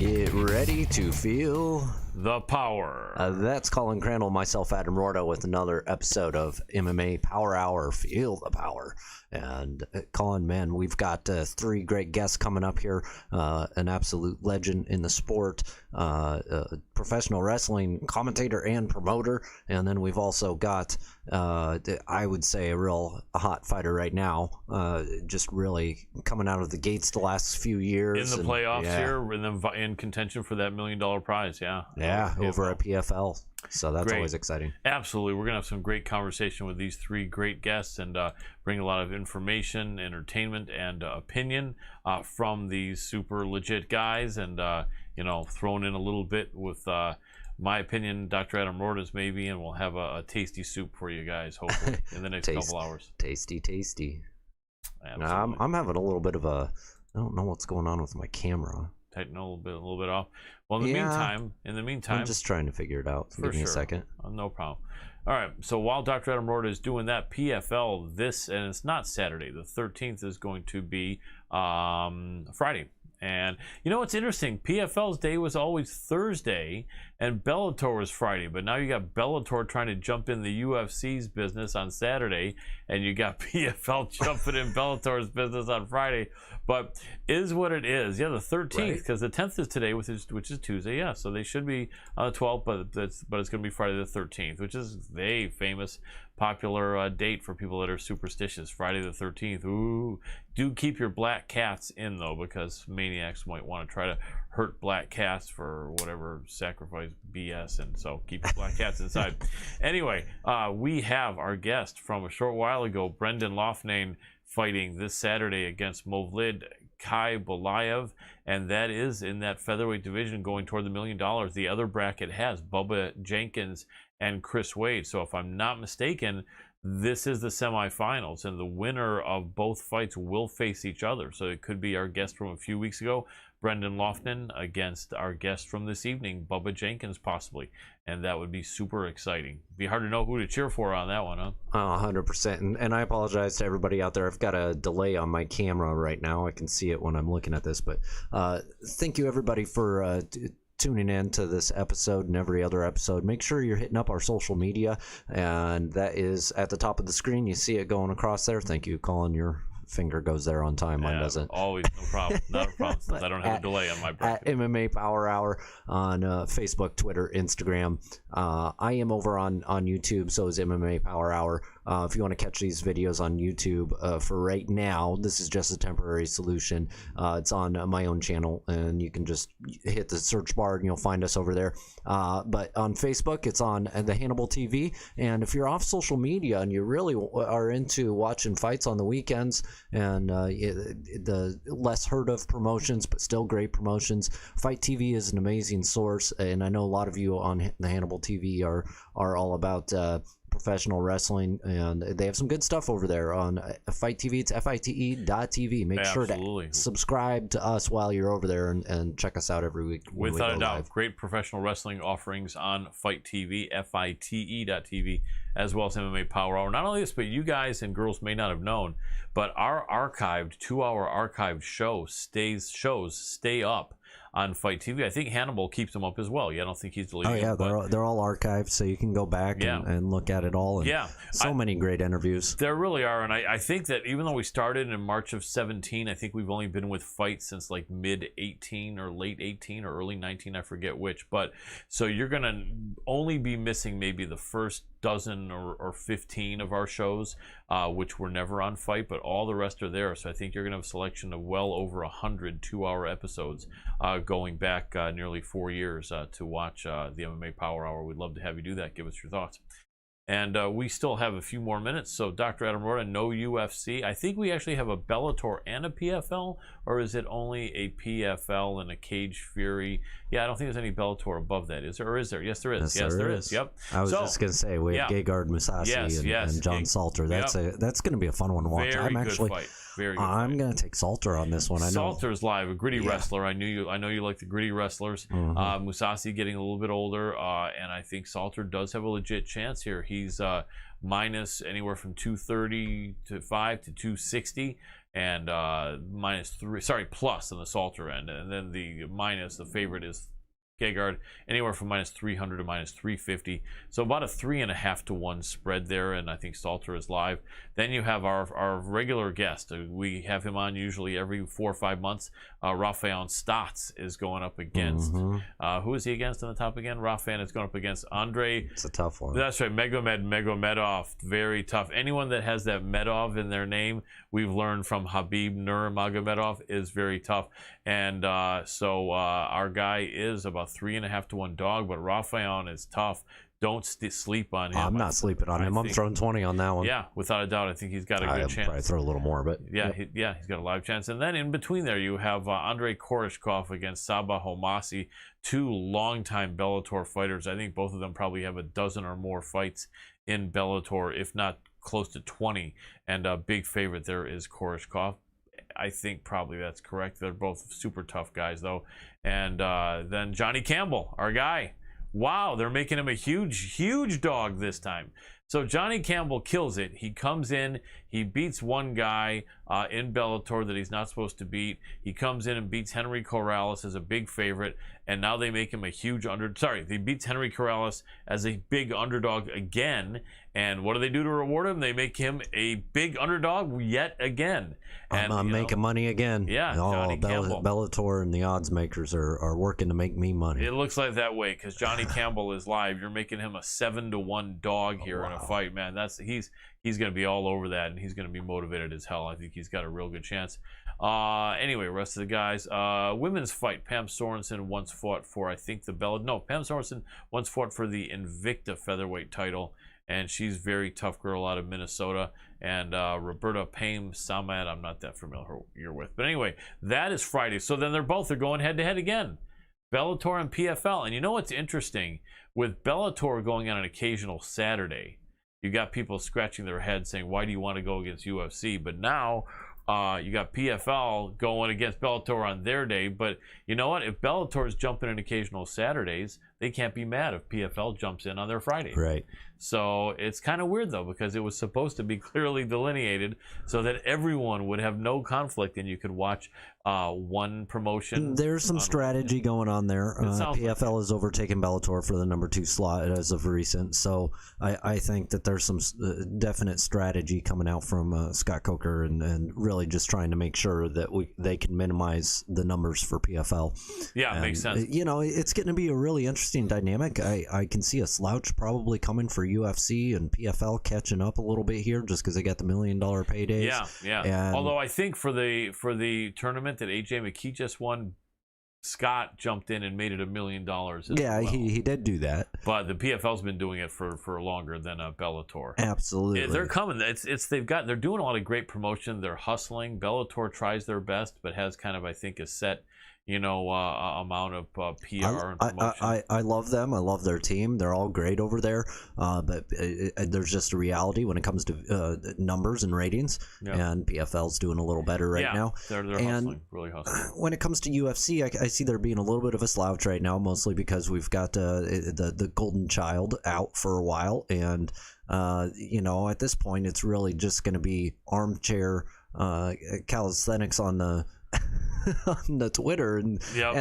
Get ready to feel the power. That's Colin, Crandall, myself, Adam Roorda, with another episode of MMA Power Hour. Feel the power. And Colin, man, we've got three great guests coming up here. An absolute legend in the sport, professional wrestling commentator and promoter. And then we've also got, I would say, a real hot fighter right now. Just really coming out of the gates the last few years. In the playoffs here, in contention for that $1 million prize. Yeah, over at PFL. So that's always exciting. Absolutely. We're going to have some great conversation with these three great guests and bring a lot of information, entertainment, and opinion from these super legit guys, and, thrown in a little bit with my opinion, Dr. Adam Roorda's maybe, and we'll have a tasty soup for you guys, hopefully, in the next couple hours. Tasty. I'm having a little bit of I don't know what's going on with my camera. Tighten a little bit off. Well, in the meantime, I'm just trying to figure it out. Give me a second. No problem. All right. So while Dr. Adam Roorda is doing that, PFL and it's not Saturday. The 13th is going to be Friday. And you know what's interesting? PFL's day was always Thursday, and Bellator was Friday. But now you got Bellator trying to jump in the UFC's business on Saturday, and you got PFL jumping in Bellator's business on Friday. But is what it is. Yeah, the 13th, because the 10th is today, which is Tuesday. Yeah, so they should be on the 12th, but it's going to be Friday the 13th, which is a famous, popular date for people that are superstitious. Friday the 13th. Ooh, do keep your black cats in though, because maniacs might want to try to hurt black cats for whatever sacrifice BS, and so keep your black cats inside. Anyway, we have our guest from a short while ago, Brendan Loughnane, fighting this Saturday against Movlid Kai Bulayev, and that is in that featherweight division going toward the $1 million. The other bracket has Bubba Jenkins and Chris Wade. So if I'm not mistaken, this is the semifinals, and the winner of both fights will face each other. So it could be our guest from a few weeks ago, Brendan Loughnane, against our guest from this evening, Bubba Jenkins, possibly. And that would be super exciting. Be hard to know who to cheer for on that one, huh? 100%. And I apologize to everybody out there. I've got a delay on my camera right now. I can see it when I'm looking at this. But thank you, everybody, for tuning in to this episode and every other episode. Make sure you're hitting up our social media, and that is at the top of the screen. You see it going across there. Thank you, Colin. Your finger goes there on time. Mine doesn't. Always, no problem. Not a problem, since I don't have a delay on my bracket. At MMA Power Hour on Facebook, Twitter, Instagram. I am over on YouTube, so is MMA Power Hour. If you want to catch these videos on YouTube, for right now, this is just a temporary solution. It's on my own channel, and you can just hit the search bar and you'll find us over there. But on Facebook, it's on the Hannibal TV. And if you're off social media and you really are into watching fights on the weekends and the less heard of promotions, but still great promotions, Fight TV is an amazing source. And I know a lot of you on the Hannibal TV are all about professional wrestling, and they have some good stuff over there on Fight TV. It's FITE.tv. Make sure to subscribe to us while you're over there and check us out every week. Without a doubt, great professional wrestling offerings on Fight TV, FITE.tv, as well as MMA Power Hour. Not only this, but you guys and girls may not have known, but our archived 2-hour archived shows stay up on Fight TV. I think Hannibal keeps them up as well. Yeah, I don't think he's deleting them. Oh yeah, they're all archived, so you can go back and look at it all. And so many great interviews. There really are, and I think that even though we started in March of 17, I think we've only been with Fight since like mid 18 or late 18 or early 19, I forget which. But so you're gonna only be missing maybe the first dozen or 15 of our shows, which were never on Fight, but all the rest are there. So I think you're gonna have a selection of well over 100 2-hour episodes going back nearly 4 years to watch the MMA Power Hour. We'd love to have you do that. Give us your thoughts. And we still have a few more minutes. So Dr. Adam Roorda, no UFC. I think we actually have a Bellator and a PFL, or is it only a PFL and a Cage Fury? Yeah, I don't think there's any Bellator above that. Is there? Or is there? Yes, there is. Yes, there is. Yep. I was just going to say, we have Gegard Mousasi and John Salter. That's going to be a fun one to watch. Very good fight. Very good I'm going to take Salter on this one. I know Salter's live, a gritty wrestler. I know you like the gritty wrestlers. Mousasi getting a little bit older, and I think Salter does have a legit chance here. He's minus anywhere from 235 to 260, and -3. Sorry, plus on the Salter end, and then the minus. The favorite is Gegard, anywhere from -300 to -350. So about a 3.5 to 1 spread there, and I think Salter is live. Then you have our regular guest. We have him on usually every 4 or 5 months. Rafael Stotts is going up against. Who is he against on the top again? Rafael is going up against Andre. It's a tough one. That's right, Magomedov. Very tough. Anyone that has that Medov in their name, we've learned from Habib Nurmagomedov, is very tough. And so our guy is about 3.5 to 1 dog, but Rafael is tough. Don't sleep on him. I'm not sleeping on him. I'm throwing 20 on that one. Yeah, without a doubt. I think he's got a good chance. Probably throw a little more, but yeah, he's got a live chance. And then in between there, you have Andrei Koreshkov against Sabah Homasi, 2 longtime Bellator fighters. I think both of them probably have a dozen or more fights in Bellator, if not close to 20. And a big favorite there is Koreshkov. I think probably that's correct. They're both super tough guys, though. And then Johnny Campbell, our guy. Wow, they're making him a huge dog this time. So Johnny Campbell kills it. He comes in, he beats one guy in Bellator that he's not supposed to beat. He comes in and beats Henry Corrales as a big favorite, and now they make him a huge they beats Henry Corrales as a big underdog again. And what do they do to reward him? They make him a big underdog yet again. And I'm making money again. Yeah, Johnny Campbell. Bellator and the odds makers are working to make me money. It looks like that way because Johnny Campbell is live. You're making him a 7 to 1 dog here in a fight, man. He's going to be all over that, and he's going to be motivated as hell. I think he's got a real good chance. Anyway, rest of the guys. Women's fight. Pam Sorensen once fought for, I think, Pam Sorensen once fought for the Invicta featherweight title, and she's a very tough girl out of Minnesota. And Roberta Payne Samad, I'm not that familiar with. But anyway, that is Friday. So then they're going head-to-head again. Bellator and PFL. And you know what's interesting? With Bellator going on an occasional Saturday, you got people scratching their heads saying, why do you want to go against UFC? But now you got PFL going against Bellator on their day. But you know what? If Bellator is jumping in occasional Saturdays, they can't be mad if PFL jumps in on their Friday. Right. So it's kind of weird, though, because it was supposed to be clearly delineated so that everyone would have no conflict and you could watch one promotion. There's some strategy going on there. PFL has overtaken Bellator for the number 2 slot as of recent. So I think that there's some definite strategy coming out from Scott Coker and really just trying to make sure that they can minimize the numbers for PFL. Yeah, it makes sense. You know, it's going to be a really interesting dynamic. I can see a slouch probably coming for UFC and PFL catching up a little bit here just because they got the $1 million paydays. Yeah. And although I think for the tournament that AJ McKee just won, Scott jumped in and made it $1 million. Yeah, well. he did do that. But the PFL's been doing it for longer than Bellator. Absolutely, they're coming. They're doing a lot of great promotion. They're hustling. Bellator tries their best, but has kind of, I think, a set amount of PR and promotion. I love them. I love their team. They're all great over there. But there's just a reality when it comes to numbers and ratings. Yeah. And PFL's doing a little better right now. They're hustling, really hustling. When it comes to UFC, I see there being a little bit of a slouch right now, mostly because we've got the golden child out for a while. And, at this point, it's really just going to be armchair calisthenics on the on the Twitter, and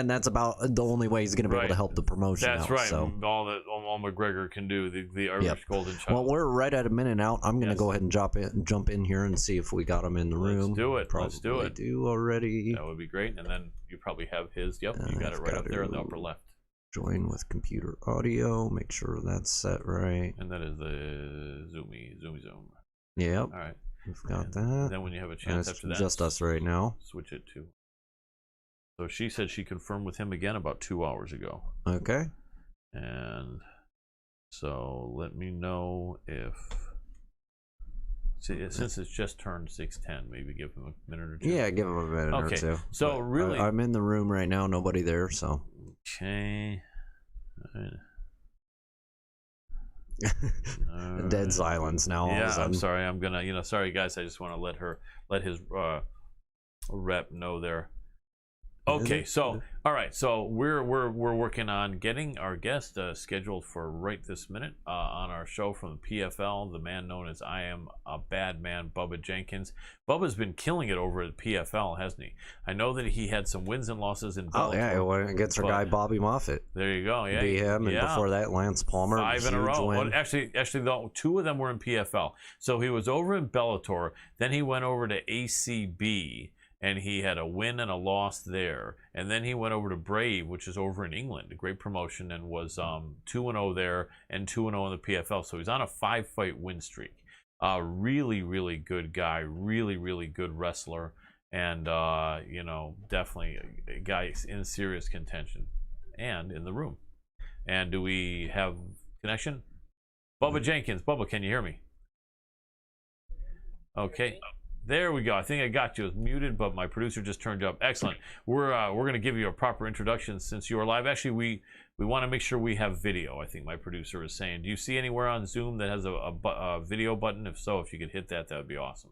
that's about the only way he's going to be able to help the promotion. That's out, right. So. All McGregor can do, the Irish golden child. Well, we're right at a minute out. I'm going to go ahead and jump in here and see if we got him in the room. Let's do it. Probably do already. That would be great. And then you probably have his. Yep, you got it right up there in the upper left. Join with computer audio. Make sure that's set right. And that is the zoomy zoom. Yep. All right. We've got that. And then when you have a chance after that, just us right now. Switch it to. So she said she confirmed with him again about 2 hours ago. Okay. And so let me know if. See, since it's just turned 6:10, maybe give him a minute or two. Yeah, give him a minute or two. So really, I'm in the room right now. Nobody there. So. Okay. Dead silence now. Yeah, I'm sorry. I'm gonna. Sorry guys. I just want to let his rep know there. Okay, so all right, so we're working on getting our guest scheduled for right this minute on our show from the PFL. The man known as I Am a Bad Man, Bubba Jenkins. Bubba's been killing it over at PFL, hasn't he? I know that he had some wins and losses in Bellator. Oh yeah, well, against our guy Bobby Moffitt. There you go. Yeah, beat him, and before that, Lance Palmer. 5 in a row. Well, actually, though, 2 of them were in PFL. So he was over in Bellator. Then he went over to ACB. And he had a win and a loss there. And then he went over to Brave, which is over in England, a great promotion, and was 2-0 there and 2-0 in the PFL. So he's on a 5-fight win streak. Really, really good guy. Really, really good wrestler. And, you know, definitely a guy in serious contention and in the room. And do we have connection? Bubba Jenkins. Bubba, can you hear me? Okay. There we go. I think I got you. It was muted, but my producer just turned you up. Excellent. We're going to give you a proper introduction since you are live. Actually, we want to make sure we have video. I think my producer is saying. Do you see anywhere on Zoom that has a video button? If so, if you could hit that, that would be awesome.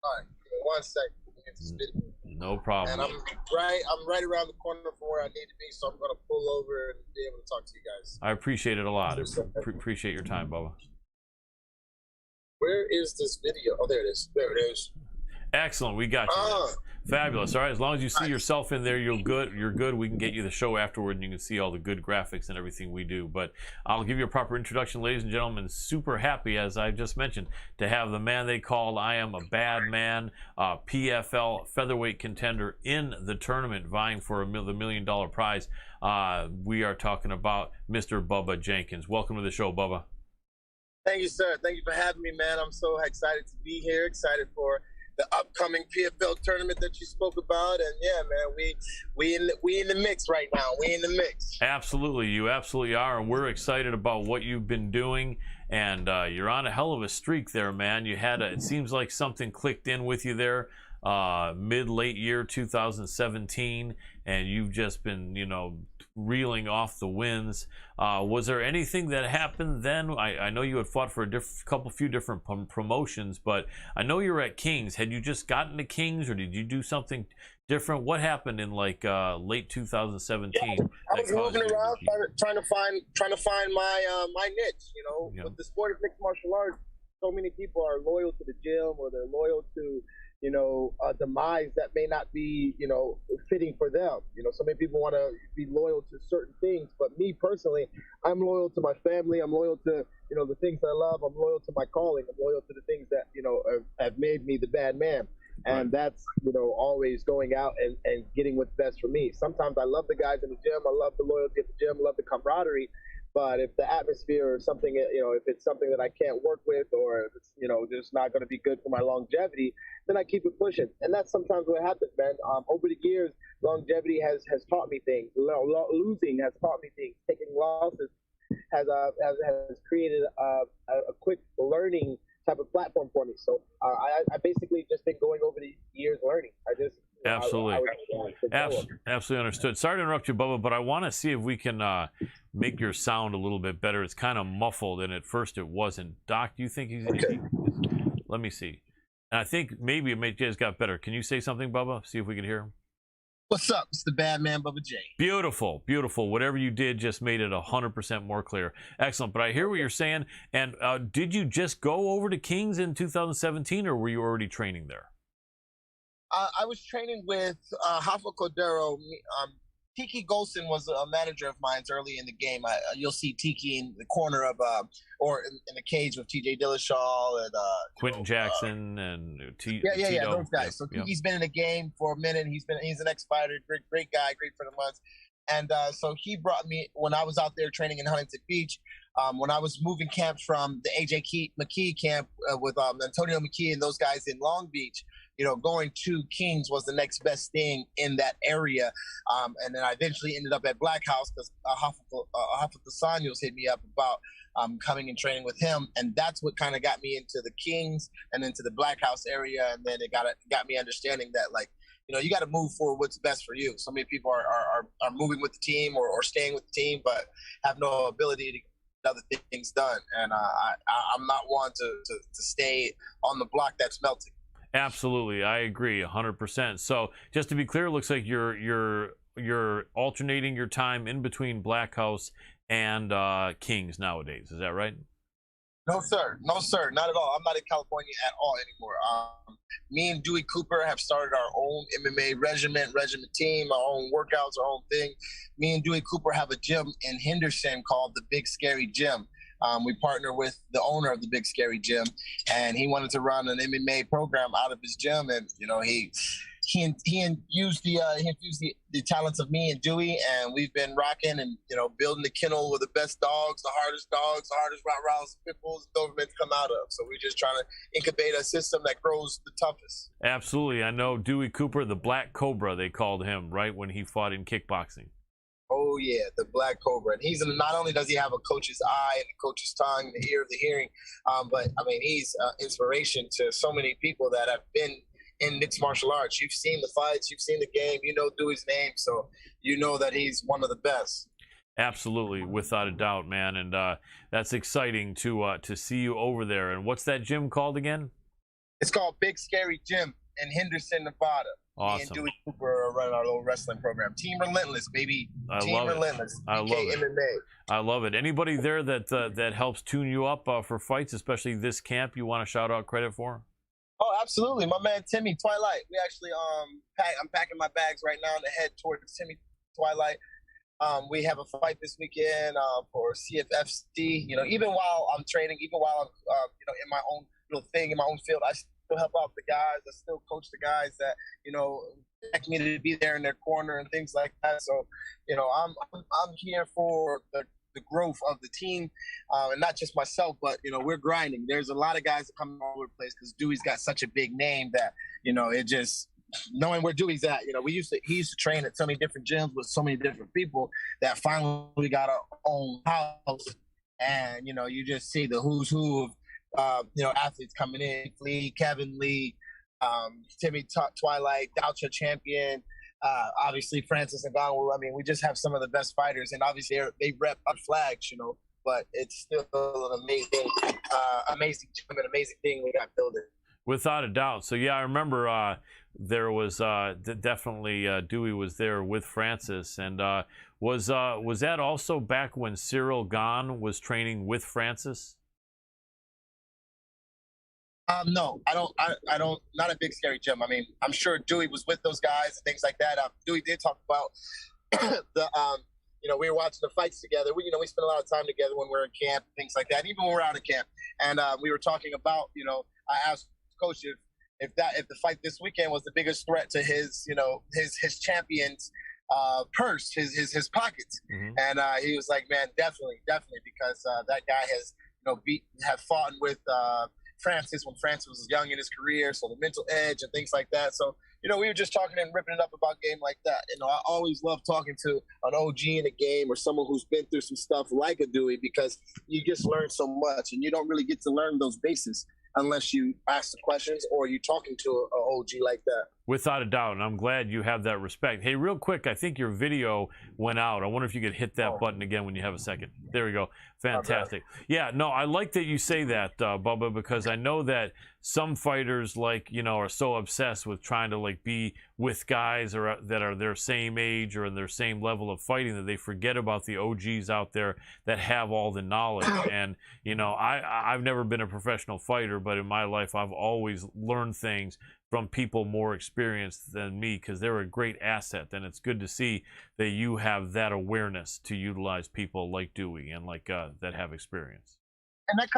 All right. 1 second. No problem. And I'm right around the corner from where I need to be, so I'm going to pull over and be able to talk to you guys. I appreciate it a lot. Appreciate your time, Bubba. Where is this video? Oh, there it is. There it is. Excellent. We got you. Fabulous. All right. As long as you see yourself in there, you're good. You're good. We can get you the show afterward, and you can see all the good graphics and everything we do. But I'll give you a proper introduction, ladies and gentlemen. Super happy, as I just mentioned, to have the man they call I Am a Bad Man, PFL featherweight contender in the tournament, vying for the $1 million prize. We are talking about Mr. Bubba Jenkins. Welcome to the show, Bubba. Thank you, sir. Thank you for having me, man. I'm so excited to be here. Excited for the upcoming PFL tournament that you spoke about, and yeah, man, we in the mix right now. We in the mix. Absolutely, you absolutely are, and we're excited about what you've been doing. And you're on a hell of a streak there, man. You had it seems like something clicked in with you there, late year 2017, and you've just been, you know, reeling off the wins. Was there anything that happened then? I know you had fought for a few different promotions, but I know you were at Kings. Had you just gotten to Kings, or did you do something different? What happened in like late 2017? Yeah, I was moving around trying to find my niche. You know, with the sport of mixed martial arts, so many people are loyal to the gym, or they're loyal to, you know, a demise that may not be, you know, fitting for them. You know, so many people want to be loyal to certain things, but me personally, I'm loyal to my family. I'm loyal to, you know, the things I love. I'm loyal to my calling. I'm loyal to the things that, you know, have made me the bad man. And that's, you know, always going out and getting what's best for me. Sometimes I love the guys in the gym. I love the loyalty at the gym. I love the camaraderie. But if the atmosphere or something, you know, if it's something that I can't work with, or if it's, you know, just not going to be good for my longevity, then I keep it pushing. And that's sometimes what happens, man. Over the years, longevity has taught me things. Losing has taught me things. Taking losses has created a quick learning type of platform for me. So I basically just been going over the years learning. Absolutely. Absolutely understood. Sorry to interrupt you, Bubba, but I want to see if we can make your sound a little bit better. It's kind of muffled, and at first it wasn't. Doc, do you think he's... Okay. Let me see. And I think maybe it just got better. Can you say something, Bubba? See if we can hear him. What's up? It's the bad man, Bubba J. Beautiful, beautiful. Whatever you did just made it 100% more clear. Excellent. But I hear what you're saying. And did you just go over to Kings in 2017, or were you already training there? I was training with Rafa Cordero. Tiki Golson was a manager of mine early in the game. You'll see Tiki in the corner of, or in the cage with TJ Dillashaw and Quentin Jackson and yeah, those guys. So Tiki's been in the game for a minute. He's an ex-fighter, great guy, great friend of mine. And so he brought me when I was out there training in Huntington Beach. When I was moving camps from the AJ McKee camp with Antonio McKee and those guys in Long Beach, you know, going to Kings was the next best thing in that area. And then I eventually ended up at Black House because Rafa Casanos hit me up about coming and training with him. And that's what kind of got me into the Kings and into the Black House area. And then it got me understanding that, like, you know, you got to move for what's best for you. So many people are moving with the team or staying with the team, but have no ability to get other things done. And I'm not one to stay on the block that's melting. Absolutely, I agree 100%. So just to be clear, it looks like you're alternating your time in between Black House and Kings nowadays. Is that right? No, sir. No, sir. Not at all. I'm not in California at all anymore. Me and Dewey Cooper have started our own MMA regiment team, our own workouts, our own thing. Me and Dewey Cooper have a gym in Henderson called the Big Scary Gym. We partner with the owner of the Big Scary Gym, and he wanted to run an MMA program out of his gym, and he infused the talents of me and Dewey, and we've been rocking and building the kennel with the best dogs, the hardest Rottweilers, pit bulls, Dobermans come out of. So we're just trying to incubate a system that grows the toughest. Absolutely, I know Dewey Cooper, the Black Cobra, they called him right when he fought in kickboxing. Oh yeah, the Black Cobra, and he's not only does he have a coach's eye and a coach's tongue, the ear of the hearing, but I mean he's inspiration to so many people that have been in mixed martial arts. You've seen the fights, you've seen the game, you know Dewey's name, so you know that he's one of the best. Absolutely, without a doubt, man, and that's exciting to see you over there. And what's that gym called again? It's called Big Scary Gym in Henderson, Nevada. Awesome. Me and Dewey Cooper are running our little wrestling program. Team Relentless, baby. Team Relentless. I love it. MMA. I love it. Anybody there that helps tune you up for fights, especially this camp, you want to shout out credit for? Oh, absolutely. My man Timmy Twilight. We actually I'm packing my bags right now to head towards Timmy Twilight. We have a fight this weekend for CFFC. Even while I'm training, even while I'm in my own little thing, in my own field, I still help out the guys. I still coach the guys that expect me to be there in their corner and things like that. So I'm here for the growth of the team, and not just myself, but we're grinding. There's a lot of guys that come all over the place because Dewey's got such a big name that it just knowing where Dewey's at. He used to train at so many different gyms with so many different people that finally we got our own house, and you just see the who's who of athletes coming in: Lee, Kevin Lee, Timmy Twilight, Doucha champion. Obviously Francis Ngannou. I mean, we just have some of the best fighters, and obviously they rep our flags, but it's still an amazing gym, an amazing thing we got building. Without a doubt. So yeah, I remember there was definitely Dewey was there with Francis, and was that also back when Cyril Gahn was training with Francis? No, I don't, not a Big Scary Gym. I mean, I'm sure Dewey was with those guys and things like that. Dewey did talk about we were watching the fights together. We spent a lot of time together when we were in camp, things like that, even when we were out of camp. And we were talking about, I asked Coach if the fight this weekend was the biggest threat to his his champion's purse, his pockets. Mm-hmm. And he was like, man, definitely, because that guy has have fought with Francis when Francis was young in his career, so the mental edge and things like that. So we were just talking and ripping it up about game like that. I always love talking to an OG in a game or someone who's been through some stuff like a Dewey, because you just learn so much, and you don't really get to learn those bases unless you ask the questions or you're talking to an OG like that. Without a doubt, and I'm glad you have that respect. Hey, real quick, I think your video went out. I wonder if you could hit that button again when you have a second. There we go. Fantastic. Yeah, no, I like that you say that, Bubba, because I know that some fighters are so obsessed with trying to be with guys that are their same age or in their same level of fighting that they forget about the OGs out there that have all the knowledge. And I've never been a professional fighter, but in my life I've always learned things from people more experienced than me, because they're a great asset. And it's good to see that you have that awareness to utilize people like Dewey and that have experience. And that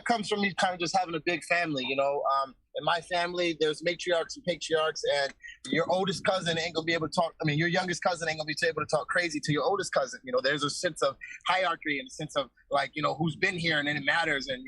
comes from me kind of just having a big family. In my family, there's matriarchs and patriarchs, and your oldest cousin ain't gonna be able to talk. I mean, your youngest cousin ain't gonna be able to talk crazy to your oldest cousin. There's a sense of hierarchy and a sense of who's been here, and then it matters. And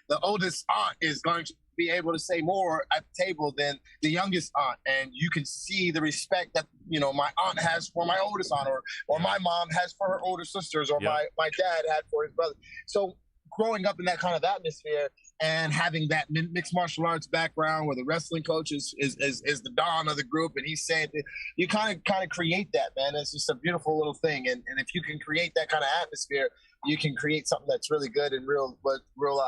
the oldest aunt is going to be able to say more at the table than the youngest aunt, and you can see the respect that my aunt has for my oldest aunt, or my mom has for her older sisters, or my dad had for his brother. So growing up in that kind of atmosphere, and having that mixed martial arts background where the wrestling coach is the Don of the group, and he's saying that you kind of create that, man. It's just a beautiful little thing, and if you can create that kind of atmosphere, you can create something that's really good and real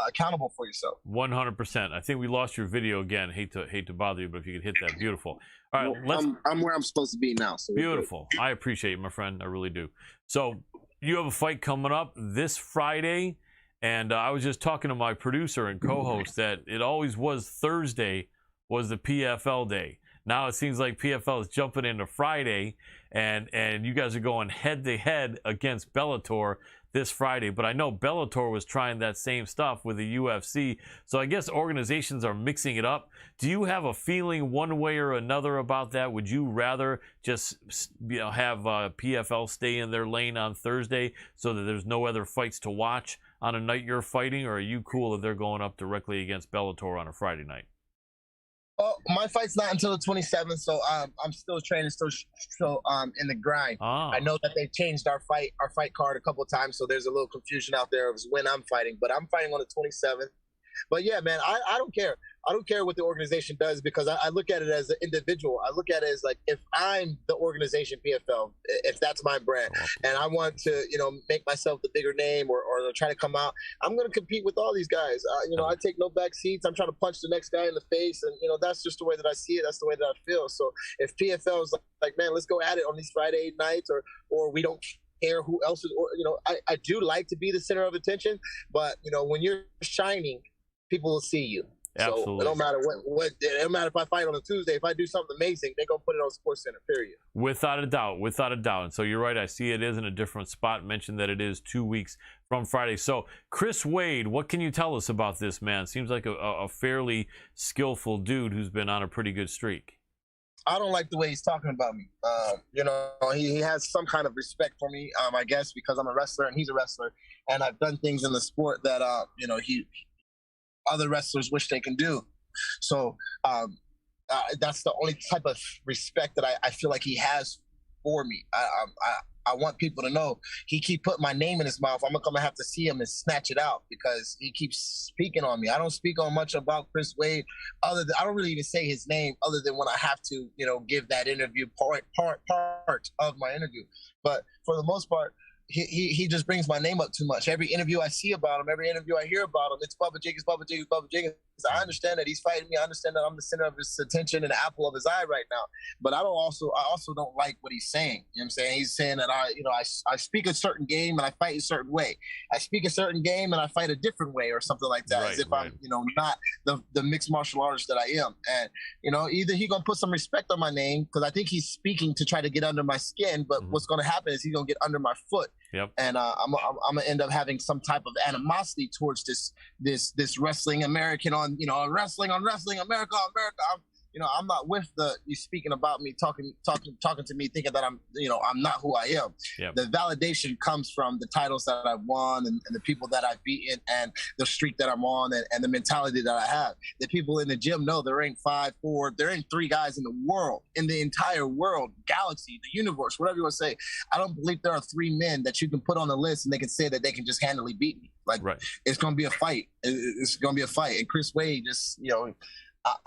accountable for yourself. 100%. I think we lost your video again. Hate to bother you, but if you could hit that, beautiful. All right, well, I'm where I'm supposed to be now. So beautiful. I appreciate you, my friend. I really do. So you have a fight coming up this Friday. And I was just talking to my producer and co-host that it always was Thursday was the PFL day. Now it seems like PFL is jumping into Friday, and you guys are going head-to-head against Bellator this Friday. But I know Bellator was trying that same stuff with the UFC. So I guess organizations are mixing it up. Do you have a feeling one way or another about that? Would you rather just have PFL stay in their lane on Thursday so that there's no other fights to watch on a night you're fighting, or are you cool if they're going up directly against Bellator on a Friday night? Well, my fight's not until the 27th, so I'm still training, still in the grind. I know that they've changed our fight card a couple of times, so there's a little confusion out there of when I'm fighting, but I'm fighting on the 27th. But yeah, man, I don't care. I don't care what the organization does, because I look at it as an individual. I look at it as like, if I'm the organization PFL, if that's my brand, and I want to, make myself the bigger name or try to come out, I'm going to compete with all these guys. I take no back seats. I'm trying to punch the next guy in the face, and that's just the way that I see it. That's the way that I feel. So if PFL is like, man, let's go at it on these Friday nights, or we don't care who else is, or I do like to be the center of attention, but when you're shining, people will see you. Absolutely. So it don't matter what it don't matter if I fight on a Tuesday. If I do something amazing, they're gonna put it on Sports Center, period. Without a doubt. And so you're right, I see it is in a different spot. Mentioned that it is 2 weeks from Friday. So Chris Wade, what can you tell us about this man? Seems like a fairly skillful dude who's been on a pretty good streak. I don't like the way he's talking about me. He has some kind of respect for me, I guess, because I'm a wrestler and he's a wrestler, and I've done things in the sport that other wrestlers wish they can do. So that's the only type of respect that I feel like he has for me. I want people to know he keep putting my name in his mouth. I'm gonna have to see him and snatch it out, because he keeps speaking on me. I don't speak on much about Chris Wade, I don't really even say his name other than when I have to, give that interview part of my interview. But for the most part, he just brings my name up too much. Every interview I see about him, every interview I hear about him, it's Bubba Jenkins, Bubba Jenkins, Bubba Jenkins. I understand that he's fighting me. I understand that I'm the center of his attention and the apple of his eye right now. But I also don't like what he's saying. You know what I'm saying? He's saying that I speak a certain game and I fight a certain way. I speak a certain game and I fight a different way, or something like that. Right, as if I'm not the mixed martial artist that I am. And either he gonna put some respect on my name, because I think he's speaking to try to get under my skin, but what's gonna happen is he's gonna get under my foot. Yep. And I'm gonna end up having some type of animosity towards this wrestling American on wrestling America. I'm not with you speaking about me, talking to me, thinking that I'm not who I am. Yep. The validation comes from the titles that I've won and the people that I've beaten and the streak that I'm on and the mentality that I have. The people in the gym know there ain't 5, 4, there ain't 3 guys in the world, in the entire world, galaxy, the universe, whatever you want to say. I don't believe there are 3 men that you can put on the list and they can say that they can just handily beat me. Like, right. It's going to be a fight. It's going to be a fight. And Chris Wade just,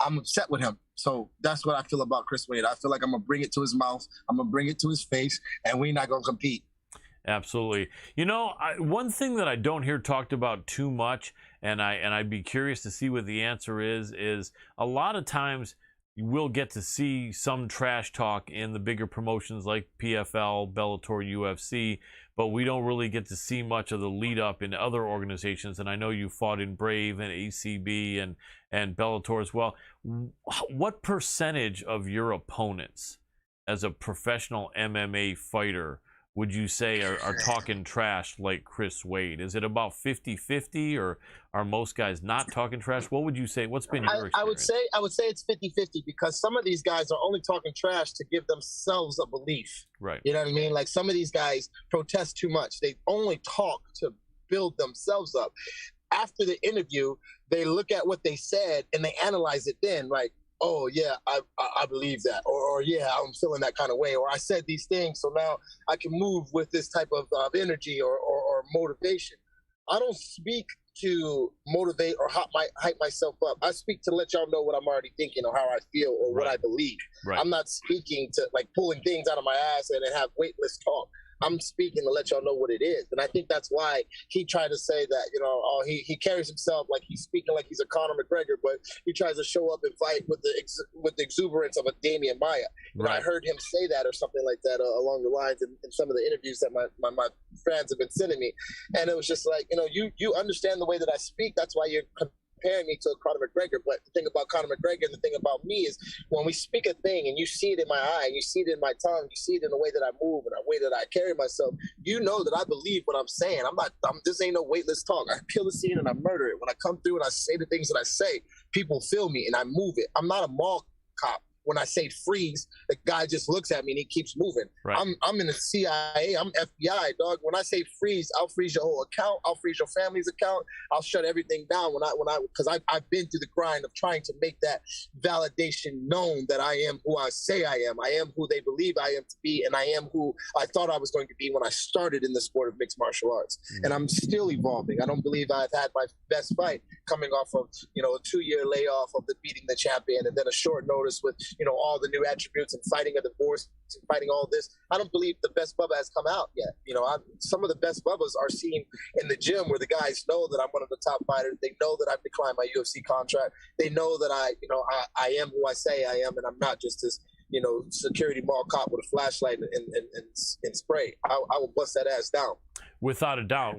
I'm upset with him. So that's what I feel about Chris Wade. I feel like I'm going to bring it to his mouth. I'm going to bring it to his face, and we're not going to compete. Absolutely. One thing that I don't hear talked about too much, and I'd be curious to see what the answer is a lot of times you will get to see some trash talk in the bigger promotions like PFL, Bellator, UFC, but we don't really get to see much of the lead up in other organizations. And I know you fought in Brave and ACB and Bellator as well. What percentage of your opponents as a professional MMA fighter would you say are talking trash like Chris Wade? Is it about 50-50, or are most guys not talking trash? What would you say? What's been your experience? I would say it's 50-50, because some of these guys are only talking trash to give themselves a belief. Right. You know what I mean? Like, some of these guys protest too much. They only talk to build themselves up. After the interview, they look at what they said and they analyze it then, like, oh yeah, I believe that, or yeah, I'm feeling that kind of way, or I said these things, so now I can move with this type of energy or motivation. I don't speak to motivate or hype myself up. I speak to let y'all know what I'm already thinking or how I feel or what I believe. Right. I'm not speaking to like pulling things out of my ass and have weightless talk. I'm speaking to let y'all know what it is. And I think that's why he tried to say that, you know, he carries himself like he's speaking like he's a Conor McGregor, but he tries to show up and fight with the exuberance of a Damian Maya. And I heard him say that or something like that along the lines in some of the interviews that my fans have been sending me. And it was just like, you know, you understand the way that I speak. That's why you're comparing me to Conor McGregor. But the thing about Conor McGregor and the thing about me is when we speak a thing and you see it in my eye, and you see it in my tongue, you see it in the way that I move and the way that I carry myself, you know that I believe what I'm saying. This ain't no weightless talk. I kill the scene and I murder it. When I come through and I say the things that I say, people feel me and I move it. I'm not a mall cop. When I say freeze, the guy just looks at me and he keeps moving. Right. I'm in the CIA. I'm FBI, dog. When I say freeze, I'll freeze your whole account. I'll freeze your family's account. I'll shut everything down because I've been through the grind of trying to make that validation known that I am who I say I am. I am who they believe I am to be, and I am who I thought I was going to be when I started in the sport of mixed martial arts. And I'm still evolving. I don't believe I've had my best fight coming off of, you know, a 2-year layoff of beating the champion and then a short notice with, you know, all the new attributes and fighting a divorce and fighting all this. I don't believe the best Bubba has come out yet. You know, some of the best Bubbas are seen in the gym where the guys know that I'm one of the top fighters. They know that I've declined my UFC contract. They know that I am who I say I am, and I'm not just this, you know, security mall cop with a flashlight and spray. I will bust that ass down. Without a doubt,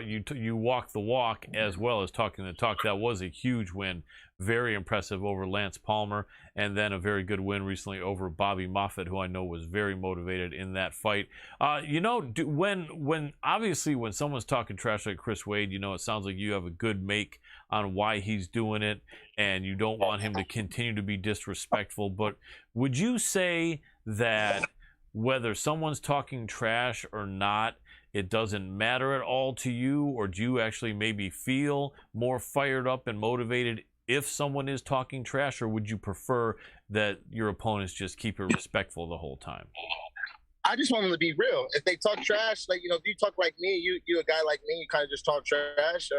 you walk the walk as well as talking the talk. That was a huge win, very impressive over Lance Palmer, and then a very good win recently over Bobby Moffett, who I know was very motivated in that fight. You know, when obviously when someone's talking trash like Chris Wade, you know, it sounds like you have a good make on why he's doing it, and you don't want him to continue to be disrespectful. But would you say that whether someone's talking trash or not, it doesn't matter at all to you, or do you actually maybe feel more fired up and motivated if someone is talking trash, or would you prefer that your opponents just keep it respectful the whole time? I just want them to be real. If they talk trash, like, you know, if you talk like me, you a guy like me, you kind of just talk trash,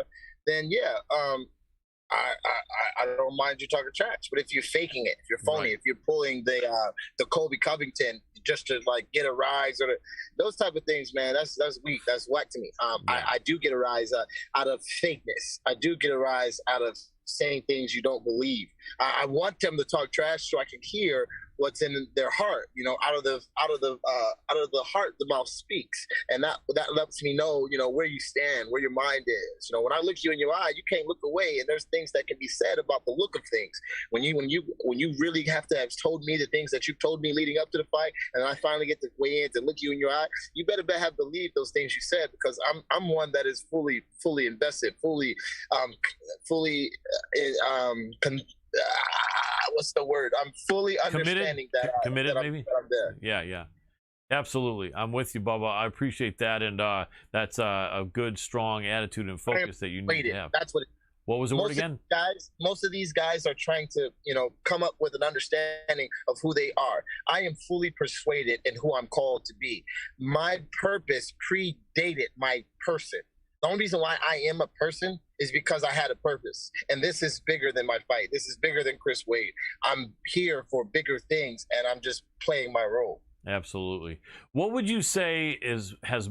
then yeah, I don't mind you talking trash. But if you're faking it, if you're phony, if you're pulling the Colby Covington just to like get a rise or those type of things, man, that's weak. That's whack to me. I do get a rise out of fakeness. I do get a rise out of saying things you don't believe. I want them to talk trash so I can hear what's in their heart. You know, out of the heart the mouth speaks, and that lets me know, you know, where you stand, where your mind is. You know, when I look you in your eye, you can't look away, and there's things that can be said about the look of things. When you really have to have told me the things that you told me leading up to the fight, and I finally get to weigh in to look you in your eye, you better have believed those things you said, because I'm one that is fully invested, what's the word? I'm fully understanding committed, that maybe. I'm there. Yeah. Absolutely. I'm with you, Bubba. I appreciate that. And that's a good, strong attitude and focus that you need to have. That's what What was the word again? Most of these guys are trying to, you know, come up with an understanding of who they are. I am fully persuaded in who I'm called to be. My purpose predated my person. The only reason why I am a person is because I had a purpose. And this is bigger than my fight. This is bigger than Chris Wade. I'm here for bigger things, and I'm just playing my role. Absolutely. What would you say has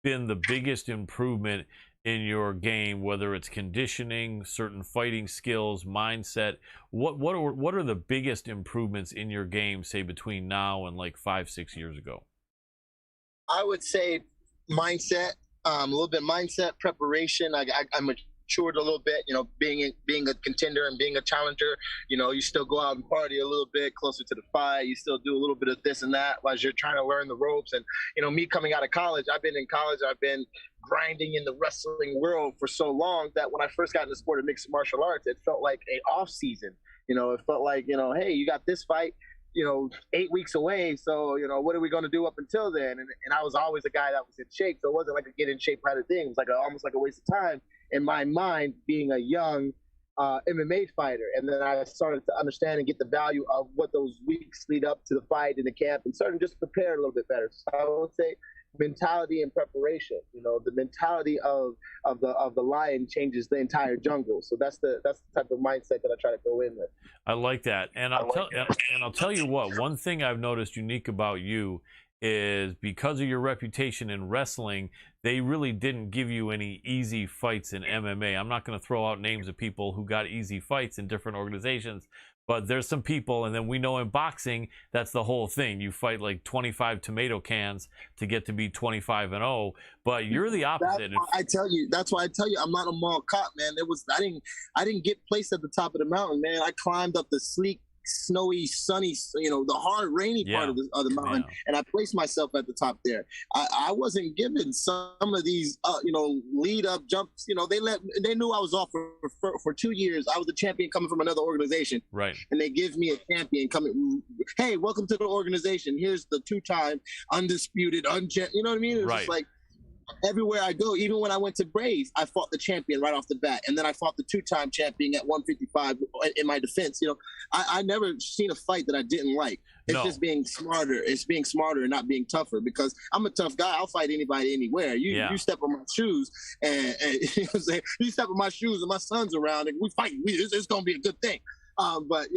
been the biggest improvement in your game, whether it's conditioning, certain fighting skills, mindset? What are the biggest improvements in your game, say, between now and like 5-6 years ago? I would say mindset. A little bit mindset, preparation. I matured a little bit, you know, being a contender and being a challenger. You know, you still go out and party a little bit closer to the fight. You still do a little bit of this and that while you're trying to learn the ropes. And, you know, me coming out of college, I've been grinding in the wrestling world for so long that when I first got in the sport of mixed martial arts, it felt like an off season. You know, it felt like, you know, hey, you got this fight, you know, 8 weeks away. So, you know, what are we going to do up until then? And I was always a guy that was in shape. So it wasn't like a get in shape kind of thing. It was like almost like a waste of time in my mind, being a young MMA fighter. And then I started to understand and get the value of what those weeks lead up to the fight in the camp and started just prepare a little bit better. So I would say mentality and preparation. The mentality of the lion changes the entire jungle. So that's the type of mindset that I try to go in with. I like that, and I'll tell you what. One thing I've noticed unique about you is because of your reputation in wrestling, they really didn't give you any easy fights in MMA. I'm not going to throw out names of people who got easy fights in different organizations, but there's some people, and then we know in boxing, that's the whole thing. You fight like 25 tomato cans to get to be 25-0, but you're the opposite. That's why I tell you, I'm not a mall cop, man. I didn't get placed at the top of the mountain, man. I climbed up the sleek, snowy, sunny, the hard, rainy part of the mountain, and I placed myself at the top there. I wasn't given some of these, lead up jumps. They knew I was off for 2 years. I was a champion coming from another organization, right? And they give me a champion coming. Hey, welcome to the organization. Here's the 2-time undisputed, you know what I mean? It's right. Just like, everywhere I go, even when I went to Brave, I fought the champion right off the bat, and then I fought the 2-time champion at 155 in my defense. I never seen a fight that I didn't like. It's just being smarter. It's being smarter and not being tougher, because I'm a tough guy. I'll fight anybody anywhere. You step on my shoes, and you know what I'm saying? You step on my shoes, and my son's around, and we fight. It's gonna be a good thing. But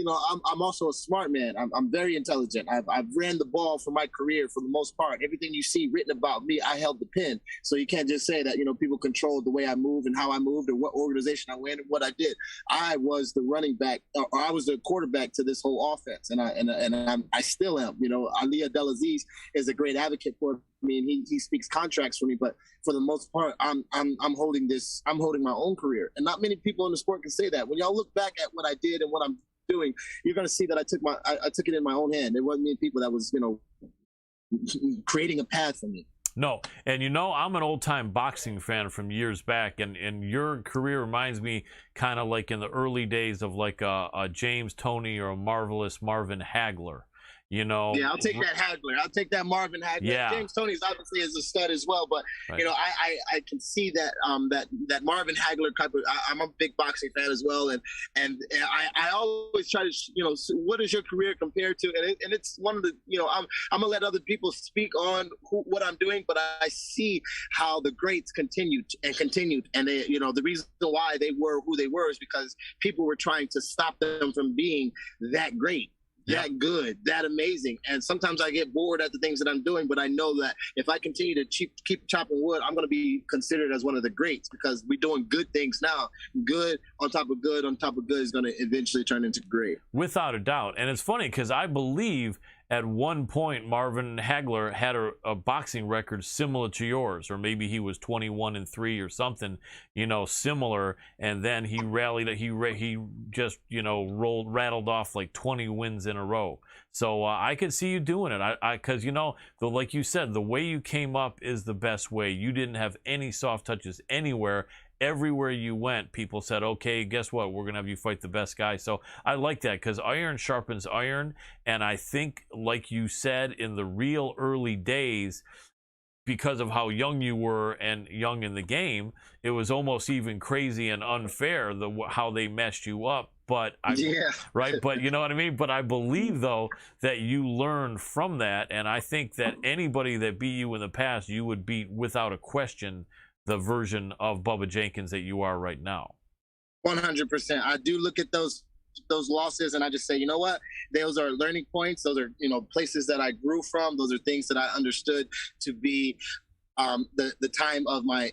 I'm also a smart man. I'm very intelligent. I've ran the ball for my career for the most part. Everything you see written about me, I held the pen. So you can't just say that people controlled the way I move and how I moved or what organization I went and what I did. I was the running back, or I was the quarterback to this whole offense, and I still am. Ali Abdelaziz is a great advocate for me, and he speaks contracts for me. But for the most part, I'm holding my own career, and not many people in the sport can say that. When y'all look back at what I did and what I'm doing, you're going to see that I took it in my own hand. There wasn't many people that was creating a path for me. No, and I'm an old-time boxing fan from years back, and your career reminds me kind of like in the early days of like a James Toney or a marvelous Marvin Hagler. Yeah, I'll take that Hagler. I'll take that Marvin Hagler. Yeah. James Toney's obviously is a stud as well, but right. I can see that that Marvin Hagler type of. I'm a big boxing fan as well, and I always try to what is your career compared to, and it's one of the I'm gonna let other people speak on what I'm doing, but I see how the greats continued, and they the reason why they were who they were is because people were trying to stop them from being that great. That good, that amazing. And sometimes I get bored at the things that I'm doing, but I know that if I continue to keep chopping wood, I'm going to be considered as one of the greats, because we're doing good things now. Good on top of good on top of good is going to eventually turn into great. Without a doubt. And it's funny because I believe at one point Marvin Hagler had a boxing record similar to yours, or maybe he was 21-3 or something, similar, and then he rallied. He just rattled off like 20 wins in a row. So I could see you doing it. Because like you said, the way you came up is the best way. You didn't have any soft touches anywhere. Everywhere you went, people said, okay, guess what? We're going to have you fight the best guy. So I like that, because iron sharpens iron. And I think, like you said, in the real early days, because of how young you were and young in the game, it was almost even crazy and unfair how they messed you up. But right. But you know what I mean? But I believe, though, that you learned from that. And I think that anybody that beat you in the past, you would beat without a question the version of Bubba Jenkins that you are right now. 100%. I do look at those losses and I just say, you know what? Those are learning points. Those are, places that I grew from. Those are things that I understood to be the time of my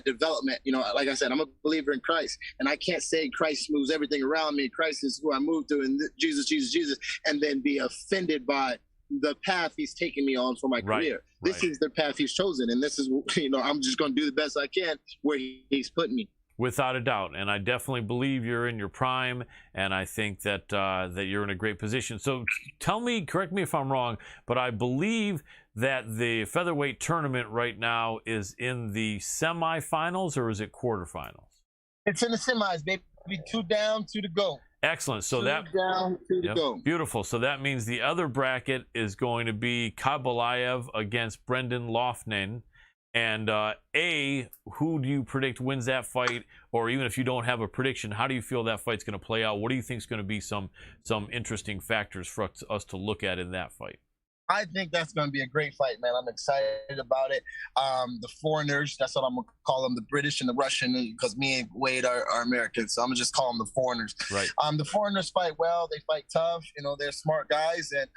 development. Like I said, I'm a believer in Christ, and I can't say Christ moves everything around me. Christ is who I move to, and Jesus, and then be offended by the path he's taking me on for my career. This is the path he's chosen, and this is, I'm just going to do the best I can where he's putting me. Without a doubt, and I definitely believe you're in your prime, and I think that that you're in a great position. So tell me, correct me if I'm wrong, but I believe that the featherweight tournament right now is in the semifinals, or is it quarterfinals? It's in the semis, baby. 2 down, 2 to go. Excellent. So 2 down, 2 to go. Beautiful. So that means the other bracket is going to be Kabalayev against Brendan Loughnane. And who do you predict wins that fight? Or even if you don't have a prediction, how do you feel that fight's going to play out? What do you think is going to be some interesting factors for us to look at in that fight? I think that's going to be a great fight, man. I'm excited about it. The foreigners, that's what I'm going to call them, the British and the Russian, because me and Wade are Americans, so I'm going to just call them the foreigners. Right. The foreigners fight well. They fight tough. They're smart guys. And,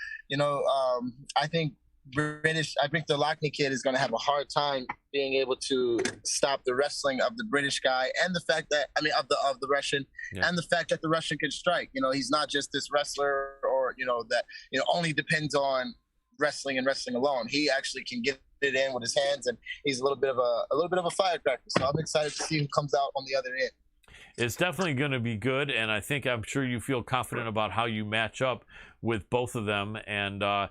I think the Lockney kid is going to have a hard time being able to stop the wrestling of the British guy and the fact that, of the Russian, and the fact that the Russian can strike. He's not just this wrestler or, that, only depends on wrestling and wrestling alone. He actually can get it in with his hands, and he's a little bit of a firecracker. So I'm excited to see who comes out on the other end. It's definitely going to be good, and I'm sure you feel confident about how you match up with both of them. And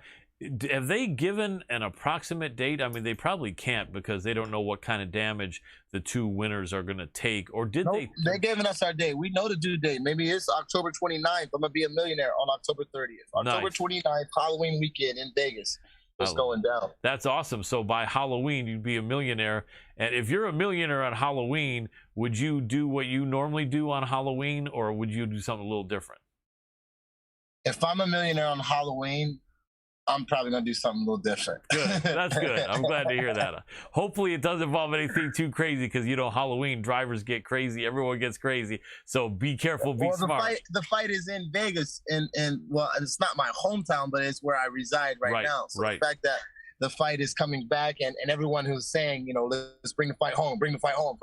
have they given an approximate date? I mean, they probably can't because they don't know what kind of damage the two winners are going to take. Or did they? They're giving us our date. We know the due date. Maybe it's October 29th. I'm going to be a millionaire on October 30th. October 29th, Halloween weekend in Vegas. It's going down. That's awesome. So by Halloween, you'd be a millionaire. And if you're a millionaire on Halloween, would you do what you normally do on Halloween, or would you do something a little different? If I'm a millionaire on Halloween, I'm probably going to do something a little different. Good. That's good. I'm glad to hear that. Hopefully it doesn't involve anything too crazy because, Halloween, drivers get crazy. Everyone gets crazy. So be careful, be smart. The fight is in Vegas, and it's not my hometown, but it's where I reside right now. So the fact that the fight is coming back, and everyone who's saying, let's bring the fight home, but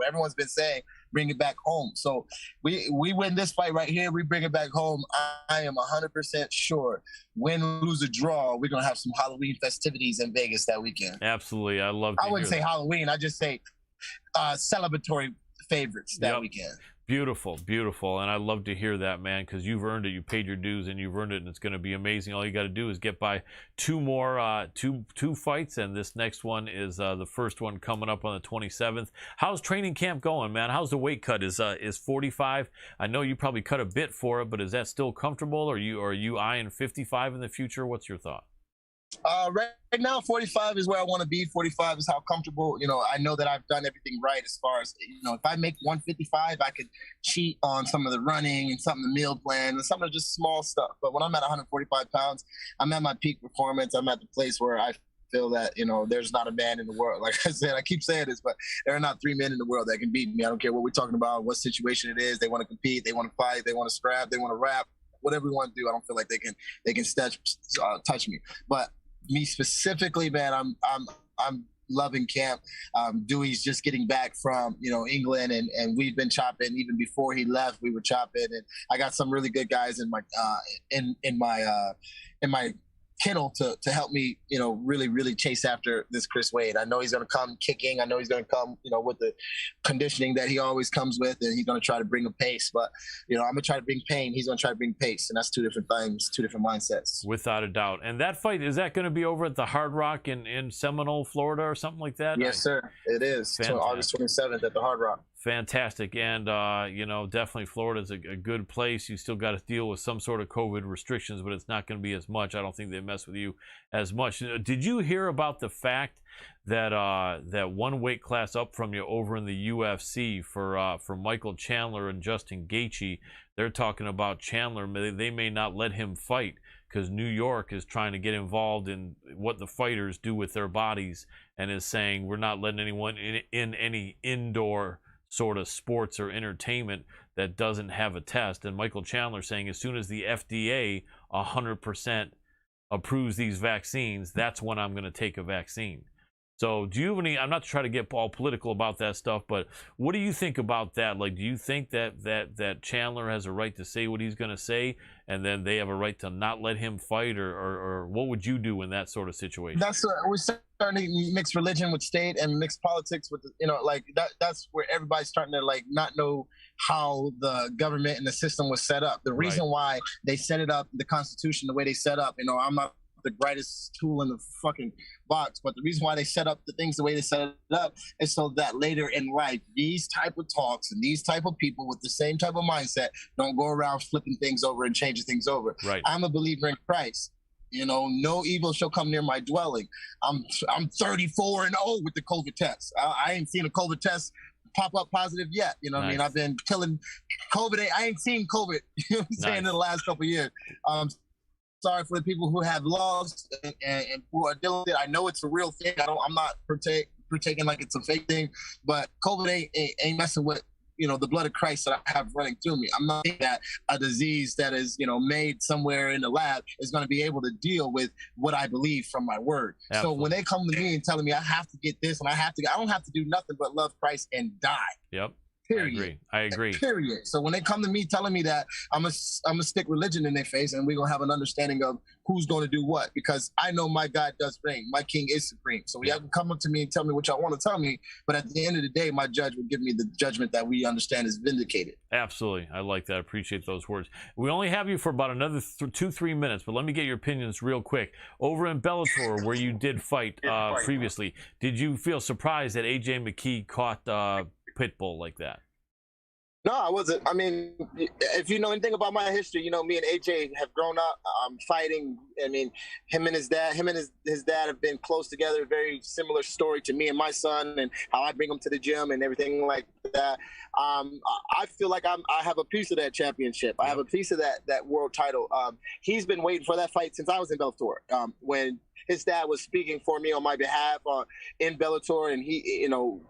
everyone's been saying, bring it back home. So we win this fight right here, we bring it back home. I am 100% sure, win, lose, or draw, we're going to have some Halloween festivities in Vegas that weekend. Absolutely. I wouldn't say Halloween, I just say celebratory favorites that weekend. Beautiful, beautiful. And I love to hear that, man, because you've earned it. You paid your dues and you've earned it, and it's going to be amazing. All you got to do is get by two more, two fights, and this next one is the first one coming up on the 27th. How's training camp going, man? How's the weight cut? Is 45? I know you probably cut a bit for it, but is that still comfortable? Or are you eyeing 55 in the future? What's your thought? Right now, 45 is where I want to be. 45 is how comfortable, I know that I've done everything right as far as, if I make 155, I could cheat on some of the running and some of the meal plan and some of the just small stuff. But when I'm at 145 pounds, I'm at my peak performance. I'm at the place where I feel that, there's not a man in the world. Like I said, I keep saying this, but there are not three men in the world that can beat me. I don't care what we're talking about, what situation it is. They want to compete, they want to fight, they want to scrap, they want to rap, whatever we want to do. I don't feel like they can touch me. But me specifically, man, I'm loving camp. Dewey's just getting back from England, and we've been chopping even before he left. We were chopping, and I got some really good guys in my kennel to help me, really, really chase after this Chris Wade. I know he's going to come kicking. I know he's going to come, with the conditioning that he always comes with, and he's going to try to bring a pace. But, I'm going to try to bring pain. He's going to try to bring pace, and that's two different things, two different mindsets. Without a doubt. And that fight, is that going to be over at the Hard Rock in Seminole, Florida, or something like that? Yes, sir. It is. August 27th at the Hard Rock. Fantastic. And, definitely Florida's a good place. You still got to deal with some sort of COVID restrictions, but it's not going to be as much. I don't think they mess with you as much. Did you hear about the fact that that one weight class up from you over in the UFC for Michael Chandler and Justin Gaethje? They're talking about Chandler. They may not let him fight because New York is trying to get involved in what the fighters do with their bodies and is saying we're not letting anyone in any indoor sort of sports or entertainment that doesn't have a test. And Michael Chandler saying as soon as the FDA 100% approves these vaccines, that's when I'm going to take a vaccine. So do you have any, I'm not trying to get all political about that stuff, but what do you think about that? Like, do you think that Chandler has a right to say what he's going to say, and then they have a right to not let him fight, or what would you do in that sort of situation? We're starting to mix religion with state and mix politics with, that's where everybody's starting to not know how the government and the system was set up. The reason why they set it up, the Constitution, the way they set up, I'm not the brightest tool in the fucking box, but the reason why they set up the things the way they set it up is so that later in life, these type of talks and these type of people with the same type of mindset don't go around flipping things over and changing things over. Right. I'm a believer in Christ. No evil shall come near my dwelling. I'm 34 and old with the COVID test. I ain't seen a COVID test pop up positive yet. What I mean? I've been killing COVID. I ain't seen COVID, in the last couple of years. sorry for the people who have lost and who are dealing with it. I know it's a real thing. I'm not partaking like it's a fake thing, but COVID ain't messing with, you know, the blood of Christ that I have running through me. I'm not thinking that a disease that is, you know, made somewhere in the lab is going to be able to deal with what I believe from my word. Absolutely. So when they come to me and telling me I have to get this and I don't have to do nothing but love Christ and die. Yep. Period. I agree. Period. So when they come to me telling me that, I'm gonna stick religion in their face, and we're gonna have an understanding of who's going to do what, because I know my God does reign. My King is supreme. So y'all can come up to me and tell me what y'all want to tell me, but at the end of the day, my judge will give me the judgment that we understand is vindicated. Absolutely. I like that. I appreciate those words. We only have you for about another 2-3 minutes, but let me get your opinions real quick. Over in Bellator, where you did fight previously, did you feel surprised that AJ McKee caught Pitbull like that? No, I wasn't. I mean, if you know anything about my history, you know, me and AJ have grown up fighting. I mean, him and his dad have been close together. Very similar story to me and my son, and how I bring him to the gym and everything like that. I feel like I have a piece of that championship. I have a piece of that world title. He's been waiting for that fight since I was in Bellator. When his dad was speaking for me on my behalf in Bellator, and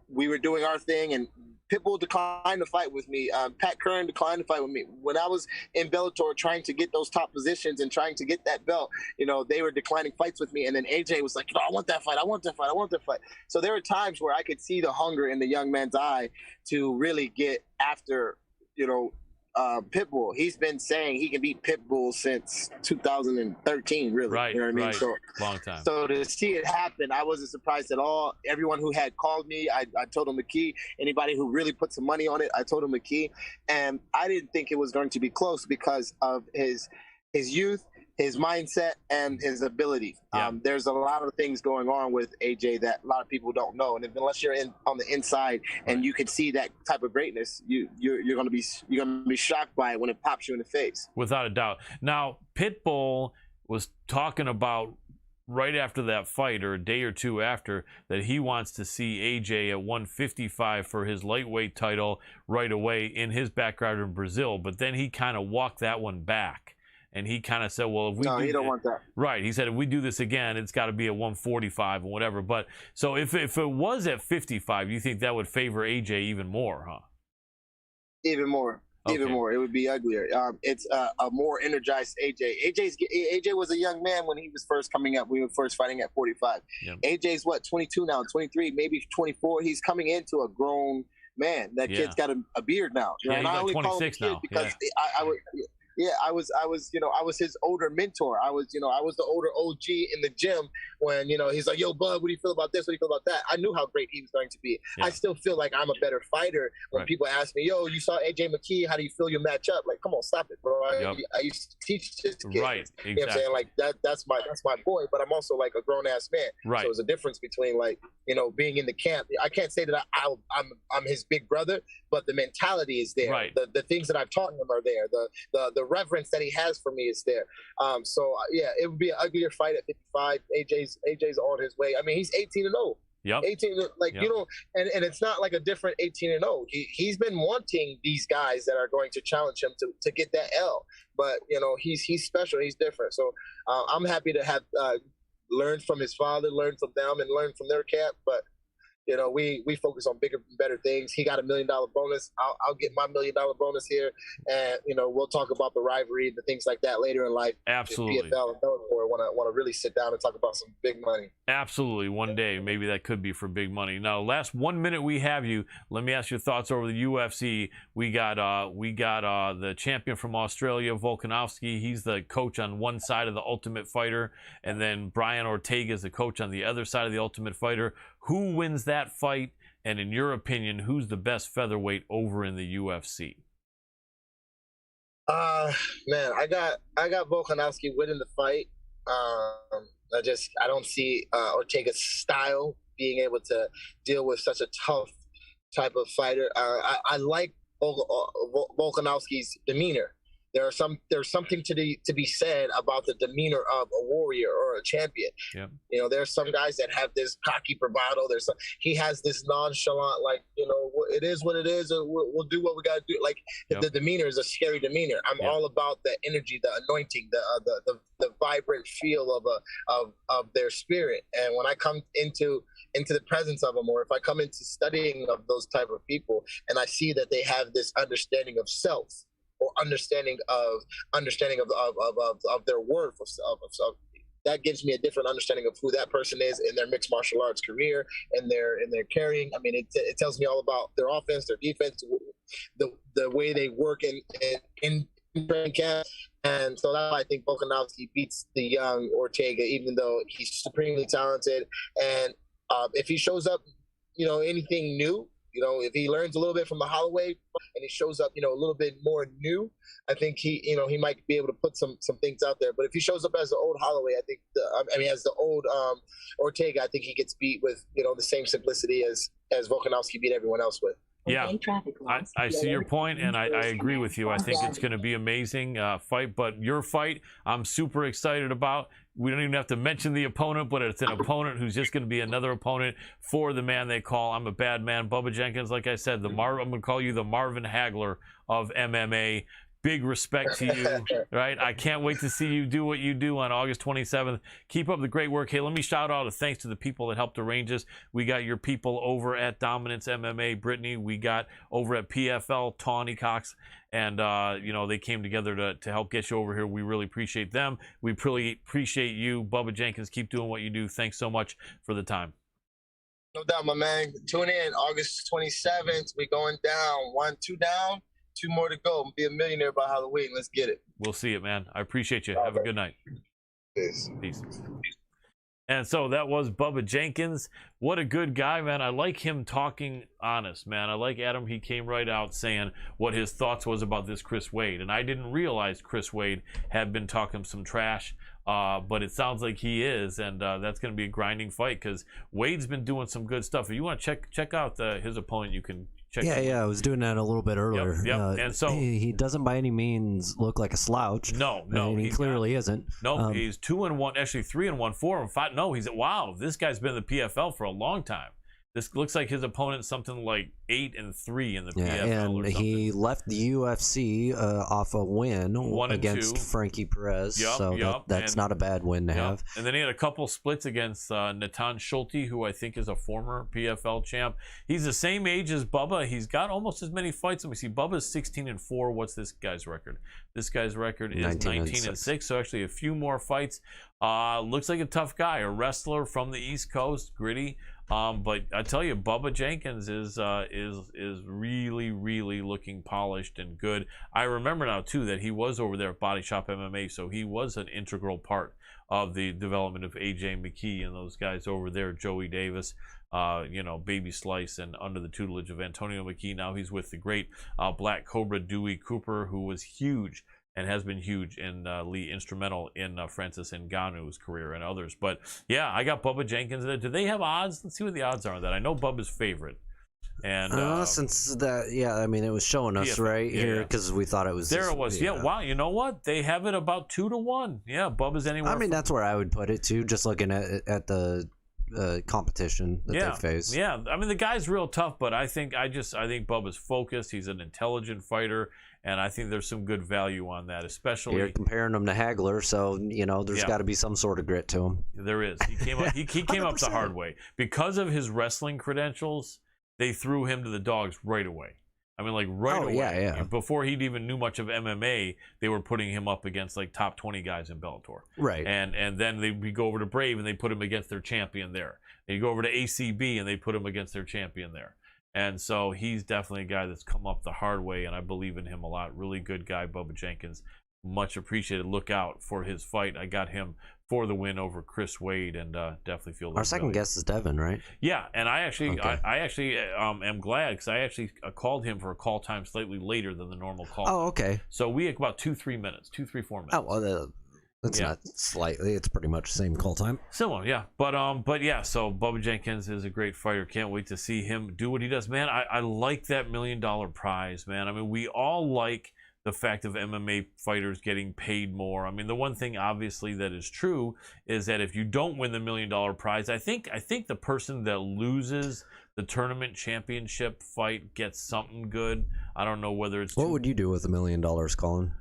we were doing our thing, and Pitbull declined to fight with me. Pat Curran declined to fight with me. When I was in Bellator trying to get those top positions and trying to get that belt, you know, they were declining fights with me. And then AJ was like, I want that fight. I want that fight. I want that fight. So there were times where I could see the hunger in the young man's eye to really get after, you know, Pitbull. He's been saying he can beat Pitbull since 2013, really. Right, you know what I mean? right. So, long time. So to see it happen, I wasn't surprised at all. Everyone who had called me, I told him McKee. Anybody who really put some money on it, I told him McKee. And I didn't think it was going to be close because of his youth, his mindset, and his ability. Yeah. There's a lot of things going on with AJ that a lot of people don't know, and unless you're on the inside and you can see that type of greatness, you're gonna be shocked by it when it pops you in the face. Without a doubt. Now, Pitbull was talking about right after that fight, or a day or two after, that he wants to see AJ at 155 for his lightweight title right away in his backyard in Brazil, but then he kind of walked that one back. And he kind of said, well, if we he don't want that. Right. He said, if we do this again, it's got to be at 145 or whatever. But so if it was at 55, you think that would favor AJ even more, huh? Even more. Okay. Even more. It would be uglier. It's a more energized AJ. AJ was a young man when he was first coming up. We were first fighting at 45. Yep. AJ's what, 22 now, 23, maybe 24. He's coming into a grown man. That kid's got a beard now. Yeah, he's like 26 now. Because I was his older mentor. I was the older OG in the gym when, you know, he's like, yo, Bud, what do you feel about this? What do you feel about that? I knew how great he was going to be. Yeah. I still feel like I'm a better fighter when people ask me, yo, you saw AJ McKee, how do you feel you match up? Like, come on, stop it, bro. I used to teach this kid. Right, exactly. You know what I'm saying? Like, that's my boy, but I'm also like a grown-ass man. Right. So there's a difference between, like, you know, being in the camp. I can't say that I'm his big brother, but the mentality is there. Right. The things that I've taught him are there. The reverence that he has for me is there. It would be an uglier fight at 55. AJ's on his way. I mean, he's 18-0. Yep. 18, you know, and it's not like a different 18-0. He's been wanting these guys that are going to challenge him to get that L. But, you know, he's special. He's different. So I'm happy to have learned from his father, learned from them, and learned from their camp. But, you know, we focus on bigger, better things. He got $1 million bonus. I'll get my $1 million bonus here, and, you know, we'll talk about the rivalry and the things like that later in life. Absolutely. PFL and Bellator want to really sit down and talk about some big money. Absolutely. One day, maybe that could be for big money. Now, last 1 minute we have you. Let me ask your thoughts over the UFC. We got the champion from Australia, Volkanovski. He's the coach on one side of the Ultimate Fighter, and then Brian Ortega is the coach on the other side of the Ultimate Fighter. Who wins that fight? And in your opinion, who's the best featherweight over in the UFC? Man, I got Volkanovski winning the fight. I don't see Ortega's style being able to deal with such a tough type of fighter. I like Volkanovski's demeanor. There's something to be said about the demeanor of a warrior or a champion. Yep. You know, there's some guys that have this cocky bravado. He has this nonchalant, like, you know, it is what it is. We'll do what we got to do. Like the demeanor is a scary demeanor. I'm all about the energy, the anointing, the vibrant feel of their spirit. And when I come into the presence of them, or if I come into studying of those type of people, and I see that they have this understanding of self, or understanding of their worth, of that gives me a different understanding of who that person is in their mixed martial arts career, and their carrying. I mean, it tells me all about their offense, their defense, the way they work in training camp. And so that's why I think Volkanovski beats the young Ortega, even though he's supremely talented. And if he shows up, anything new, if he learns a little bit from the Holloway and he shows up, a little bit more new, I think he might be able to put some things out there. But if he shows up as the old Holloway, I think as the old Ortega, I think he gets beat with, the same simplicity as Volkanovski beat everyone else with. Yeah, I see your point, and I agree with you. I think it's going to be amazing fight, but your fight, I'm super excited about. We don't even have to mention the opponent, but it's an opponent who's just going to be another opponent for the man they call I'm a bad man, Bubba Jenkins. Like I said, I'm going to call you the Marvin Hagler of MMA. Big respect to you, right? I can't wait to see you do what you do on August 27th. Keep up the great work. Hey, let me shout out a thanks to the people that helped arrange this. We got your people over at Dominance MMA, Brittany. We got over at PFL, Tawny Cox. And, they came together to help get you over here. We really appreciate them. We really appreciate you, Bubba Jenkins. Keep doing what you do. Thanks so much for the time. No doubt, my man. Tune in August 27th. We're going down. 2 down. 2 more to go. Be a millionaire by Halloween. Let's get it. We'll see it, man. I appreciate you. Have a good night. Peace. And so that was Bubba Jenkins. What a good guy, man. I like him talking honest, man. I like Adam. He came right out saying what his thoughts was about this Chris Wade. And I didn't realize Chris Wade had been talking some trash. But it sounds like he is, and that's going to be a grinding fight because Wade's been doing some good stuff. If you want to check out his opponent, you can check. Yeah, I was doing that a little bit earlier. Yep. And so he doesn't by any means look like a slouch. No, he clearly isn't. No, he's 2-1, actually 3-1, 4-5. No, wow. This guy's been in the PFL for a long time. This looks like his opponent's something like 8-3 in the PFL. And he left the UFC off a win against Frankie Perez. That's not a bad win to have. And then he had a couple splits against Natan Schulte, who I think is a former PFL champ. He's the same age as Bubba. He's got almost as many fights. Let me see. Bubba's 16-4. What's this guy's record? This guy's record is 19-6. So actually a few more fights. Looks like a tough guy, a wrestler from the East Coast, gritty. But I tell you, Bubba Jenkins is really, really looking polished and good. I remember now too that he was over there at Body Shop MMA, so he was an integral part of the development of AJ McKee and those guys over there, Joey Davis, Baby Slice, and under the tutelage of Antonio McKee. Now he's with the great Black Cobra Dewey Cooper, who was huge and has been huge and instrumental in Francis Ngannou's career and others. But yeah, I got Bubba Jenkins there. Do they have odds? Let's see what the odds are on that. I know Bubba's favorite. And since that, it was showing us right here because we thought it was there. It was, wow. You know what? They have it about 2-1. Yeah, Bubba's anywhere. That's where I would put it too. Just looking at the competition that they face. Yeah, the guy's real tough, but I think Bubba's focused. He's an intelligent fighter. And I think there's some good value on that, especially you're comparing him to Hagler, so there's got to be some sort of grit to him. There is. He came up. He came up the hard way because of his wrestling credentials. They threw him to the dogs right away. Right away. Yeah. Before he even knew much of MMA, they were putting him up against top 20 guys in Bellator. Right. And then we go over to Brave and they put him against their champion there. They go over to ACB and they put him against their champion there. And so he's definitely a guy that's come up the hard way, and I believe in him a lot. Really good guy, Bubba Jenkins. Much appreciated. Look out for his fight. I got him for the win over Chris Wade, and definitely feel our second guest is Devon, right? Yeah, and I actually am glad because I actually called him for a call time slightly later than the normal call. Oh, okay. So we had about 4 minutes. Oh, well, that's not slightly. It's pretty much the same call time. Similar, yeah. But yeah, so Bubba Jenkins is a great fighter. Can't wait to see him do what he does. Man, I like that $1 million prize, man. We all like the fact of MMA fighters getting paid more. The one thing obviously that is true is that if you don't win the $1 million prize, I think the person that loses the tournament championship fight gets something good. I don't know whether it's... What would you do with $1 million, Colin?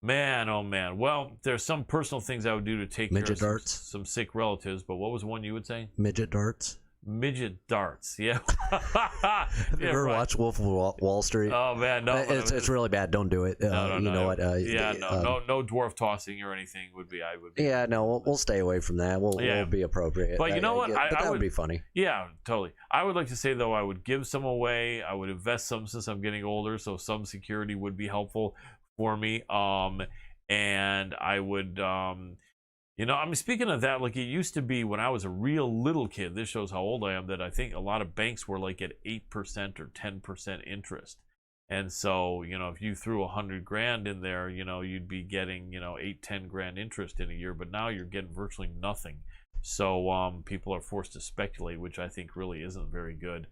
Man, oh man. Well, there's some personal things I would do to take Midget care of darts? some sick relatives, but what was one you would say? Midget darts? Midget darts, yeah. Have you ever watched Wolf of Wall Street? Oh man, no. It's really bad. Don't do it. No, you know what? No dwarf tossing or anything would be. Yeah, no, we'll stay away from that. We'll be appropriate. But you know what? That would be funny. Yeah, totally. I would like to say though, I would give some away. I would invest some since I'm getting older, so some security would be helpful for me. And I would. Speaking of that, like it used to be when I was a real little kid, this shows how old I am, that I think a lot of banks were like at 8% or 10% interest. And so, if you threw 100 grand in there, you'd be getting, 8-10 grand interest in a year, but now you're getting virtually nothing. So people are forced to speculate, which I think really isn't very good.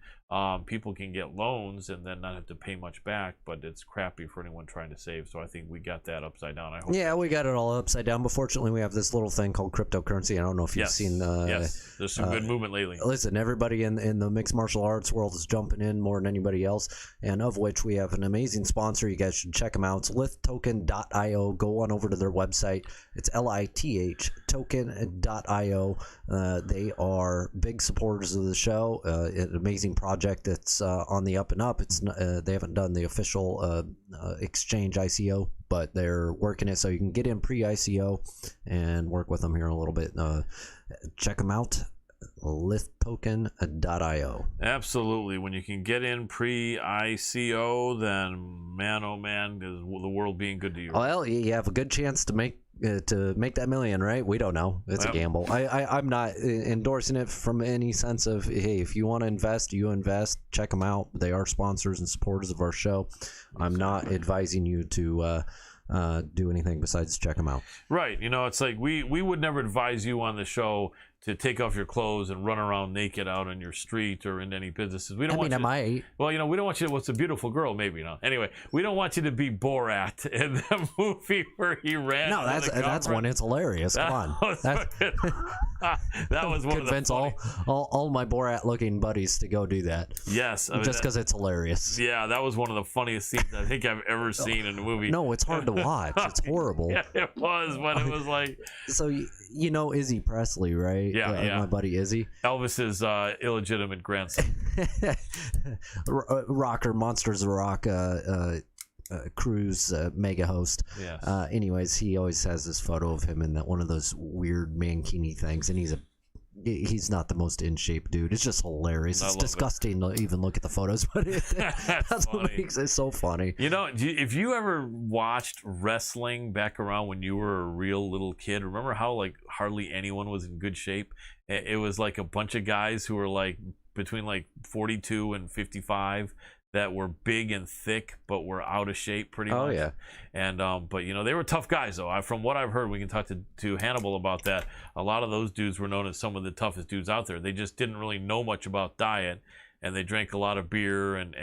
People can get loans and then not have to pay much back, but it's crappy for anyone trying to save. So I think we got that upside down. We got it all upside down. But fortunately, we have this little thing called cryptocurrency. I don't know if you've seen. Yes, there's some good movement lately. Listen, everybody in the mixed martial arts world is jumping in more than anybody else, and of which we have an amazing sponsor. You guys should check them out. It's lithtoken.io. Go on over to their website. It's LITH token.io. They are big supporters of the show. An amazing project that's on the up and up. It's not, they haven't done the official exchange ICO, but they're working it so you can get in pre-ICO and work with them here a little bit. Check them out. lithtoken.io. Absolutely. When you can get in pre-ICO, then man, oh man, is the world being good to you. Well, you have a good chance to make that $1 million, right? We don't know. It's a gamble. I'm not endorsing it from any sense of, hey, if you want to invest, you invest. Check them out. They are sponsors and supporters of our show. I'm not advising you to do anything besides check them out. Right. It's like we would never advise you on the show to take off your clothes and run around naked out on your street or in any businesses. We don't want you. I might. Well, we don't want you to. What's a beautiful girl? Maybe Anyway, we don't want you to be Borat in the movie where he ran. No, that's one. It's hilarious. Come on. That was one convince of the all my Borat-looking buddies to go do that. Yes, just because it's hilarious. Yeah, that was one of the funniest scenes I think I've ever seen in a movie. No, it's hard to watch. It's horrible. Yeah, it was, but it was like. So you know Izzy Presley, right? Yeah. My buddy Izzy. Elvis's illegitimate grandson. Rocker, Monsters of Rock cruise mega host. Yes. Anyways, he always has this photo of him in one of those weird mankini things, and he's not the most in shape dude. It's just hilarious. It's disgusting to even look at the photos, but that's what makes it so funny. If you ever watched wrestling back around when you were a real little kid, remember how like hardly anyone was in good shape? It was like a bunch of guys who were like between like 42 and 55 that were big and thick but were out of shape pretty much. Oh yeah. And but they were tough guys though. From what I've heard, we can talk to Hannibal about that. A lot of those dudes were known as some of the toughest dudes out there. They just didn't really know much about diet, and they drank a lot of beer and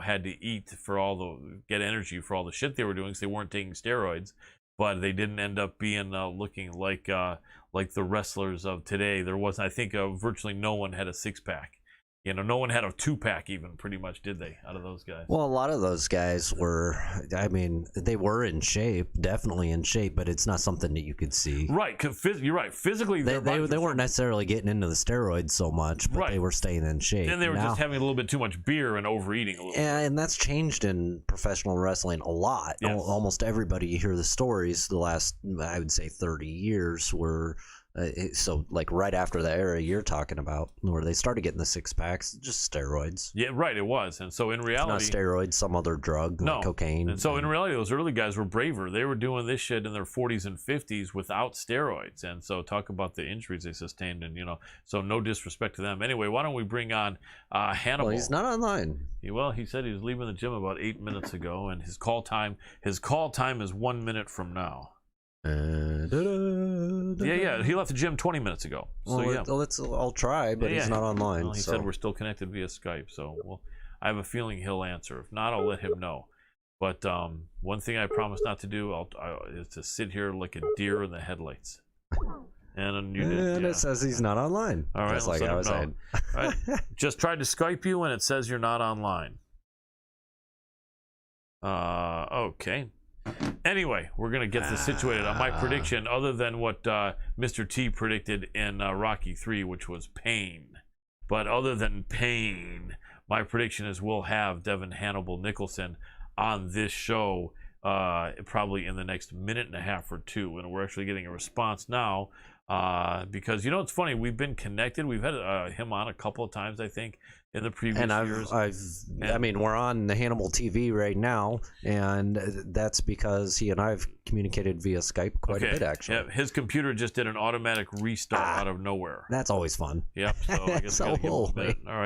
had to eat get energy for all the shit they were doing, so they weren't taking steroids. But they didn't end up being looking like the wrestlers of today. There wasn't, I think, virtually no one had a six-pack. No one had a 2-pack even, pretty much, did they, out of those guys? Well, a lot of those guys were, they were in shape, definitely in shape, but it's not something that you could see. Right, you're right. Physically, they weren't necessarily getting into the steroids so much, but they were staying in shape. And they were just having a little bit too much beer and overeating a little bit. And that's changed in professional wrestling a lot. Yes. Almost everybody, you hear the stories the last, I would say, 30 years were... so like right after the era you're talking about where they started getting the 6-packs, just steroids. Yeah, right, it was. And so in reality, it's not steroids, some other drug, like cocaine. And so in reality, those early guys were braver. They were doing this shit in their 40s and 50s without steroids. And so talk about the injuries they sustained, and so no disrespect to them. Anyway, why don't we bring on Hannibal? Well, he's not online. He said he was leaving the gym about 8 minutes ago, and his call time is 1 minute from now. Yeah, he left the gym 20 minutes ago. So I'll try, but he's not online. Well, he said we're still connected via Skype, so I have a feeling he'll answer. If not, I'll let him know. But one thing I promise not to do is to sit here like a deer in the headlights. And it says he's not online. All right, just like I was saying. All right. Just tried to Skype you, and it says you're not online. Okay. Anyway, we're going to get this situated on my prediction, other than what Mr. T predicted in Rocky 3, which was pain. But other than pain, my prediction is we'll have Devon Hannibal Nicholson on this show probably in the next minute and a half or two. And we're actually getting a response now because, you know, it's funny. We've been connected. We've had him on a couple of times, I think, in the previous years. I mean, we're on the Hannibal TV right now, and that's because he and I have communicated via Skype quite a bit, actually. Yeah, his computer just did an automatic restart out of nowhere. That's always fun. Yep. So I guess we'll give him a minute. All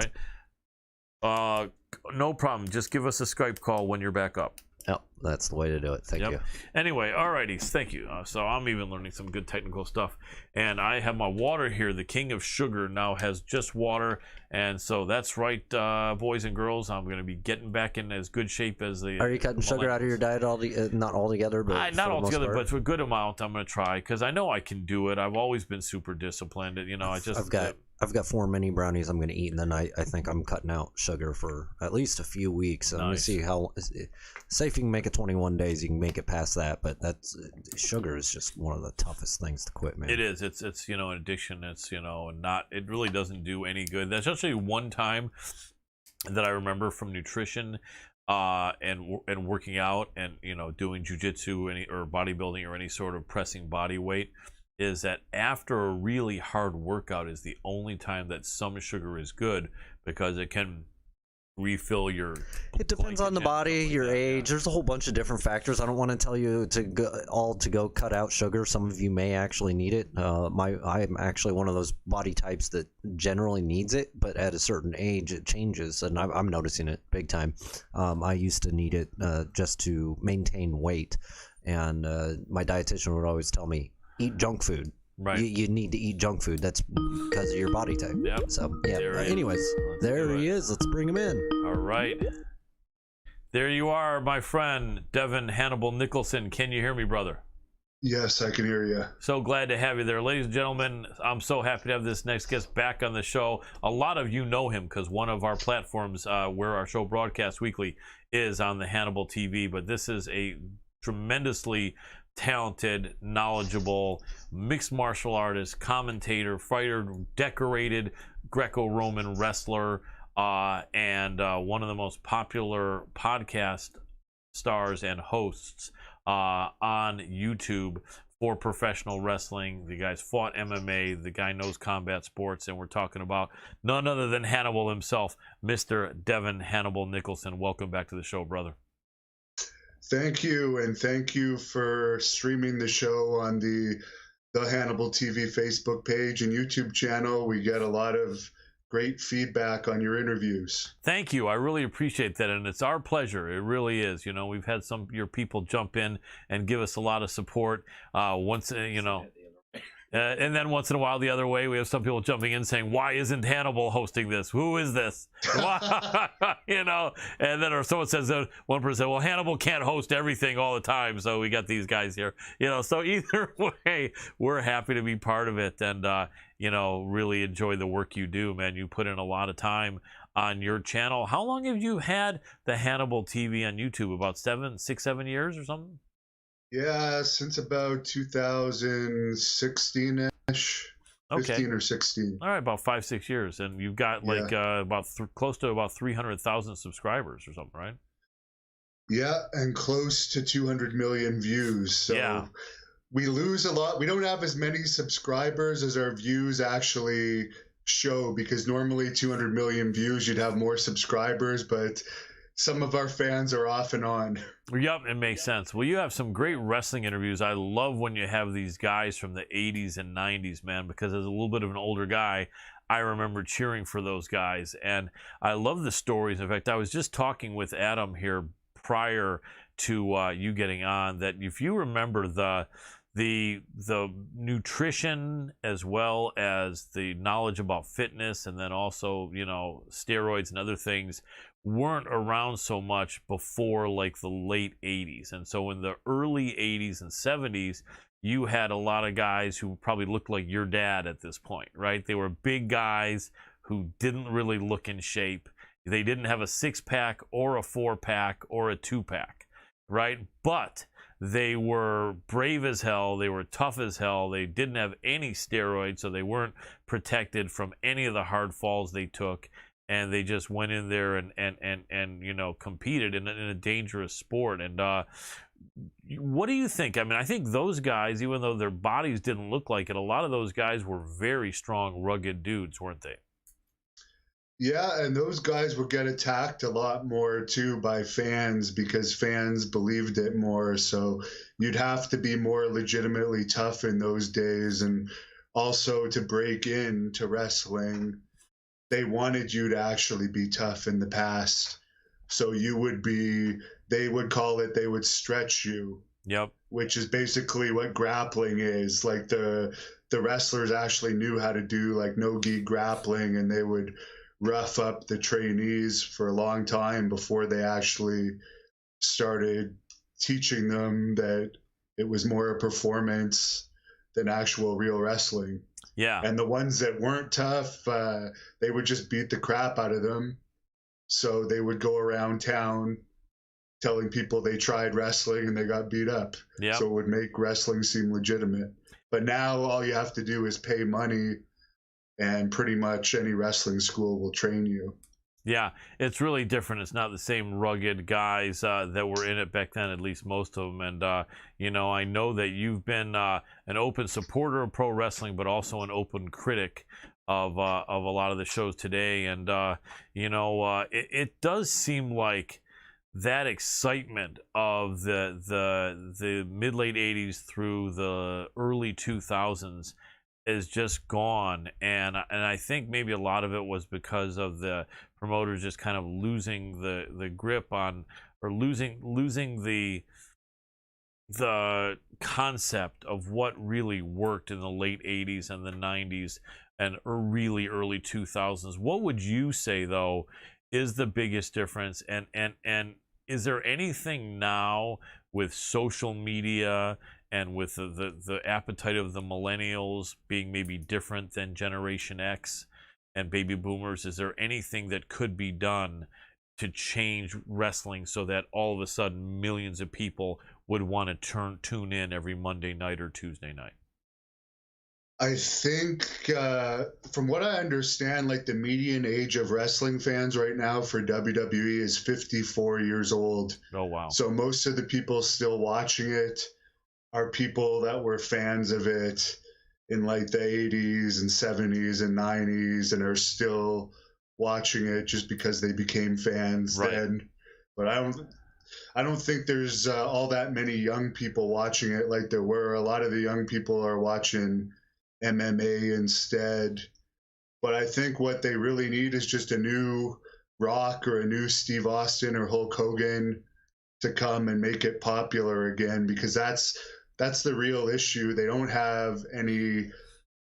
right. No problem. Just give us a Skype call when you're back up. Yep, that's the way to do it. Thank you. Anyway, alrighty, thank you. So I'm even learning some good technical stuff. And I have my water here. The king of sugar now has just water. And so that's right, boys and girls. I'm going to be getting back in as good shape as the... Are you cutting sugar out of your diet not altogether, but not altogether, but for a good amount, I'm going to try. Because I know I can do it. I've always been super disciplined. You know, I've got 4 mini brownies I'm going to eat, and then I think I'm cutting out sugar for at least a few weeks. I'm going to see how... Say if you can make it 21 days, you can make it past that, but sugar is just one of the toughest things to quit, man. It is. It's you know, an addiction. It's, you know, it really doesn't do any good. That's actually one time that I remember from nutrition and working out and, you know, doing jujitsu or bodybuilding or any sort of pressing body weight, is that after a really hard workout is the only time that some sugar is good, because it can refill your... It depends on the body, your age. There's a whole bunch of different factors. I don't want to tell you to go cut out sugar. Some of you may actually need it. I'm actually one of those body types that generally needs it, but at a certain age it changes, and I'm noticing it big time. I used to need it just to maintain weight, and my dietitian would always tell me, eat junk food. Right. You need to eat junk food. That's because of your body type. Yep. So, yeah. Anyways, there he is. Let's bring him in. All right. There you are, my friend, Devon Hannibal Nicholson. Can you hear me, brother? Yes, I can hear you. So glad to have you there. Ladies and gentlemen, I'm so happy to have this next guest back on the show. A lot of you know him because one of our platforms where our show broadcasts weekly is on the Hannibal TV, but this is a tremendously talented, knowledgeable mixed martial artist, commentator, fighter, decorated Greco-Roman wrestler, and one of the most popular podcast stars and hosts on YouTube for professional wrestling. The guy's fought MMA. The guy knows combat sports, and we're talking about none other than Hannibal himself, Mr. Devon Hannibal Nicholson. Welcome back to the show, brother. Thank you, and thank you for streaming the show on the Hannibal TV Facebook page and YouTube channel. We get a lot of great feedback on your interviews. Thank you. I really appreciate that, and it's our pleasure. It really is. You know, we've had some of your people jump in and give us a lot of support. And then once in a while, the other way, we have some people jumping in saying, "Why isn't Hannibal hosting this? Who is this?" You know. And then, or someone says, one person said, "Well, Hannibal can't host everything all the time, so we got these guys here." You know. So either way, we're happy to be part of it, and you know, really enjoy the work you do, man. You put in a lot of time on your channel. How long have you had the Hannibal TV on YouTube? About 6, 7 years or something? Yeah, since about 2016-ish. Okay. 15 or 16. All right, about 5, 6 years, and you've got like close to about 300,000 subscribers or something, right? Yeah, and close to 200 million views. So we lose a lot. We don't have as many subscribers as our views actually show, because normally 200 million views, you'd have more subscribers, but some of our fans are off and on. Yep, it makes sense. Well, you have some great wrestling interviews. I love when you have these guys from the 80s and 90s, man, because as a little bit of an older guy, I remember cheering for those guys. And I love the stories. In fact, I was just talking with Adam here prior to you getting on, that if you remember the nutrition as well as the knowledge about fitness, and then also, you know, steroids and other things weren't around so much before like the late 80s. And so in the early 80s and 70s, you had a lot of guys who probably looked like your dad at this point, right? They were big guys who didn't really look in shape. They didn't have a 6-pack or a 4-pack or a 2-pack, right? But they were brave as hell. They were tough as hell. They didn't have any steroids, so they weren't protected from any of the hard falls they took. And they just went in there and you know, competed in a dangerous sport. And what do you think? I mean, I think those guys, even though their bodies didn't look like it, a lot of those guys were very strong, rugged dudes, weren't they? Yeah, and those guys would get attacked a lot more too by fans because fans believed it more. So you'd have to be more legitimately tough in those days. And also to break into wrestling, they wanted you to actually be tough in the past. So you would be, they would call it, they would stretch you. Yep. Which is basically what grappling is. Like the wrestlers actually knew how to do like no-gi grappling, and they would rough up the trainees for a long time before they actually started teaching them that it was more a performance than actual real wrestling. Yeah. And the ones that weren't tough, they would just beat the crap out of them. So they would go around town telling people they tried wrestling and they got beat up. Yep. So it would make wrestling seem legitimate. But now all you have to do is pay money, and pretty much any wrestling school will train you. Yeah, it's really different. It's not the same rugged guys that were in it back then, at least most of them. And, you know, I know that you've been an open supporter of pro wrestling, but also an open critic of a lot of the shows today. And, you know, it does seem like that excitement of the mid-late 80s through the early 2000s is just gone, and I think maybe a lot of it was because of the promoters just kind of losing the grip on, or losing the concept of what really worked in the late 80s and the 90s and really early 2000s. What would you say though is the biggest difference, and is there anything now with social media and with the appetite of the millennials being maybe different than Generation X and baby boomers, is there anything that could be done to change wrestling so that all of a sudden millions of people would want to tune in every Monday night or Tuesday night? I think, from what I understand, like the median age of wrestling fans right now for WWE is 54 years old. Oh, wow. So most of the people still watching it are people that were fans of it in like the 80s and 70s and 90s and are still watching it just because they became fans then. But I don't think there's all that many young people watching it like there were. A lot of the young people are watching MMA instead. But I think what they really need is just a new Rock or a new Steve Austin or Hulk Hogan to come and make it popular again, because that's the real issue. They don't have any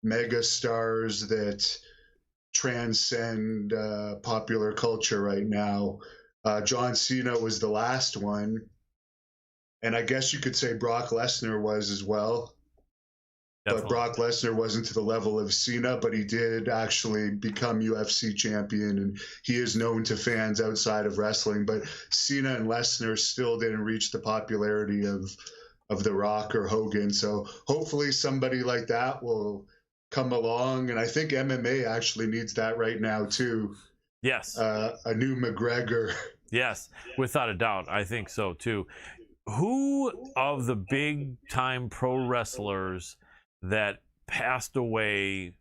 mega stars that transcend popular culture right now. John Cena was the last one, and I guess you could say Brock Lesnar was as well. Definitely. But Brock Lesnar wasn't to the level of Cena, but he did actually become UFC champion, and he is known to fans outside of wrestling. But Cena and Lesnar still didn't reach the popularity of The Rock or Hogan. So hopefully somebody like that will come along, and I think MMA actually needs that right now too. Yes. A new McGregor. Yes, without a doubt. I think so too. Who of the big time pro wrestlers that passed away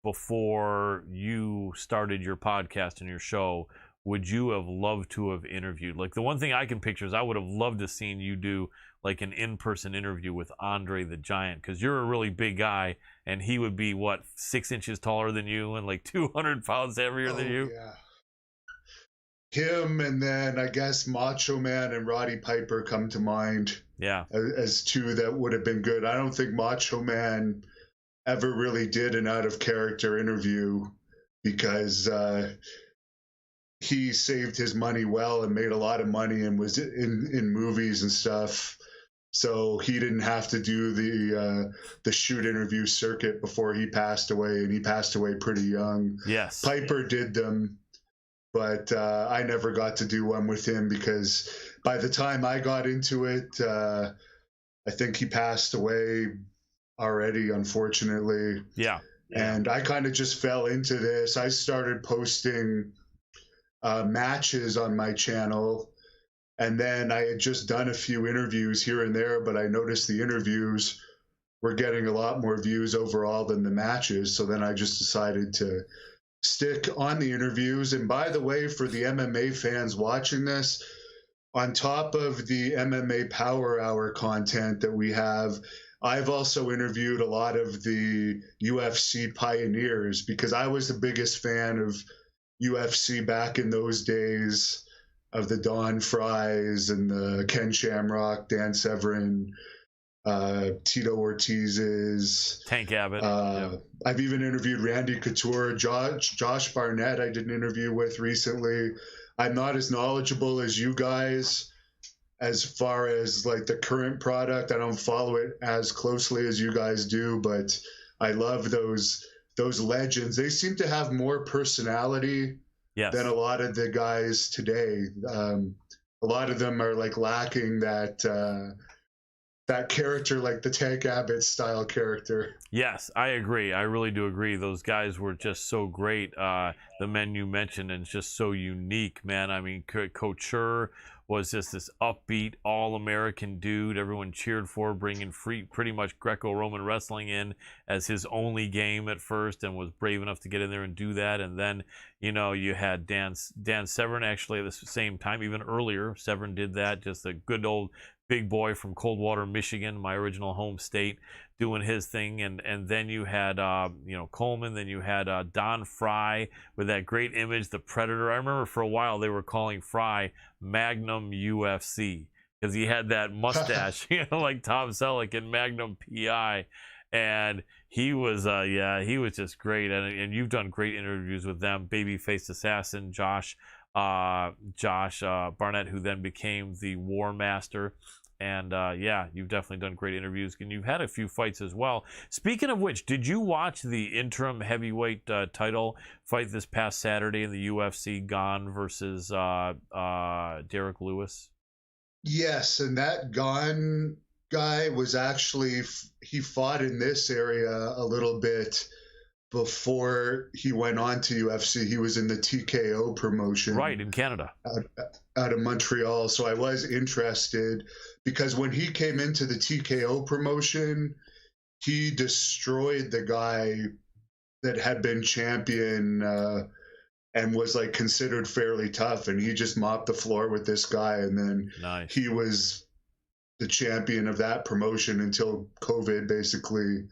before you started your podcast and your show would you have loved to have interviewed? Like, the one thing I can picture is I would have loved to seen you do like an in-person interview with Andre the Giant, because you're a really big guy and he would be what, 6 inches taller than you and like 200 pounds heavier than you. Yeah, him, and then I guess Macho Man and Roddy Piper come to mind. Yeah, as two that would have been good. I don't think Macho Man ever really did an out of character interview, because he saved his money well and made a lot of money and was in movies and stuff. so he didn't have to do the shoot interview circuit before he passed away, and he passed away pretty young. Yes. Piper did them, but I never got to do one with him because by the time I got into it, I think he passed away already, unfortunately. Yeah. And I kind of just fell into this. I started posting matches on my channel, and then I had just done a few interviews here and there, but I noticed the interviews were getting a lot more views overall than the matches. So then I just decided to stick on the interviews. And by the way, for the MMA fans watching this, on top of the MMA Power Hour content that we have, I've also interviewed a lot of the UFC pioneers because I was the biggest fan of UFC back in those days, of the Don Fries and the Ken Shamrock, Dan Severn, Tito Ortiz's, Tank Abbott. I've even interviewed Randy Couture, Josh Barnett I did an interview with recently. I'm not as knowledgeable as you guys as far as like the current product. I don't follow it as closely as you guys do, but I love those legends. They seem to have more personality than a lot of the guys today. A lot of them are like lacking that character, like the Tank Abbott style character. Yes, I agree. I really do agree. Those guys were just so great. The men you mentioned, and just so unique, man. I mean, Couture was just this upbeat, all-American dude everyone cheered for, bringing pretty much Greco-Roman wrestling in as his only game at first, and was brave enough to get in there and do that. And then, you know, you had Dan Severn actually at the same time, even earlier. Severn did that, just a good old big boy from Coldwater, Michigan, my original home state, doing his thing. And then you had, Coleman. Then you had Don Fry with that great image, the Predator. I remember for a while they were calling Fry Magnum UFC because he had that mustache, like Tom Selleck in Magnum PI. And he was just great. And you've done great interviews with them. Babyface Assassin, Josh Barnett, who then became the War Master. And you've definitely done great interviews, and you've had a few fights as well. Speaking of which, did you watch the interim heavyweight title fight this past Saturday in the UFC, Gane versus Derek Lewis? Yes, and that Gane guy was actually, he fought in this area a little bit before he went on to UFC. He was in the TKO promotion. Right, in Canada. Out of Montreal. So I was interested because when he came into the TKO promotion, he destroyed the guy that had been champion and was like considered fairly tough. And he just mopped the floor with this guy. And then he was the champion of that promotion until COVID basically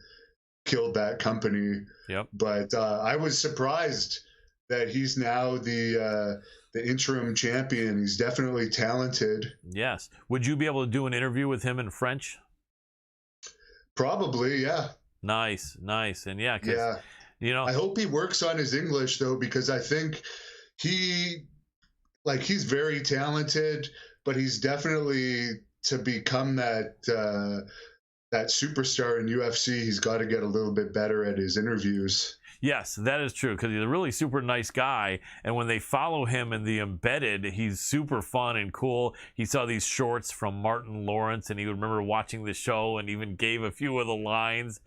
killed that company. Yep. But I was surprised that he's now the interim champion. He's definitely talented. Yes. Would you be able to do an interview with him in French? Probably, yeah. Nice. And yeah. I hope he works on his English though, because I think he's very talented, but he's definitely, to become that superstar in UFC, he's got to get a little bit better at his interviews. Yes, that is true, because he's a really super nice guy, and when they follow him in the embedded, he's super fun and cool. He saw these shorts from Martin Lawrence, and he would remember watching the show and even gave a few of the lines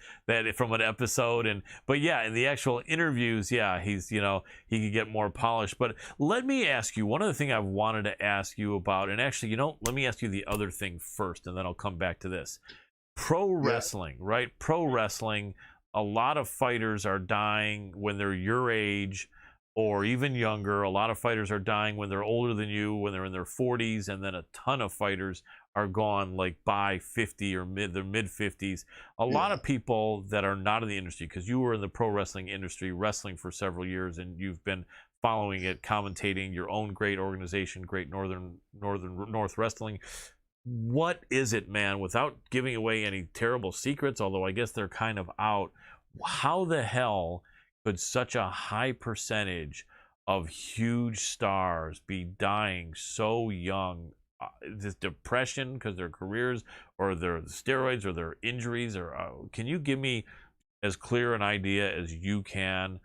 from an episode. But yeah, in the actual interviews, yeah, he's, he could get more polished. But let me ask you, one other thing I wanted to ask you about, and actually, let me ask you the other thing first, and then I'll come back to this. Pro wrestling, right? Pro wrestling, a lot of fighters are dying when they're your age or even younger. A lot of fighters are dying when they're older than you, when they're in their 40s, and then a ton of fighters are gone like by 50 or their mid-50s. A lot of people that are not in the industry, because you were in the pro wrestling industry, wrestling for several years, and you've been following it, commentating your own great organization, Great North Wrestling. What is it, man, without giving away any terrible secrets, although I guess they're kind of out, how the hell could such a high percentage of huge stars be dying so young this depression because their careers or their steroids or their injuries? Or can you give me as clear an idea as you can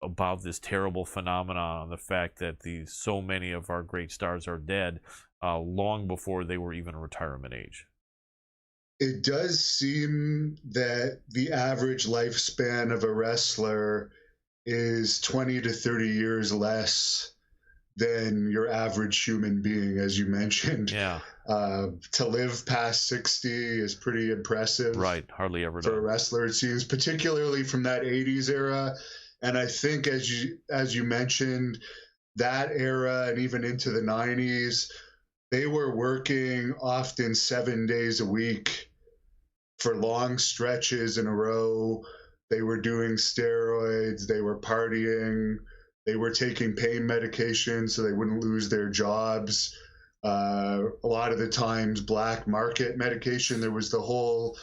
about this terrible phenomenon, the fact that so many of our great stars are dead long before they were even retirement age? It does seem that the average lifespan of a wrestler is 20 to 30 years less than your average human being, as you mentioned. Yeah. To live past 60 is pretty impressive. Right. Hardly ever for a wrestler, it seems, particularly from that 80s era. And I think, as you mentioned, that era and even into the 90s, they were working often 7 days a week for long stretches in a row. They were doing steroids. They were partying. They were taking pain medication so they wouldn't lose their jobs. A lot of the times, black market medication. There was the whole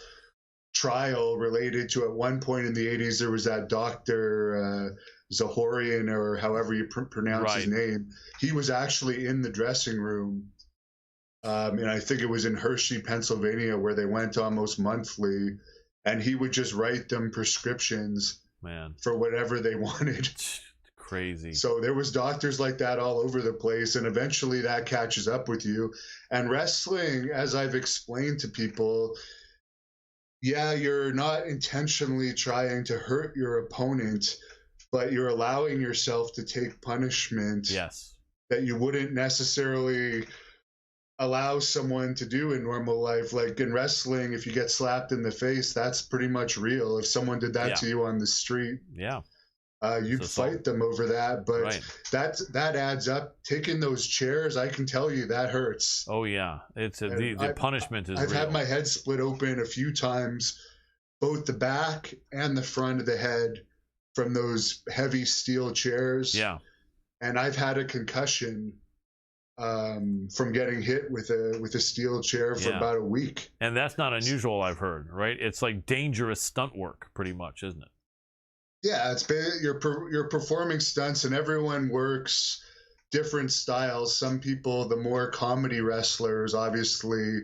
trial related to, at one point in the 80s, there was that doctor Zahorian, or however you pronounce his name. He was actually in the dressing room, and I think it was in Hershey, Pennsylvania, where they went almost monthly, and he would just write them prescriptions for whatever they wanted. Crazy. So there was doctors like that all over the place, and eventually that catches up with you. And wrestling, as I've explained to people, yeah, you're not intentionally trying to hurt your opponent, but you're allowing yourself to take punishment that you wouldn't necessarily allow someone to do in normal life. Like in wrestling, if you get slapped in the face, that's pretty much real. If someone did that to you on the street, you'd fight them over that. But that adds up. Taking those chairs, I can tell you that hurts. Oh yeah, the punishment is I've real. had my head split open a few times, both the back and the front of the head, from those heavy steel chairs. Yeah. And I've had a concussion from getting hit with a steel chair for about a week. And that's not unusual, I've heard, right? It's like dangerous stunt work, pretty much, isn't it? Yeah, you're performing stunts, and everyone works different styles. Some people, the more comedy wrestlers, obviously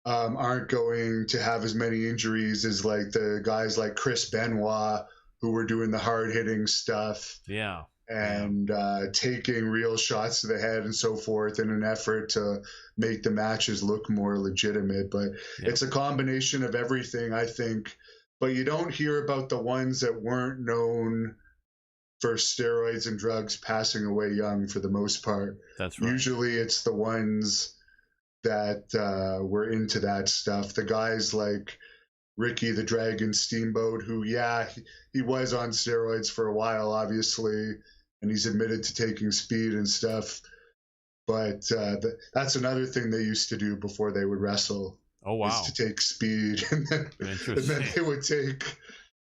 aren't going to have as many injuries as like the guys like Chris Benoit, who were doing the hard-hitting stuff. Yeah. And taking real shots to the head and so forth in an effort to make the matches look more legitimate. But it's a combination of everything, I think. But you don't hear about the ones that weren't known for steroids and drugs passing away young, for the most part. That's right. Usually it's the ones that were into that stuff. The guys like Ricky the Dragon Steamboat, who, he was on steroids for a while, obviously, and he's admitted to taking speed and stuff. But that's another thing they used to do before they would wrestle. Oh, wow. Is to take speed. And then they would take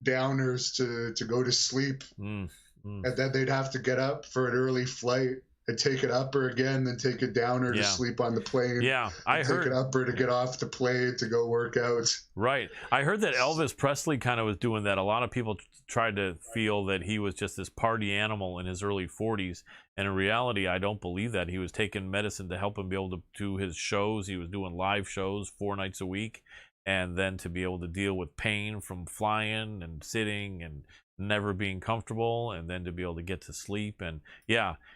downers to go to sleep. And then they'd have to get up for an early flight and take an upper again, then take a downer to sleep on the plane. Yeah, I heard. Take an upper to get off the plane to go work out. Right. I heard that Elvis Presley kind of was doing that. A lot of people tried to feel that he was just this party animal in his early 40s. And in reality, I don't believe that. He was taking medicine to help him be able to do his shows. He was doing live shows 4 nights a week. And then to be able to deal with pain from flying and sitting and never being comfortable, and then to be able to get to sleep. And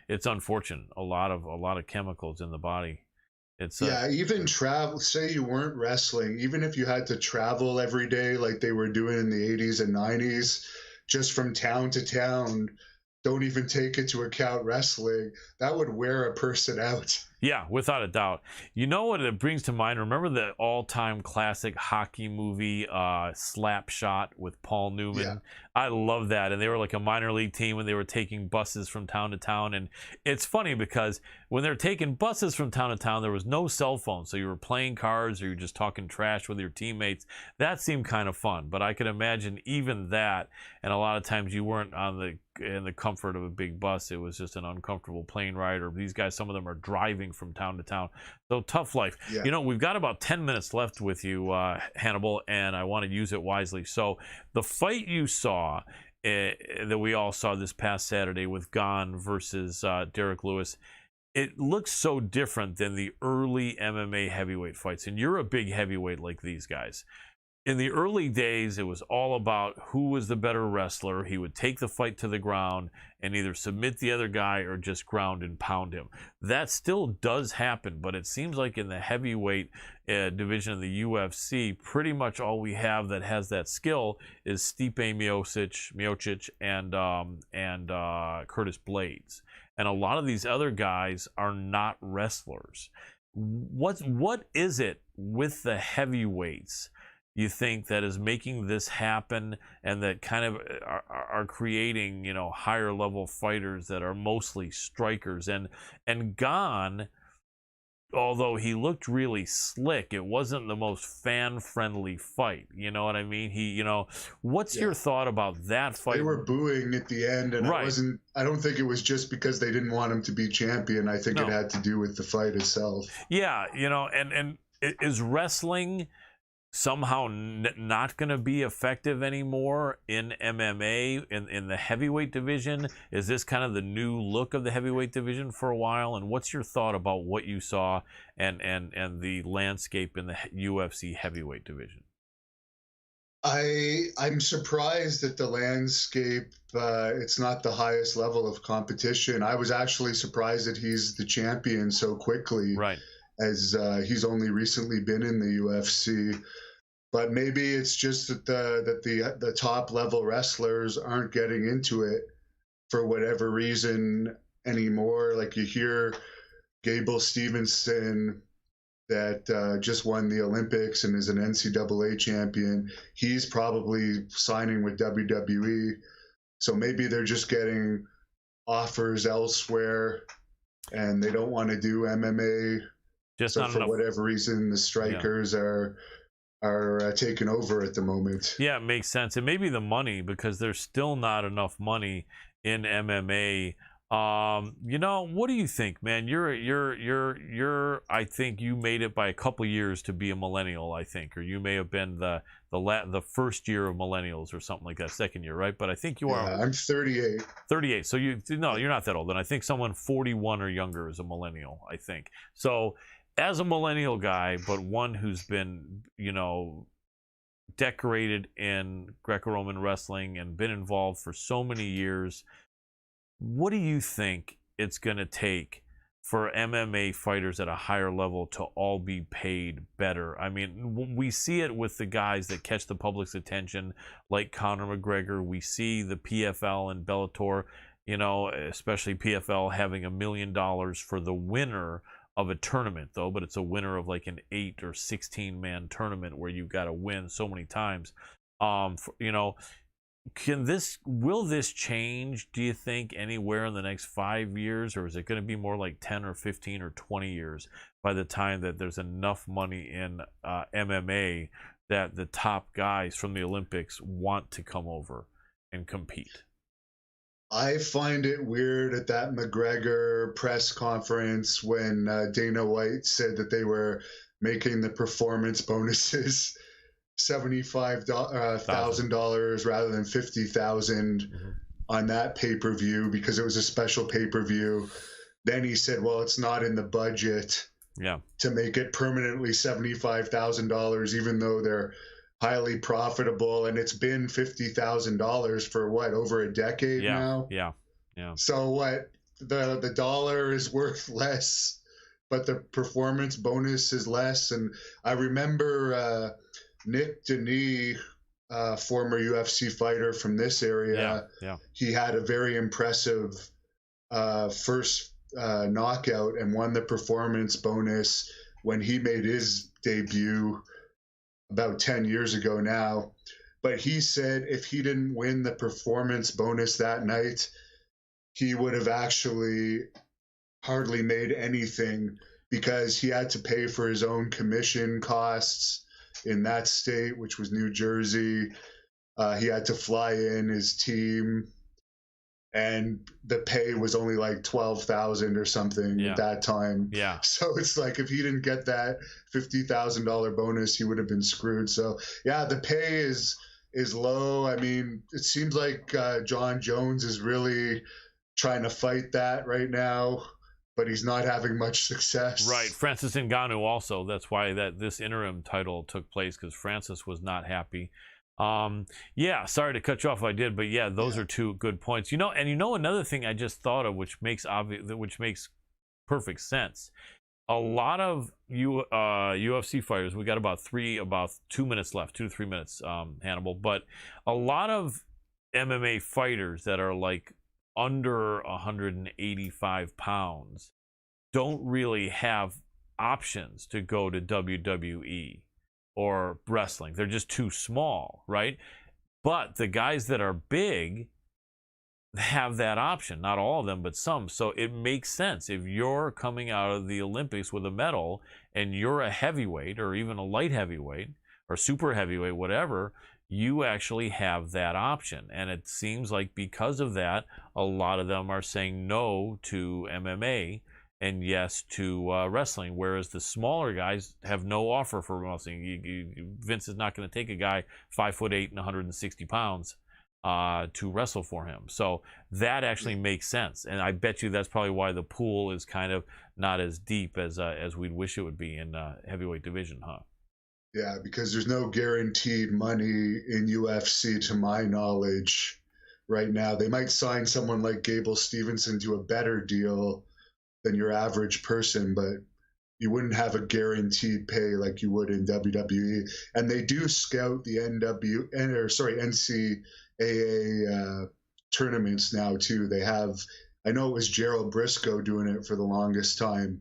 it's unfortunate. A lot of chemicals in the body. It's even travel. Say you weren't wrestling, even if you had to travel every day like they were doing in the 80s and 90s, just from town to town. Don't even take into account wrestling. That would wear a person out. Yeah, without a doubt. You know what it brings to mind? Remember the all-time classic hockey movie, Slapshot, with Paul Newman? Yeah. I love that. And they were like a minor league team, and they were taking buses from town to town. And it's funny because when they're taking buses from town to town, there was no cell phone. So you were playing cards or you were just talking trash with your teammates. That seemed kind of fun. But I could imagine even that, and a lot of times you weren't in the comfort of a big bus. It was just an uncomfortable plane ride, or these guys, some of them are driving from town to town. So tough life. Yeah. You know, we've got about 10 minutes left with you, Hannibal, and I want to use it wisely. So the fight you saw, that we all saw this past Saturday with Gane versus Derek Lewis, it looks so different than the early MMA heavyweight fights. And you're a big heavyweight like these guys. In the early days, it was all about who was the better wrestler. He would take the fight to the ground and either submit the other guy or just ground and pound him. That still does happen, but it seems like in the heavyweight division of the UFC, pretty much all we have that has that skill is Stipe Miocic and Curtis Blades. And a lot of these other guys are not wrestlers. What is it with the heavyweights you think that is making this happen, and that kind of are creating, you know, higher level fighters that are mostly strikers? And Gane, although he looked really slick, it wasn't the most fan friendly fight. You know what I mean? What's your thought about that fight? They were booing at the end, and I don't think it was just because they didn't want him to be champion. I think it had to do with the fight itself. Yeah, you know, and is wrestling somehow not going to be effective anymore in MMA, in the heavyweight division? Is this kind of the new look of the heavyweight division for a while? And what's your thought about what you saw and the landscape in the UFC heavyweight division? I'm surprised at the landscape. It's not the highest level of competition. I was actually surprised that he's the champion so quickly. Right. As he's only recently been in the UFC. But maybe it's just that the top level wrestlers aren't getting into it for whatever reason anymore. Like you hear Gable Stevenson that just won the Olympics and is an NCAA champion. He's probably signing with WWE. So maybe they're just getting offers elsewhere and they don't want to do MMA. So for whatever reason, the strikers are taking over at the moment. Yeah, it makes sense. It may be the money, because there's still not enough money in MMA. You know, what do you think, man? You're I think you made it by a couple years to be a millennial, I think, or you may have been the first year of millennials or something like that, second year, right? But I think you are. I'm 38. 38. So you're not that old. And I think someone 41 or younger is a millennial, I think. So as a millennial guy, but one who's been, you know, decorated in Greco-Roman wrestling and been involved for so many years, what do you think it's going to take for MMA fighters at a higher level to all be paid better? I mean, we see it with the guys that catch the public's attention, like Conor McGregor. We see the PFL and Bellator, you know, especially PFL having $1 million for the winner of a tournament, though, but it's a winner of like an 8 or 16 man tournament where you've got to win so many times. You know, will this change, do you think, anywhere in the next 5 years, or is it going to be more like 10 or 15 or 20 years by the time that there's enough money in MMA that the top guys from the Olympics want to come over and compete? I find it weird at that McGregor press conference when Dana White said that they were making the performance bonuses $75,000 rather than $50,000 on that pay-per-view because it was a special pay-per-view. Then he said, well, it's not in the budget to make it permanently $75,000, even though they're highly profitable, and it's been $50,000 for what, over a decade now? Yeah. So what, the dollar is worth less, but the performance bonus is less. And I remember Nick Denis, former UFC fighter from this area, he had a very impressive first knockout and won the performance bonus when he made his debut about 10 years ago now. But he said if he didn't win the performance bonus that night, he would have actually hardly made anything because he had to pay for his own commission costs in that state, which was New Jersey. He had to fly in his team, and the pay was only like $12,000 or something at that time. So it's like if he didn't get that $50,000 bonus, he would have been screwed. So the pay is low. I mean, it seems like John Jones is really trying to fight that right now. but he's not having much success. Right. Francis Ngannou also. That's why this interim title took place, because Francis was not happy. Yeah, sorry to cut you off if I did, but yeah, those are two good points. And another thing I just thought of, which makes perfect sense. A lot of UFC fighters, we got about 2 minutes left, 2 to 3 minutes, Hannibal, but a lot of MMA fighters that are like under 185 pounds don't really have options to go to WWE or wrestling. They're just too small, right? But the guys that are big have that option. Not all of them, but some. So it makes sense. If you're coming out of the Olympics with a medal and you're a heavyweight or even a light heavyweight or super heavyweight, whatever, you actually have that option. And it seems like because of that, a lot of them are saying no to MMA and yes to wrestling, whereas the smaller guys have no offer for wrestling. Vince is not going to take a guy 5'8" and 160 pounds to wrestle for him. So that actually makes sense, and I bet you that's probably why the pool is kind of not as deep as we'd wish it would be in heavyweight division, huh? Yeah, because there's no guaranteed money in UFC, to my knowledge, right now. They might sign someone like Gable Stevenson to a better deal than your average person, but you wouldn't have a guaranteed pay like you would in WWE. And they do scout the NCAA tournaments now too. They have, I know it was Gerald Briscoe doing it for the longest time,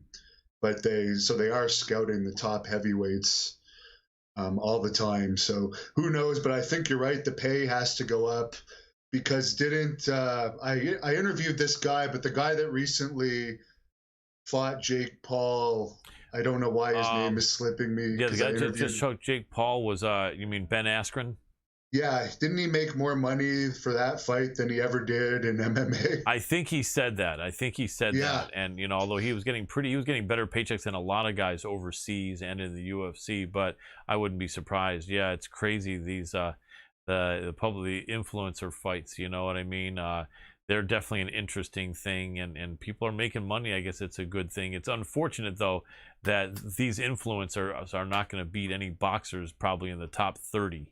but they are scouting the top heavyweights all the time. So who knows? But I think you're right. The pay has to go up, because I interviewed this guy, but the guy that recently fought Jake Paul, I don't know why his name is slipping me. Yeah, the guy that just choked Jake Paul was, you mean Ben Askren? Yeah, didn't he make more money for that fight than he ever did in MMA? I think he said that. That. And although he was getting better paychecks than a lot of guys overseas and in the UFC, but I wouldn't be surprised. Yeah, it's crazy, these the influencer fights, you know what I mean? They're definitely an interesting thing, and people are making money. I guess it's a good thing. It's unfortunate, though, that these influencers are not going to beat any boxers probably in the top 30.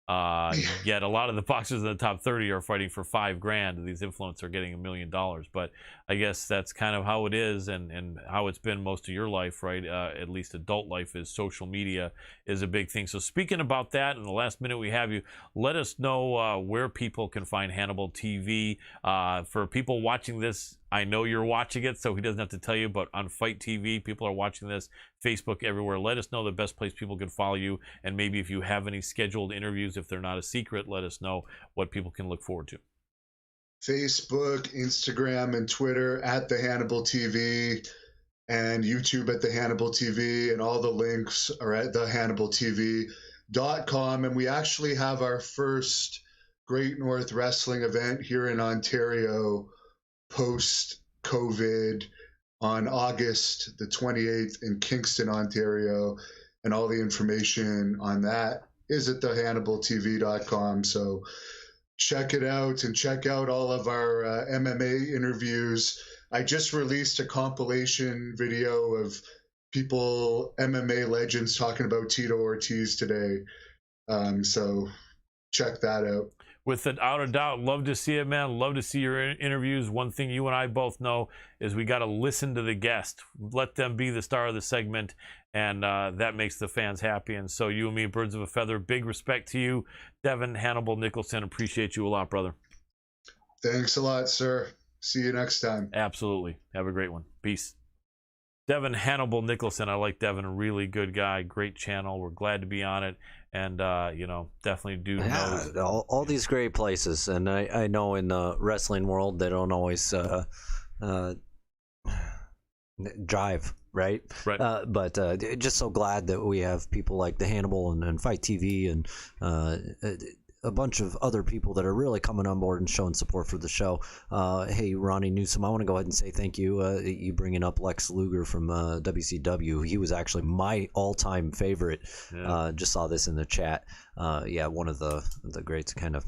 Yet a lot of the boxers in the top 30 are fighting for $5,000, and these influencers are getting $1 million. But I guess that's kind of how it is, and how it's been most of your life, right? At least adult life, is social media is a big thing. So speaking about that, in the last minute we have you, let us know where people can find Hannibal TV. For people watching this, I know you're watching it, so he doesn't have to tell you, but on Fight TV, people are watching this, Facebook, everywhere. Let us know the best place people can follow you, and maybe if you have any scheduled interviews, if they're not a secret, let us know what people can look forward to. Facebook, Instagram, and Twitter at the Hannibal TV, and YouTube at the Hannibal TV, and all the links are at thehannibaltv.com. And we actually have our first Great North Wrestling event here in Ontario post-COVID on August the 28th in Kingston, Ontario, and all the information on that is at thehannibaltv.com. So check it out, and check out all of our MMA interviews. I just released a compilation video of MMA legends talking about Tito Ortiz today. So check that out. Without a doubt, love to see it, man. Love to see your interviews. One thing you and I both know is we got to listen to the guest. Let them be the star of the segment, and that makes the fans happy. And so you and me, birds of a feather. Big respect to you, Devon Hannibal Nicholson. Appreciate you a lot, brother. Thanks a lot, sir. See you next time. Absolutely. Have a great one. Peace. Devon Hannibal Nicholson. I like Devon, a really good guy, great channel. We're glad to be on it, and definitely do know all these great places. And I know in the wrestling world they don't always drive, right? But just so glad that we have people like the Hannibal and Fight TV and a bunch of other people that are really coming on board and showing support for the show. Hey, Ronnie Newsom, I want to go ahead and say thank you. You bringing up Lex Luger from WCW. He was actually my all-time favorite. Yeah. Just saw this in the chat. Yeah, one of the greats, kind of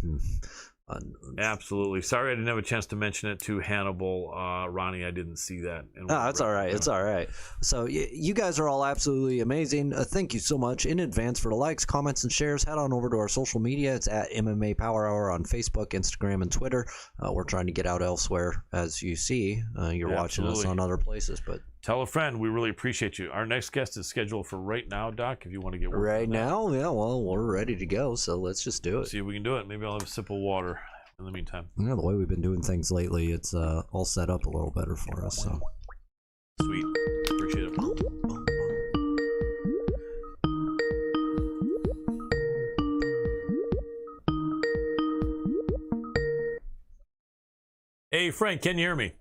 Absolutely. Sorry I didn't have a chance to mention it to Hannibal. Ronnie, I didn't see that. No, it's all right. It's all right. So you guys are all absolutely amazing. Thank you so much in advance for the likes, comments, and shares. Head on over to our social media. It's at MMA Power Hour on Facebook, Instagram, and Twitter. We're trying to get out elsewhere, as you see. You're watching us on other places, but tell a friend. We really appreciate you. Our next guest is scheduled for right now, Doc, if you want to get right now. Yeah, well, we're ready to go, so let's just do it. See if we can do it. Maybe I'll have a sip of water in the meantime. Yeah, the way we've been doing things lately, it's all set up a little better for us. So sweet. Appreciate it. Hey, Frank, can you hear me?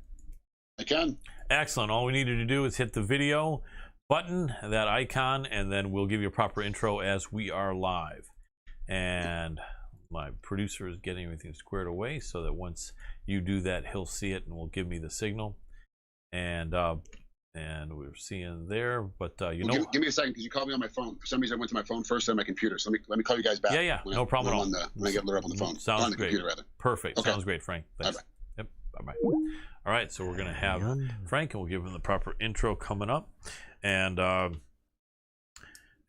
I can. Excellent. All we needed to do is hit the video button, that icon, and then we'll give you a proper intro as we are live. And my producer is getting everything squared away so that once you do that, he'll see it and will give me the signal. And we're seeing there, but give me a second, because you called me on my phone. For some reason, I went to my phone first, then my computer. So let me call you guys back. Yeah, no problem at all. When I get lit up on the phone. Sounds on the great. Computer, rather. Perfect. Okay. Sounds great, Frank. Thanks. Bye-bye. Yep. Bye-bye. All right, so we're gonna have Frank, and we'll give him the proper intro coming up, and that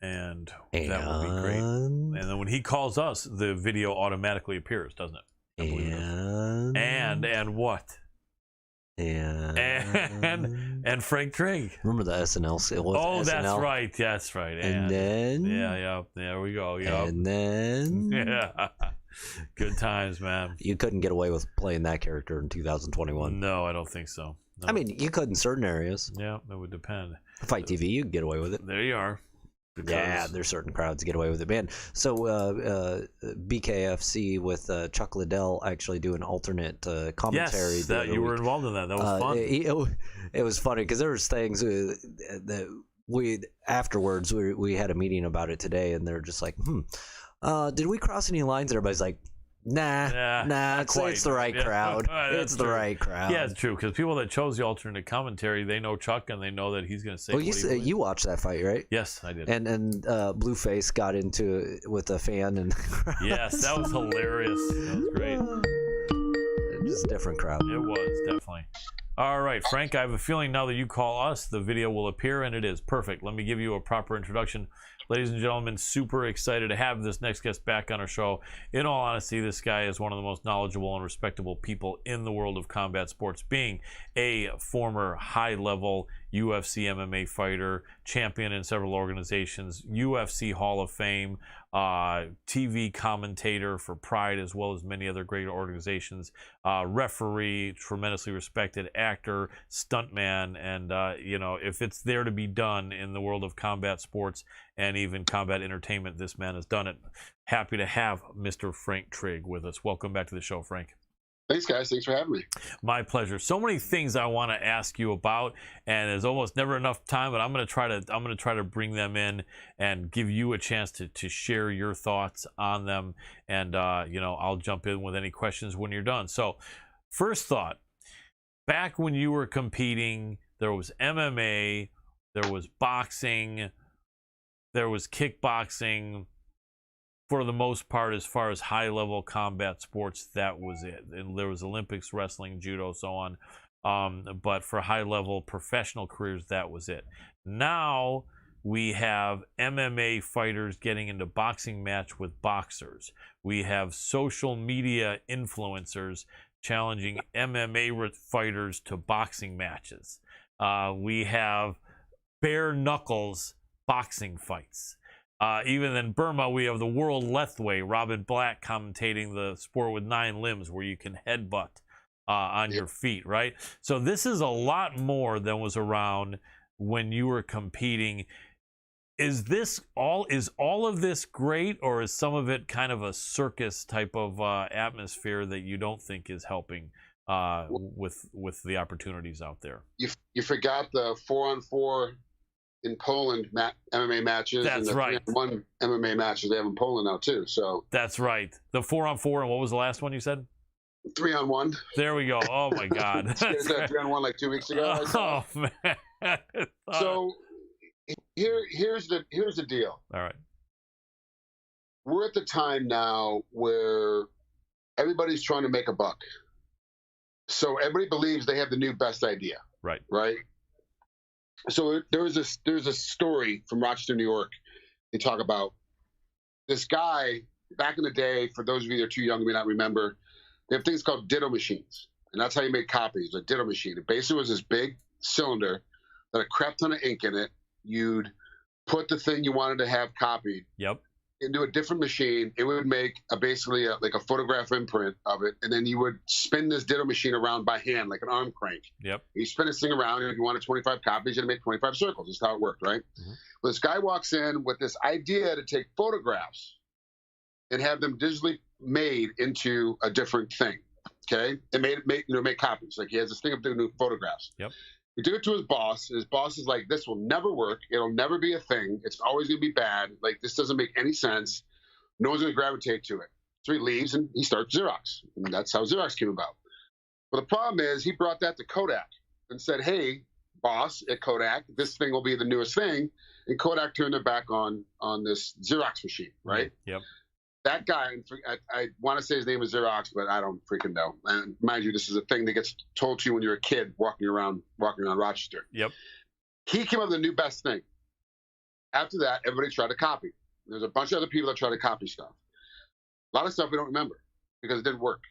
will be great. And then when he calls us, the video automatically appears, doesn't it? And what? And Frank Trigg. Remember the SNL? It was SNL. That's right. That's right. And then there we go. Yep. And then good times, man. You couldn't get away with playing that character in 2021. No, I don't think so. No. I mean, you could in certain areas. Yeah, it would depend. Fight TV, you could get away with it. There you are. Yeah, there's certain crowds get away with it, man. So BKFC with Chuck Liddell actually do an alternate commentary. Yes, that you were involved in that. That was fun. It was funny because there was things that we afterwards we had a meeting about it today, and they're just like, did we cross any lines? Everybody's like, nah, it's the right crowd. It's the right crowd. Yeah, it's true, because people that chose the alternate commentary, they know Chuck, and they know that he's going to say. Well, you watched that fight, right? Yes, I did. And Blueface got into it with a fan, and yes, that was hilarious. That was great. Just a different crowd. It was definitely. All right, Frank, I have a feeling now that you call us, the video will appear, and it is perfect. Let me give you a proper introduction. Ladies and gentlemen, super excited to have this next guest back on our show. In all honesty, this guy is one of the most knowledgeable and respectable people in the world of combat sports, being a former high-level UFC MMA fighter, champion in several organizations, UFC Hall of Fame, TV commentator for Pride, as well as many other great organizations, referee, tremendously respected actor, stuntman, and if it's there to be done in the world of combat sports and even combat entertainment, this man has done it. Happy to have Mr. Frank Trigg with us. Welcome back to the show, Frank. Thanks, guys. Thanks for having me. My pleasure. So many things I want to ask you about, and there's almost never enough time. But I'm going to try to bring them in and give you a chance to share your thoughts on them. And I'll jump in with any questions when you're done. So, first thought: back when you were competing, there was MMA, there was boxing, there was kickboxing. For the most part, as far as high-level combat sports, that was it. And there was Olympics, wrestling, judo, so on. But for high-level professional careers, that was it. Now we have MMA fighters getting into boxing match with boxers. We have social media influencers challenging MMA fighters to boxing matches. We have bare knuckles boxing fights. Even in Burma, we have the World Lethway, Robin Black commentating the sport with 9 limbs, where you can headbutt on your feet, right? So this is a lot more than was around when you were competing. Is all of this great, or is some of it kind of a circus type of atmosphere that you don't think is helping with the opportunities out there? You forgot the 4-on-4 in Poland MMA matches. That's and the right. 3-on-1 MMA matches they have in Poland now too. So that's right. The 4-on-4, and what was the last one you said? 3-on-1. There we go. Oh my God. That 3-on-1 like 2 weeks ago. Oh man. So here's the deal. All right. We're at the time now where everybody's trying to make a buck. So everybody believes they have the new best idea. Right. Right. So there's a story from Rochester, New York. They talk about this guy back in the day. For those of you that are too young, may not remember, they have things called ditto machines, and that's how you make copies. A ditto machine. It basically was this big cylinder that had a crap ton of ink in it. You'd put the thing you wanted to have copied. Yep. Into a different machine. It would make basically like a photograph imprint of it, and then you would spin this ditto machine around by hand like an arm crank. Yep. You spin this thing around, and if you wanted 25 copies, you'd make 25 circles. That's how it worked, right? Well, this guy walks in with this idea to take photographs and have them digitally made into a different thing. Okay, and make copies. Like he has this thing of doing new photographs. Yep. He took it to his boss. His boss is like, "This will never work. It'll never be a thing. It's always going to be bad. Like, this doesn't make any sense. No one's going to gravitate to it." So he leaves and he starts Xerox. And that's how Xerox came about. But the problem is he brought that to Kodak and said, "Hey, boss at Kodak, this thing will be the newest thing." And Kodak turned their back on this Xerox machine, right? Yep. That guy, I want to say his name is Xerox, but I don't freaking know. And mind you, this is a thing that gets told to you when you're a kid walking around Rochester. Yep. He came up with the new best thing. After that, everybody tried to copy. There's a bunch of other people that try to copy stuff. A lot of stuff we don't remember because it didn't work.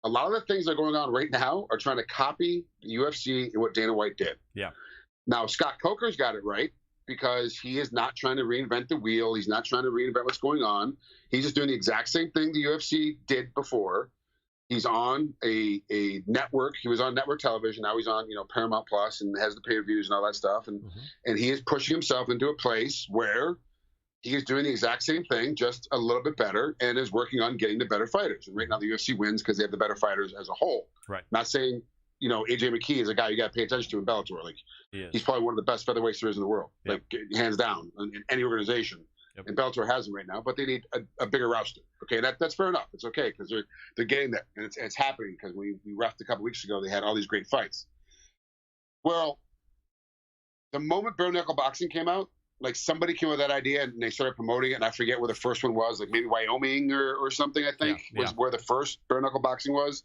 A lot of the things that are going on right now are trying to copy the UFC and what Dana White did. Yeah. Now, Scott Coker's got it right, because he is not trying to reinvent the wheel. He's not trying to reinvent what's going on. He's just doing the exact same thing the UFC did before. He's on a network. He was on network television. Now he's on, Paramount Plus and has the pay-per-views and all that stuff. And he is pushing himself into a place where he is doing the exact same thing, just a little bit better, and is working on getting the better fighters. And right now the UFC wins because they have the better fighters as a whole. Right. Not saying, AJ McKee is a guy you got to pay attention to in Bellator. Like, he's probably one of the best featherweight series in the world, like hands down in any organization. Yep. And Bellator has them right now, but they need a bigger roster. Okay, that's fair enough. It's okay because they're getting there, and it's happening because we reffed a couple weeks ago. They had all these great fights. Well, the moment bare knuckle boxing came out, like somebody came up with that idea and they started promoting it, and I forget where the first one was, like maybe Wyoming or something. I think was where the first bare knuckle boxing was.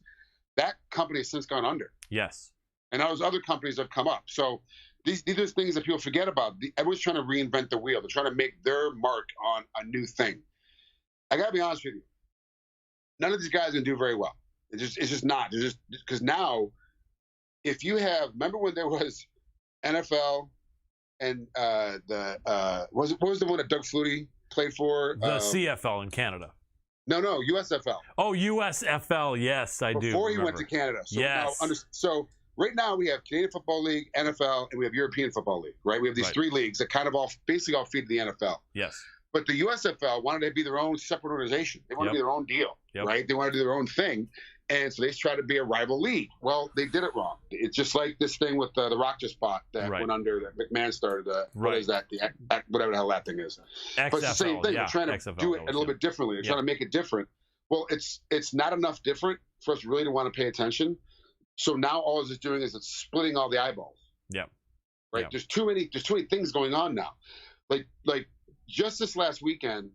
That company has since gone under. Yes. And those other companies have come up. So these are things that people forget about. Everyone's trying to reinvent the wheel. They're trying to make their mark on a new thing. I got to be honest with you. None of these guys are going to do very well. It's just not. It's just because now, if you have, remember when there was NFL and what was the one that Doug Flutie played for? The CFL in Canada. No, USFL. Oh, USFL. Yes, I do. Before he went to Canada. So yes. So right now we have Canadian Football League, NFL, and we have European Football League, right? We have these three leagues that kind of basically all feed the NFL. Yes. But the USFL wanted to be their own separate organization. They wanted to be their own deal, right? They wanted to do their own thing. And so they tried to be a rival league. Well, they did it wrong. It's just like this thing with the Rock just bought that went under, that McMahon started. What is that? Whatever the hell that thing is. XFL, but it's the same thing. They're trying to do it a little bit differently. They're trying to make it different. Well, it's not enough different for us really to want to pay attention. So now all it's doing is it's splitting all the eyeballs. Yeah. Right. Yeah. There's too many things going on now. Like just this last weekend,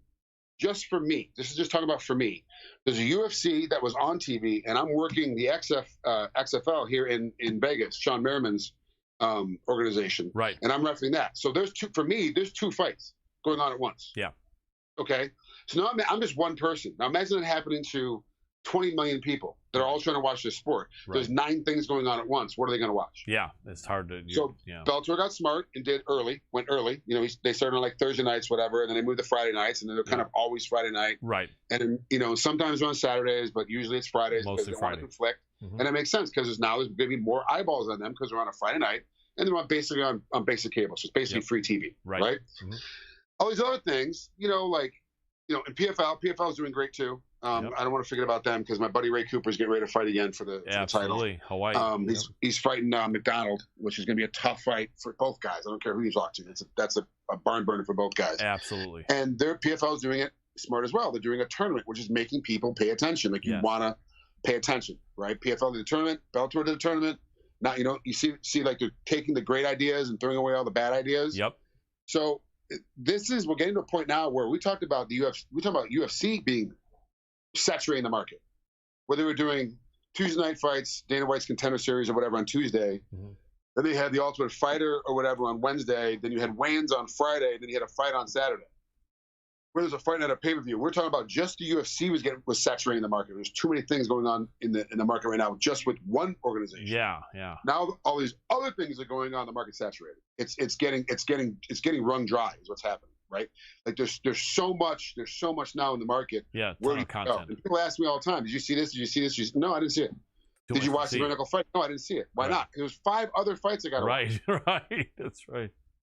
just for me, this is just talking about for me. There's a UFC that was on TV, and I'm working the XFL here in Vegas, Sean Merriman's organization. Right. And I'm refereeing that. So there's two fights going on at once. Yeah. Okay. So now I'm just one person. Now imagine it happening to 20 million people that are all trying to watch this sport. Right. There's 9 things going on at once. What are they going to watch? Yeah, it's hard to. Bellator got smart and went early. They started on like Thursday nights, whatever, and then they moved to Friday nights, and then they're kind of always Friday night. Right. And then, sometimes on Saturdays, but usually it's Fridays because they want to conflict. And it makes sense because there's going to be more eyeballs on them because they're on a Friday night and they're basically on basic cable. So it's basically free TV. Right. Mm-hmm. All these other things, and PFL is doing great too. I don't want to forget about them because my buddy Ray Cooper is getting ready to fight again for the title. Absolutely, Hawaii. He's fighting McDonald, which is going to be a tough fight for both guys. I don't care who he's watching. That's a barn burner for both guys. Absolutely. And their PFL is doing it smart as well. They're doing a tournament, which is making people pay attention. Like you want to pay attention, right? PFL did the tournament, Bellator did the tournament. Now you see like they're taking the great ideas and throwing away all the bad ideas. Yep. So we're getting to a point now where we talked about the UFC. We talk about UFC being saturating the market. where they were doing Tuesday night fights, Dana White's Contender Series or whatever on Tuesday. Then they had the Ultimate Fighter or whatever on Wednesday. Then you had weigh-ins on Friday. Then you had a fight on Saturday. Where there's a fight at a pay-per-view. We're talking about just the UFC was saturating the market. There's too many things going on in the market right now, just with one organization. Yeah. Now all these other things are going on. The market's saturated. It's getting wrung dry. Is what's happening, right? Like there's so much now in the market. Yeah, where ton of content. And people ask me all the time, "Did you see this? Did you see this?" No, I didn't see it. Did you watch the bare knuckle fight? No, I didn't see it. Why not? There's 5 other fights I got to watch. Right. That's right.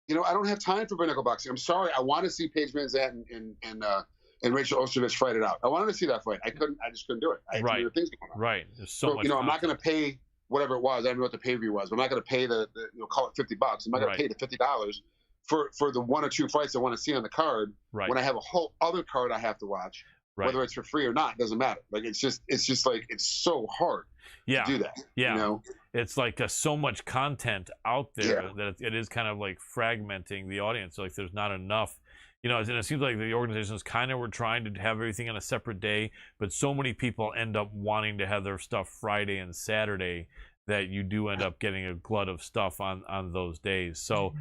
You know, I don't have time for bare knuckle boxing. I'm sorry. I want to see Paige Van Zandt and Rachel Ostrovich fight it out. I wanted to see that fight. I just couldn't do it. I had too many things going on. Right. There's so much. You know, I'm not going to pay whatever it was. I don't know what the pay-per-view was. But I'm not going to pay call it $50. I'm not going to pay the $50 for the 1 or 2 fights I want to see on the card. Right. When I have a whole other card I have to watch, whether it's for free or not, doesn't matter. Like it's just like it's so hard to do that. Yeah. You know? It's like so much content out there that it is kind of like fragmenting the audience. So like there's not enough, you know, and it seems like the organizations kind of were trying to have everything on a separate day, but so many people end up wanting to have their stuff Friday and Saturday that you do end up getting a glut of stuff on those days. So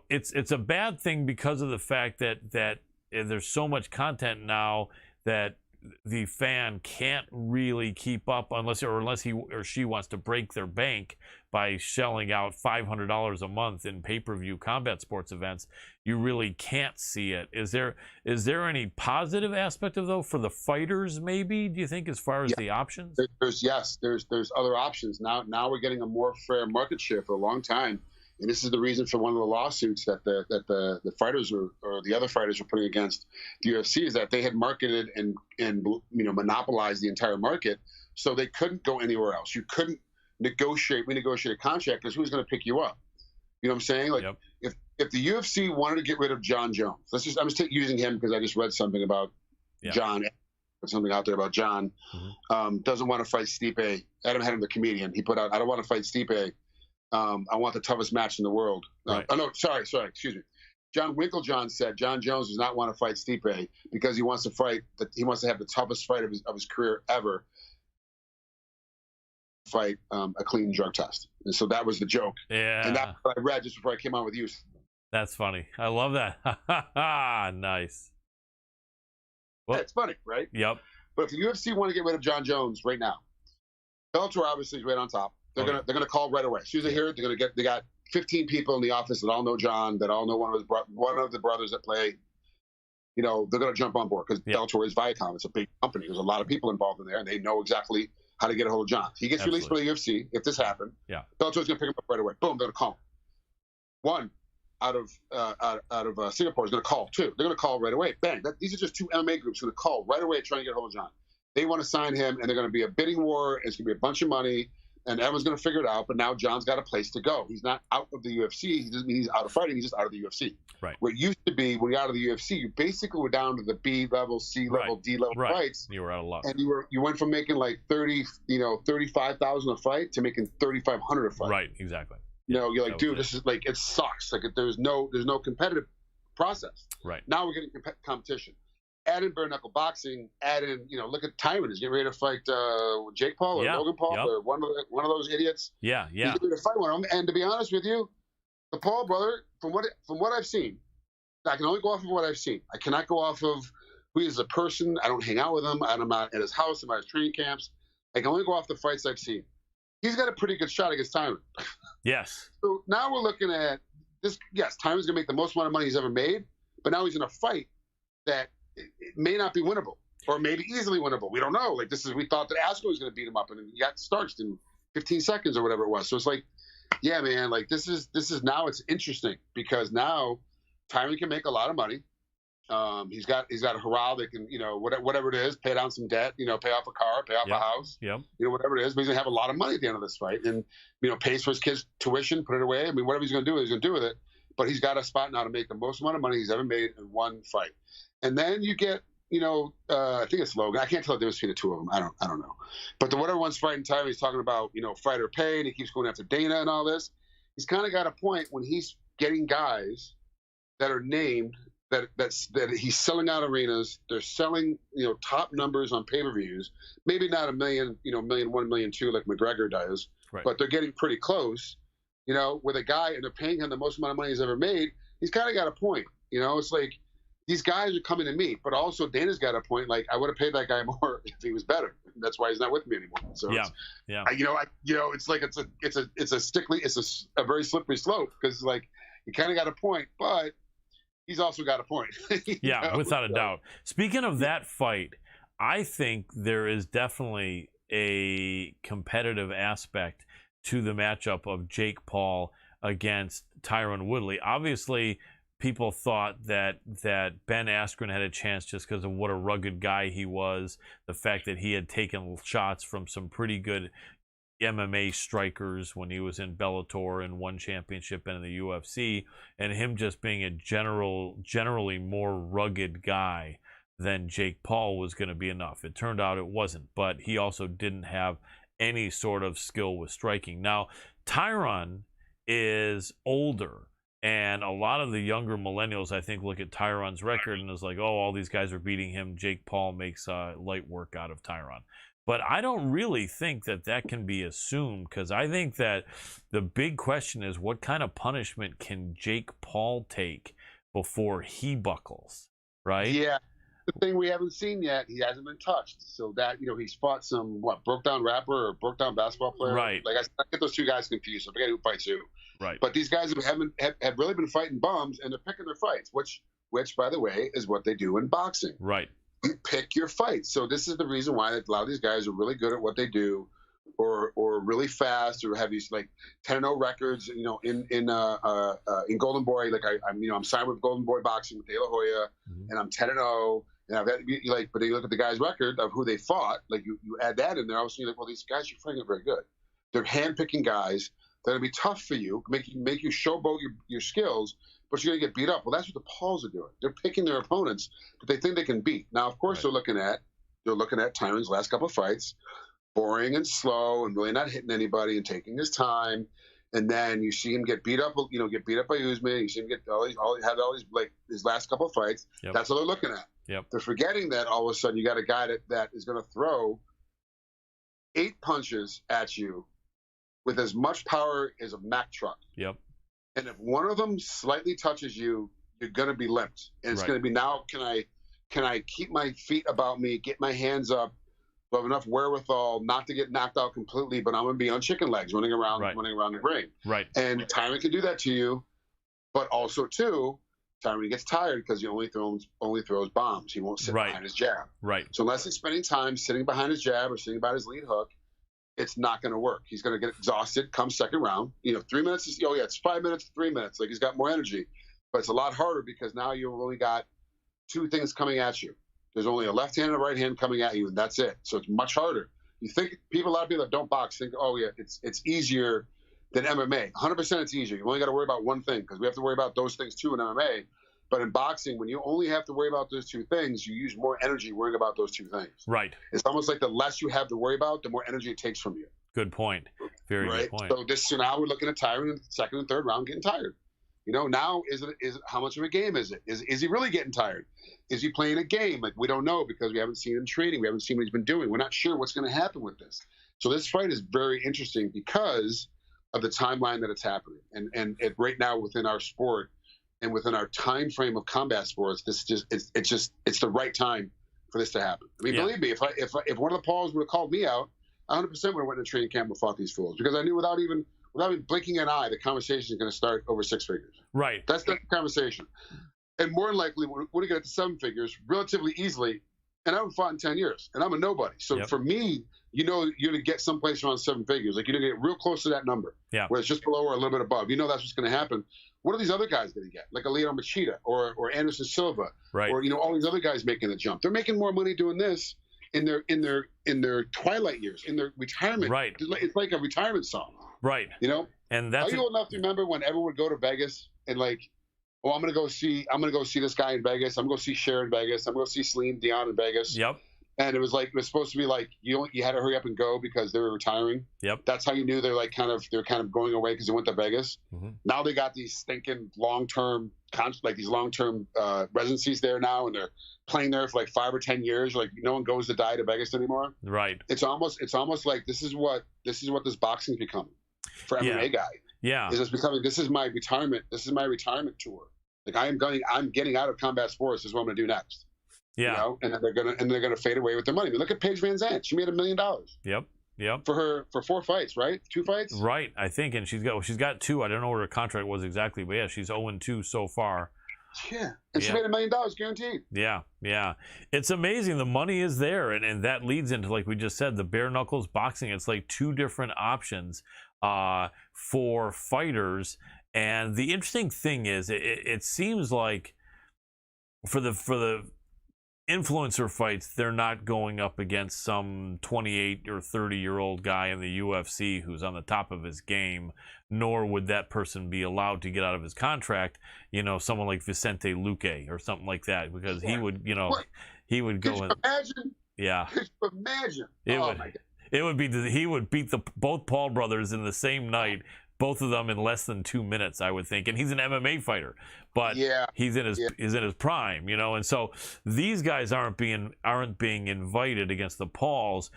it's a bad thing because of the fact that there's so much content now that the fan can't really keep up unless he or she wants to break their bank by shelling out $500 a month in pay-per-view combat sports events. You really can't see it. Is there any positive aspect of though for the fighters maybe, do you think, as far as the options? There's other options. Now we're getting a more fair market share. For a long time. And this is the reason for one of the lawsuits that the fighters or the other fighters were putting against the UFC is that they had marketed and monopolized the entire market, so they couldn't go anywhere else. You couldn't renegotiate a contract because who's going to pick you up? You know what I'm saying? Like if the UFC wanted to get rid of John Jones, I'm just using him because I just read something about John. Something out there about John doesn't want to fight Stipe. Adam Hedden, the comedian, he put out, "I don't want to fight Stipe. I want the toughest match in the world." Excuse me. John Winklejohn said John Jones does not want to fight Stipe because he wants to have the toughest fight of his career ever. Fight a clean drug test. And so that was the joke. Yeah. And that's what I read just before I came on with you. That's funny. I love that. Nice. Well, it's funny, right? Yep. But if the UFC want to get rid of John Jones right now, Bellator obviously is right on top. They're gonna call right away. As soon as they hear it, they got 15 people in the office that all know John, that all know one of the brothers that play. You know, they're gonna jump on board because Bellator is Viacom. It's a big company. There's a lot of people involved in there, and they know exactly how to get a hold of John. He gets released by the UFC. If this happened, Bellator's gonna pick him up right away. Boom, they're gonna call him. One out of Singapore is gonna call. 2, they're gonna call right away. Bang. These are just 2 MMA groups gonna call right away trying to get a hold of John. They want to sign him, and they're gonna be a bidding war. It's gonna be a bunch of money. And everyone's going to figure it out, but now John's got a place to go. He's not out of the UFC. He doesn't mean he's out of fighting. He's just out of the UFC. Right. What used to be, when you're out of the UFC, you basically were down to the B level, C level, D level fights. You were out of luck. And you went from making like $35,000 a fight to making $3,500 a fight. Right. Exactly. You know, you're like, dude, this is like, it sucks. Like, there's no competitive process. Right. Now we're getting competition. Add in bare knuckle boxing. Add in, look at Tyron. He's getting ready to fight Jake Paul or Logan Paul or one of those idiots. Yeah. He's getting ready to fight one of them. And to be honest with you, the Paul brother, from what I've seen, I can only go off of what I've seen. I cannot go off of who he is as a person. I don't hang out with him. I'm not at his house. I'm at his training camps. I can only go off the fights I've seen. He's got a pretty good shot against Tyron. Yes. So now we're looking at this. Yes, Tyron's going to make the most amount of money he's ever made, but now he's in a fight that it may not be winnable, or maybe easily winnable. We don't know. Like we thought that Asko was going to beat him up, and he got starched in 15 seconds or whatever it was. So it's like, yeah, man, like this is now it's interesting because now Tyron can make a lot of money. He's got a Haral that can, whatever it is, pay down some debt, pay off a car, pay off a house, whatever it is. But he's gonna have a lot of money at the end of this fight, and pays for his kids' tuition, put it away. I mean, whatever he's gonna do, he's gonna do with it. But he's got a spot now to make the most amount of money he's ever made in one fight. And then you get, I think it's Logan. I can't tell the difference between the 2 of them. I don't know. But the whatever one's fighting Tyron, he's talking about, fighter pay, and he keeps going after Dana and all this. He's kind of got a point when he's getting guys that are named that he's selling out arenas. They're selling, top numbers on pay-per-views. Maybe not $1 million, $1 million, $1 million, $2 million like McGregor does, right. but they're getting pretty close. With a guy, and they're paying him the most amount of money he's ever made. He's kind of got a point. It's like these guys are coming to me, but also Dana's got a point. Like I would have paid that guy more if he was better. That's why he's not with me anymore. So it's like it's a very slippery slope because like you kind of got a point, but he's also got a point. Without a doubt. Speaking of that fight, I think there is definitely a competitive aspect to the matchup of Jake Paul against Tyron Woodley. Obviously, people thought that Ben Askren had a chance just because of what a rugged guy he was, the fact that he had taken shots from some pretty good MMA strikers when he was in Bellator and won championship and in the UFC, and him just being a generally more rugged guy than Jake Paul was going to be enough. It turned out it wasn't, but he also didn't have any sort of skill with striking. Now, Tyron is older, and a lot of the younger millennials, I think, look at Tyron's record and is like, oh, all these guys are beating him. Jake Paul makes light work out of Tyron. But I don't really think that can be assumed, because I think that the big question is what kind of punishment can Jake Paul take before he buckles, right? Yeah. The thing we haven't seen yet, he hasn't been touched. So that, he's fought some, broke down rapper or broke down basketball player. Right. Like I get those two guys confused. I forget who fights who. Right. But these guys have really been fighting bums, and they're picking their fights, which, by the way, is what they do in boxing. Right. You pick your fights. So this is the reason why a lot of these guys are really good at what they do, or really fast, or have these like 10-0 records. In Golden Boy, like I'm signed with Golden Boy Boxing with De La Hoya, and I'm 10-0. And I've had, but you look at the guy's record of who they fought, like you add that in there, all of a sudden you're like, well, these guys you're fighting are very good. They're hand-picking guys that are going to be tough for you, make you showboat your skills, but you're going to get beat up. Well, that's what the Pauls are doing. They're picking their opponents that they think they can beat. Now, of course, they're looking at Tyron's last couple of fights, boring and slow, and really not hitting anybody and taking his time. And then you see him get beat up, by Usman. You see him get all these like his last couple of fights. Yep. That's what they're looking at. Yep. They're forgetting that all of a sudden you got a guy that is going to throw 8 punches at you with as much power as a Mack truck. Yep. And if one of them slightly touches you, you're going to be limped. And it's going to be, now can I keep my feet about me, get my hands up, so I have enough wherewithal not to get knocked out completely, but I'm going to be on chicken legs running around the ring. Right. And Tyron can do that to you, but also too, Tyron gets tired because he only throws bombs. He won't sit behind his jab. Right. So unless he's spending time sitting behind his jab or sitting by his lead hook, it's not going to work. He's going to get exhausted come second round. 3 minutes is, it's 5 minutes, 3 minutes. Like he's got more energy, but it's a lot harder because now you've only got 2 things coming at you. There's only a left hand and a right hand coming at you, and that's it. So it's much harder. You think a lot of people that don't box think, oh yeah, it's easier than MMA. 100% it's easier. You only got to worry about one thing, because we have to worry about those things too in MMA. But in boxing, when you only have to worry about those 2 things, you use more energy worrying about those 2 things. Right. It's almost like the less you have to worry about, the more energy it takes from you. Good point. Very good point. So now we're looking at Tyron in the second and third round getting tired. Now is it how much of a game is it? Is he really getting tired? Is he playing a game? Like, we don't know, because we haven't seen him training. We haven't seen what he's been doing. We're not sure what's going to happen with this. So this fight is very interesting because of the timeline that it's happening. And right now within our sport and within our time frame of combat sports, it's the right time for this to happen. I mean, believe me, if one of the Pauls would have called me out, 100% would have went to training camp and fought these fools, because I knew without even blinking an eye, the conversation is going to start over 6 figures. Right. That's the conversation. And more than likely, we're going to get to 7 figures relatively easily. And I haven't fought in 10 years, and I'm a nobody. So for me, you're going to get someplace around 7 figures. Like, you're going to get real close to that number, where it's just below or a little bit above. That's what's going to happen. What are these other guys going to get? Like a Leo Machida or Anderson Silva, or all these other guys making the jump. They're making more money doing this in their twilight years, in their retirement. Right. It's like a retirement song. Right. And that's, are you old enough to remember when everyone would go to Vegas and like, oh, I'm gonna go see this guy in Vegas. I'm gonna go see Cher in Vegas. I'm gonna go see Celine Dion in Vegas. Yep. And it was supposed to be like you had to hurry up and go because they were retiring. Yep. That's how you knew they're kind of going away because they went to Vegas. Mm-hmm. Now they got these stinking long-term like these long-term residencies there now, and they're playing there for like 5 or 10 years. Like no one goes to die to Vegas anymore. Right. It's almost like this is what this boxing's becoming for MMA guy. Yeah. This is my retirement. This is my retirement tour. Like I'm getting out of combat sports. This is what I'm gonna do next. Yeah. You know? And then they're gonna fade away with their money. I mean, look at Paige Van Zandt. She made $1 million. Yep. For 4 fights, right? 2 fights? Right, I think, and she's got 2. I don't know what her contract was exactly, but yeah, she's 0-2 so far. Yeah, and she made $1 million guaranteed. Yeah. It's amazing. The money is there, and that leads into, like we just said, the bare knuckles boxing. It's like 2 different options for fighters. And the interesting thing is, it seems like for the influencer fights, they're not going up against some 28 or 30-year-old guy in the UFC who's on the top of his game, nor would that person be allowed to get out of his contract, someone like Vicente Luque or something like that, because he would, he would go in. Imagine. Yeah. Could you imagine? My God. It would be he would beat both Paul brothers in the same night. Both of them in less than 2 minutes, I would think. And he's an MMA fighter, but he's in his prime, And so these guys aren't being invited against the Pauls.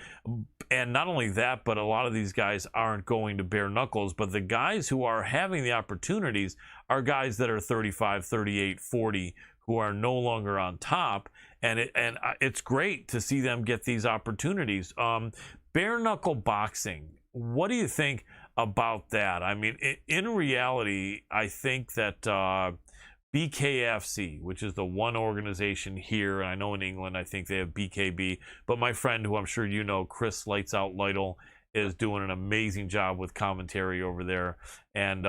And not only that, but a lot of these guys aren't going to bare knuckles. But the guys who are having the opportunities are guys that are 35, 38, 40, who are no longer on top. And it's great to see them get these opportunities. Bare knuckle boxing. What do you think about that? I mean, in reality, I think that BKFC, which is the one organization here, and I know in England, I think they have BKB, but my friend, who I'm sure you know, Chris Lights Out Lytle, is doing an amazing job with commentary over there. And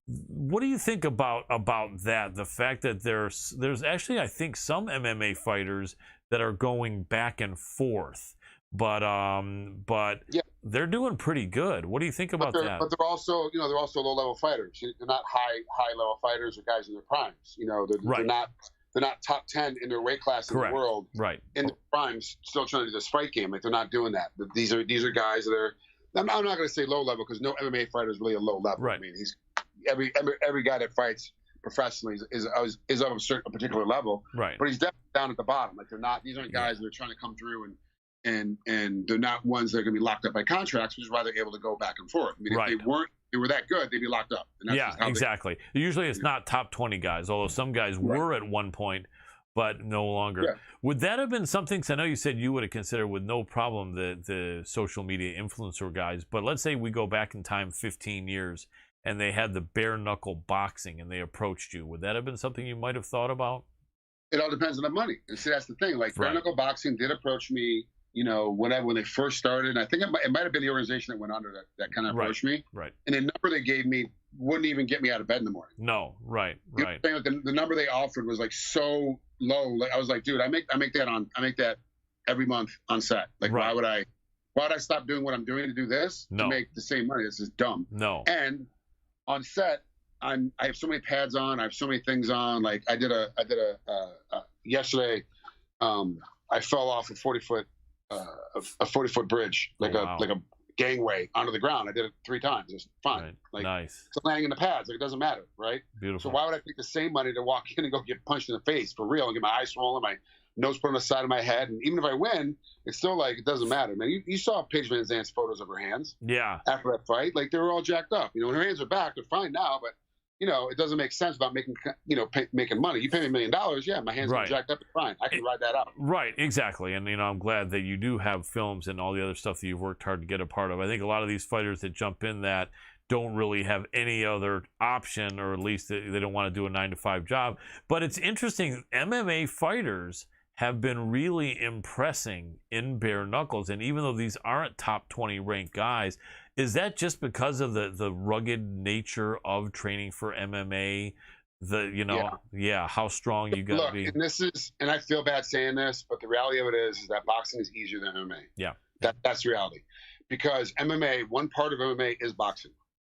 what do you think about that? The fact that there's actually, I think, some MMA fighters that are going back and forth. But they're doing pretty good. What do you think about that? But they're also, low level fighters. They're not high level fighters or guys in their primes. They're not top 10 in their weight class in the world. Right. In their primes, still trying to do this fight game. Like they're not doing that. But these are guys that are. I'm not going to say low level because no MMA fighter is really a low level. Right. I mean, he's every guy that fights professionally is of a particular level. Right. But he's definitely down at the bottom. Like they're not. These aren't guys that are trying to come through and they're not ones that are going to be locked up by contracts, which is why they're able to go back and forth. I mean, if they were that good, they'd be locked up. And that's exactly. Usually it's not top 20 guys, although some guys were at one point, but no longer. Yeah. Would that have been something, because I know you said you would have considered with no problem the social media influencer guys, but let's say we go back in time 15 years and they had the bare knuckle boxing and they approached you. Would that have been something you might have thought about? It all depends on the money. And see, that's the thing. Like bare knuckle boxing did approach me, when they first started. I think it might have been the organization that went under that kind of approached me. Right. And the number they gave me wouldn't even get me out of bed in the morning. No. Right. The number they offered was like so low. Like I was like, dude, I make that every month on set. Like why would I stop doing what I'm doing to do this to make the same money? This is dumb. No. And on set, I have so many pads on. I have so many things on. Like I did a yesterday. I fell off a 40-foot. A 40-foot bridge, like a gangway onto the ground. I did it 3 times. It was fine. Right. Like nice. It's landing in the pads. Like it doesn't matter, right? Beautiful. So why would I take the same money to walk in and go get punched in the face for real and get my eyes swollen, my nose put on the side of my head, and even if I win, it's still like it doesn't matter, man. You saw Paige Van Zandt's photos of her hands. Yeah. After that fight, like they were all jacked up. When her hands are back, they're fine now, but. It doesn't make sense about making money. You pay me $1 million, yeah, my hands are jacked up, it's fine. I can ride that out. Right, exactly. And, I'm glad that you do have films and all the other stuff that you've worked hard to get a part of. I think a lot of these fighters that jump in that don't really have any other option, or at least they don't want to do a 9-to-5 job. But it's interesting, MMA fighters have been really impressing in bare knuckles. And even though these aren't top 20 ranked guys, is that just because of the rugged nature of training for MMA? How strong you got to be. And I feel bad saying this, but the reality of it is that boxing is easier than MMA. Yeah. That's the reality. Because MMA, one part of MMA is boxing.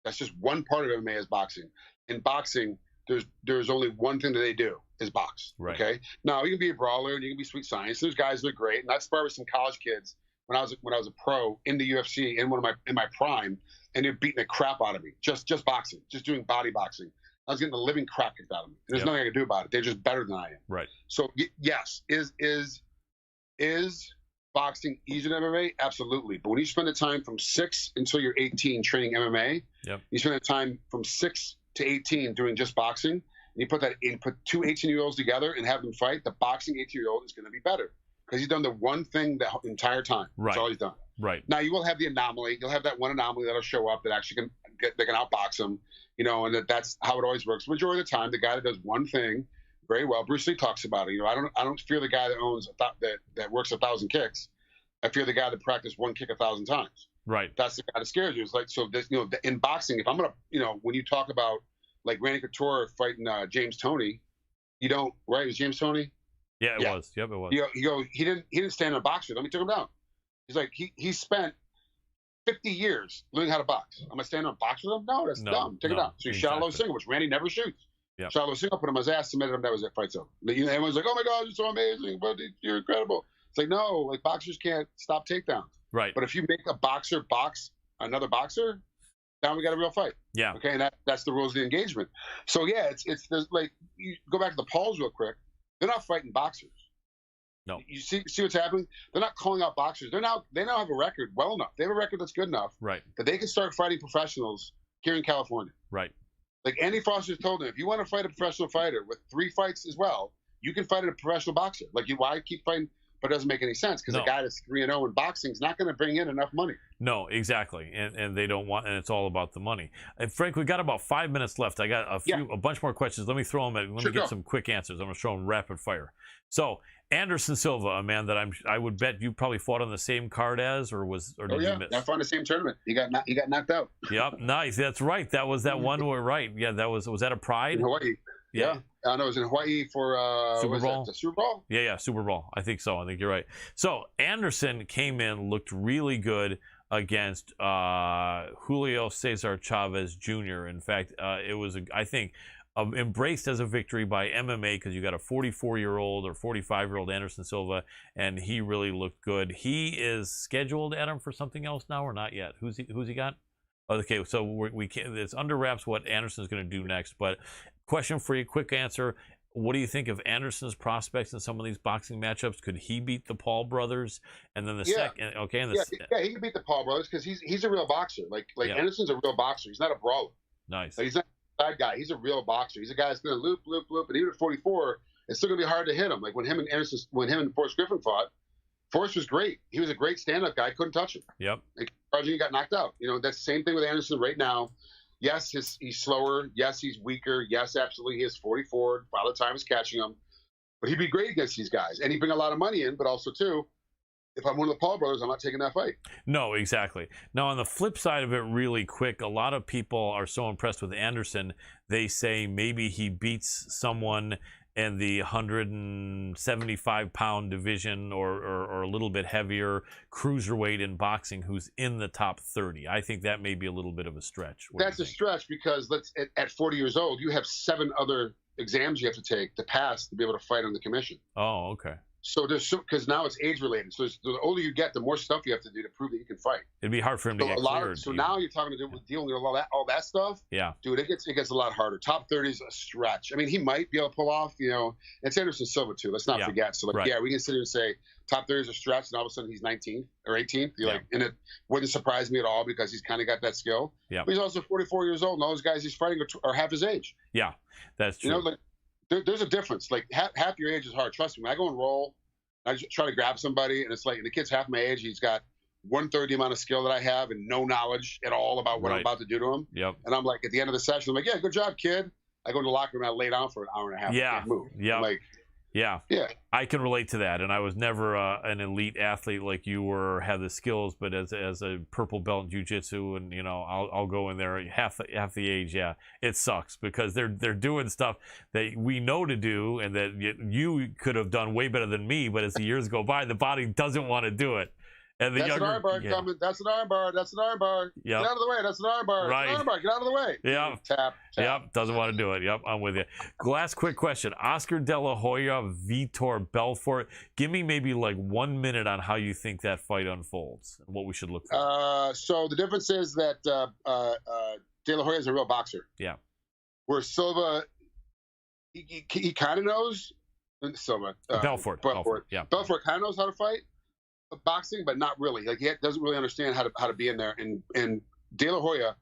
That's just one part of MMA is boxing. In boxing, there's only one thing that they do is box. Right. Okay. Now you can be a brawler and you can be sweet science. There's guys that are great, and I sparred with some college kids when I was a pro in the UFC in my prime, and they're beating the crap out of me. Just boxing, just doing body boxing. I was getting the living crap kicked out of me. There's nothing I can do about it. They're just better than I am. Right. So yes, is boxing easier than MMA? Absolutely. But when you spend the time from 6 until you're 18 training MMA, you spend the time from 6 to 18 doing just boxing, and you put 2 18-year-olds together and have them fight, the boxing 18-year-old is going to be better because he's done the one thing the entire time. Right. That's all he's done. Right. Now you will have the anomaly. You'll have that one anomaly that'll show up that actually they can outbox him, and that's how it always works. Majority of the time, the guy that does one thing very well. Bruce Lee talks about it. I don't fear the guy that owns that works 1,000 kicks. I fear the guy that practiced one kick 1,000 times. Right. That's the guy that scares you. It's like, so this, in boxing, if I'm gonna, when you talk about like Randy Couture fighting James Toney, you don't, right? It was James Toney. Yeah, it was. Yep, it was. He didn't stand in a box with him. He took him down. He's like, he spent 50 years learning how to box. I'm gonna stand on a box with him? No, that's dumb. Take it down. So he shot a low single, which Randy never shoots. Yeah. Shot a low single, put him on his ass, submitted him. That was it. Fight's over. Everyone's like, oh my God, you're so amazing, but you're incredible. It's like, no, like boxers can't stop takedowns. Right. But if you make a boxer box another boxer, now we got a real fight. Yeah. Okay, and that's the rules of the engagement. So yeah, it's like, you go back to the Pauls real quick. They're not fighting boxers. No. You see what's happening? They're not calling out boxers. They now have a record well enough. They have a record that's good enough. Right. That they can start fighting professionals here in California. Right. Like Andy Foster's told them, if you want to fight a professional fighter with 3 fights as well, you can fight a professional boxer. Like, why keep fighting? But it doesn't make any sense because a guy that's 3-0 in boxing is not going to bring in enough money. No, exactly, and they don't want, and it's all about the money. And Frank, we got about 5 minutes left. I got a bunch more questions. Let me throw them at. Let me get some quick answers. I'm going to show them rapid fire. So Anderson Silva, a man that I would bet you probably fought on the same card as, or did you miss? I fought in the same tournament. He got knocked out. Yep, nice. That's right. That was that one where Yeah, was that a Pride? In Hawaii. Yeah. I know it was in Hawaii for Super Bowl. The Super Bowl? Yeah, Super Bowl. I think so. I think you're right. So Anderson came in, looked really good against Julio Cesar Chavez Jr. In fact, it was, I think, embraced as a victory by MMA because you got a 44-year-old or 45-year-old Anderson Silva, and he really looked good. He is scheduled, Adam, for something else now or not yet? Who's he got? Okay, so we can't. It's under wraps what Anderson's going to do next. But question for you, quick answer: what do you think of Anderson's prospects in some of these boxing matchups? Could he beat the Paul brothers? And then second, okay, and he can beat the Paul brothers because he's a real boxer. Like Anderson's a real boxer. He's not a brawler. Nice. Like, he's not a bad guy. He's a real boxer. He's a guy that's going to loop, and even at 44, it's still going to be hard to hit him. Like when him and Forrest Griffin fought. Forrest was great. He was a great stand-up guy. Couldn't touch him. Yep. Like, Arjun got knocked out. That's the same thing with Anderson right now. Yes, he's slower. Yes, he's weaker. Yes, absolutely, he is 44. Father Time is catching him. But he'd be great against these guys. And he'd bring a lot of money in, but also, too, if I'm one of the Paul brothers, I'm not taking that fight. No, exactly. Now, on the flip side of it, really quick, a lot of people are so impressed with Anderson, they say maybe he beats someone in the 175-pound division or a little bit heavier cruiserweight in boxing who's in the top 30. I think that may be a little bit of a stretch. That's a stretch because at 40 years old, you have 7 other exams you have to take to pass to be able to fight on the commission. Oh, okay. So because now it's age related. So the older you get, the more stuff you have to do to prove that you can fight. It'd be hard for him to get cleared. So now you're talking to dealing with all that stuff. Yeah, dude, it gets a lot harder. Top 30 is a stretch. I mean, he might be able to pull off. It's Anderson Silva too. Let's not forget. So we can sit here and say top 30 is a stretch, and all of a sudden he's 19th or 18th. And it wouldn't surprise me at all because he's kind of got that skill. Yeah, but he's also 44 years old, and all those guys he's fighting are half his age. Yeah, that's true. There's a difference. Like half your age is hard. Trust me. When I go and roll, I just try to grab somebody, and it's like, and the kid's half my age. He's got 1/3 the amount of skill that I have and no knowledge at all about what I'm about to do to him. Yep. And I'm like, at the end of the session, I'm like, yeah, good job, kid. I go to the locker room and I lay down for an hour and a half. Yeah. I can't move. Yeah. Yeah. I can relate to that, and I was never an elite athlete like you were, had the skills, but as a purple belt in jiu-jitsu, and I'll go in there half the age. Yeah, it sucks because they're doing stuff that we know to do, and that you could have done way better than me. But as the years go by, the body doesn't want to do it. And that's an arm bar coming. That's an arm bar. That's an arm bar. Yep. Get out of the way. That's an arm bar. Right. That's an arm bar. Get out of the way. Yep. Tap. Yep. Doesn't want to do it. Yep. I'm with you. Last quick question. Oscar De La Hoya, Vitor Belfort. Give me maybe like 1 minute on how you think that fight unfolds and what we should look for. So the difference is that De La Hoya is a real boxer. Yeah. where Silva, he kind of knows. Silva. Belfort. Yeah. Belfort kind of knows how to fight boxing, but not really. Like, he doesn't really understand how to be in there. And De La Hoya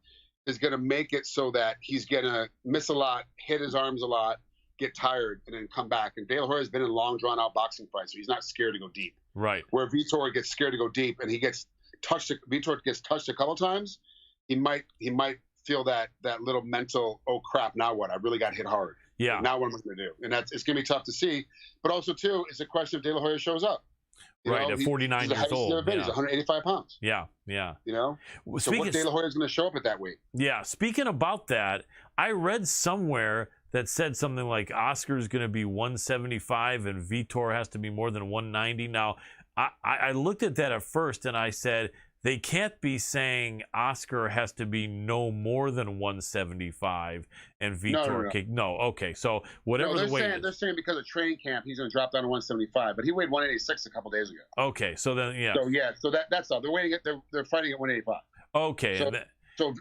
is going to make it so that he's going to miss a lot, hit his arms a lot, get tired, and then come back. And De La Hoya has been in long, drawn-out boxing fights, so he's not scared to go deep. Right. Where Vitor gets scared to go deep, and Vitor gets touched a couple times, he might feel that little mental, oh crap, now what? I really got hit hard. Yeah. Now what am I going to do? And it's going to be tough to see. But also, too, it's a question if De La Hoya shows up. Right, at 49 years old. He's 185 pounds. Yeah. So what De La Hoya is going to show up at that weight? Yeah. Speaking about that, I read somewhere that said something like Oscar's going to be 175 and Vitor has to be more than 190. Now, I looked at that at first and I said, they can't be saying Oscar has to be no more than 175 and Vitor no. Okay, so whatever the weight they're saying because of training camp he's going to drop down to 175, but he weighed 186 a couple days ago. Okay, so then so that's all. They're fighting at 185. Okay.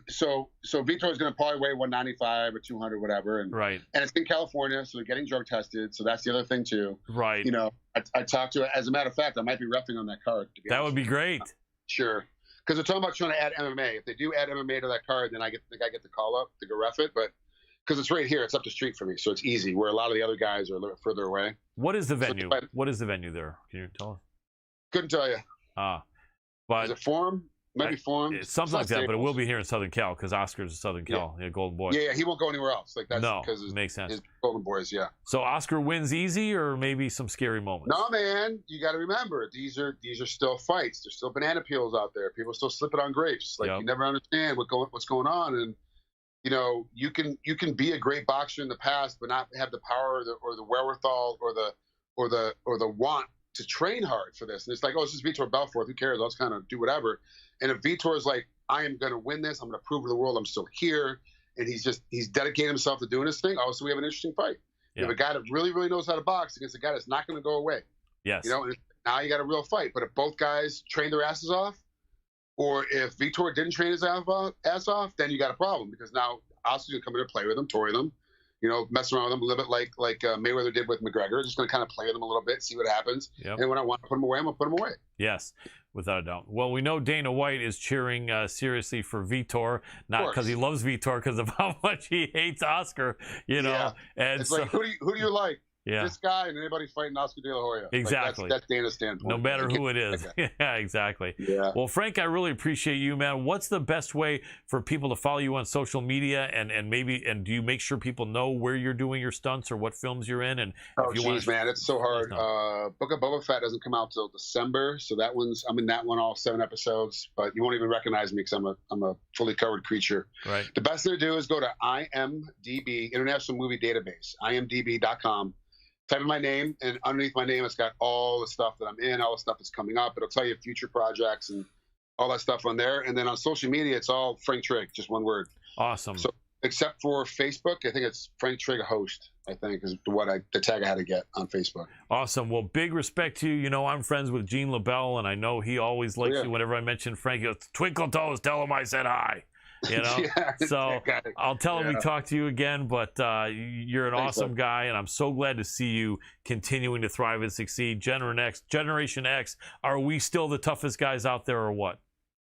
So Vitor is going to probably weigh 195 or 200, whatever. And, right. And it's in California, so they're getting drug tested. So that's the other thing too. Right. I talked to, as a matter of fact, I might be reffing on that card. That would be great. Sure. Because they're talking about trying to add MMA. If they do add MMA to that card, then I think I get the call up to go ref it. But because it's right here, it's up the street for me, so it's easy. Where a lot of the other guys are a little further away. What is the venue? What is the venue there? Can you tell us? Couldn't tell you. But is it Forum? Maybe Forum. It's something like that, but it will be here in Southern Cal because Oscar's a Southern Cal, Golden Boy. Yeah, he won't go anywhere else. Like that's because makes sense. His Golden Boys, yeah. So Oscar wins easy, or maybe some scary moments. No, man, you got to remember these are still fights. There's still banana peels out there. People still slipping on grapes. Like you never understand what's going on, and you can be a great boxer in the past, but not have the power or the wherewithal or the want to train hard for this. And it's like, oh, it's just Vitor Belfort. Who cares? I'll just kind of do whatever. And if Vitor is like, I am going to win this, I'm going to prove to the world I'm still here, and he's dedicated himself to doing this thing, so we have an interesting fight. You have a guy that really, really knows how to box against a guy that's not going to go away. Yes. And now you got a real fight. But if both guys train their asses off, or if Vitor didn't train his ass off, then you got a problem, because now Oscar's going to come in and play with him, toy them, mess around with them a little bit like Mayweather did with McGregor. Just going to kind of play with them a little bit, see what happens. Yep. And when I want to put him away, I'm going to put him away. Yes, without a doubt. Well, we know Dana White is cheering seriously for Vitor, not because he loves Vitor, because of how much he hates Oscar, Yeah. And it's like, who do you like? Yeah. This guy and anybody fighting Oscar De La Hoya. Exactly. Like that's Dana's standpoint. No matter who it is. Yeah, exactly. Yeah. Well, Frank, I really appreciate you, man. What's the best way for people to follow you on social media, and do you make sure people know where you're doing your stunts or what films you're in? And man, it's so hard. Book of Boba Fett doesn't come out till December, so I'm in that one, all 7 episodes. But you won't even recognize me because I'm a fully covered creature. Right. The best thing to do is go to IMDb, International Movie Database, imdb.com. Type in my name, and underneath my name, it's got all the stuff that I'm in, all the stuff that's coming up. It'll tell you future projects and all that stuff on there. And then on social media, it's all Frank Trigg, just one word. Awesome. So except for Facebook, I think it's Frank Trigg Host, I think is the tag I had to get on Facebook. Awesome. Well, big respect to you. I'm friends with Gene LaBelle, and I know he always likes you whenever I mention Frank. He goes, Twinkle Toes, tell him I said hi. So I'll tell him we talked to you again, but you're an awesome guy, and I'm so glad to see you continuing to thrive and succeed. Generation X, are we still the toughest guys out there, or what?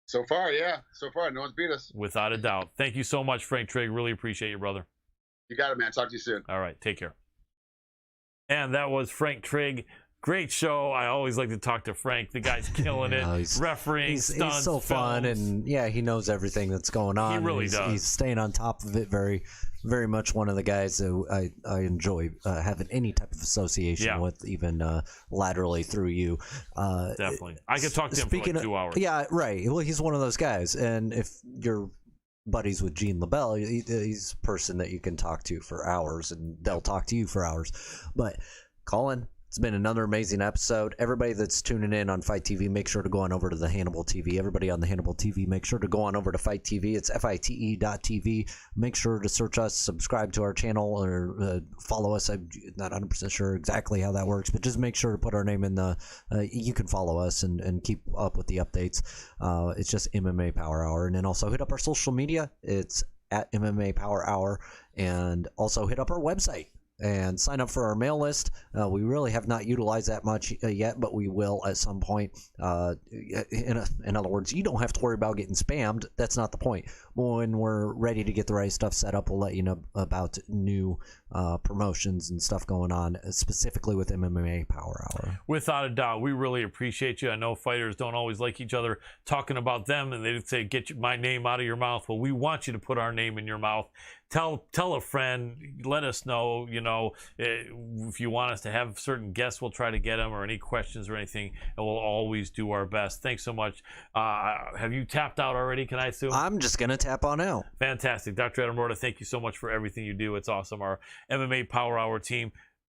So far, yeah. So far, no one's beat us. Without a doubt. Thank you so much, Frank Trigg. Really appreciate you, brother. You got it, man. Talk to you soon. All right. Take care. And that was Frank Trigg. Great show. I always like to talk to Frank. The guy's killing it. Refereeing, stunts, he's so fun, and he knows everything that's going on. He really does. He's staying on top of it. Very, very much one of the guys who I enjoy having any type of association with, even laterally through you. Definitely. I could talk to him for like 2 hours. Yeah, right. Well, he's one of those guys, and if you're buddies with Gene LaBelle, he's a person that you can talk to for hours, and they'll talk to you for hours. But Colin, it's been another amazing episode. Everybody that's tuning in on Fight TV, make sure to go on over to the Hannibal TV. Everybody on the Hannibal TV, make sure to go on over to Fight TV. It's FITE.tv. Make sure to search us, subscribe to our channel, or follow us. I'm not 100% sure exactly how that works, but just make sure to put our name in the you can follow us and keep up with the updates. It's just MMA Power Hour. And then also hit up our social media. It's at MMA Power Hour, and also hit up our website and sign up for our mail list. We really have not utilized that much yet, but we will at some point. In other words, you don't have to worry about getting spammed. That's not the point. When we're ready to get the right stuff set up, we'll let you know about new promotions and stuff going on, specifically with MMA Power Hour. Without a doubt, we really appreciate you. I know fighters don't always like each other talking about them, and they say, get my name out of your mouth. Well, we want you to put our name in your mouth. Tell a friend, let us know, if you want us to have certain guests, we'll try to get them, or any questions or anything, and we'll always do our best. Thanks so much. Have you tapped out already, can I assume? I'm just going to tap on out. Fantastic. Dr. Adam Roorda, thank you so much for everything you do. It's awesome. Our MMA Power Hour team.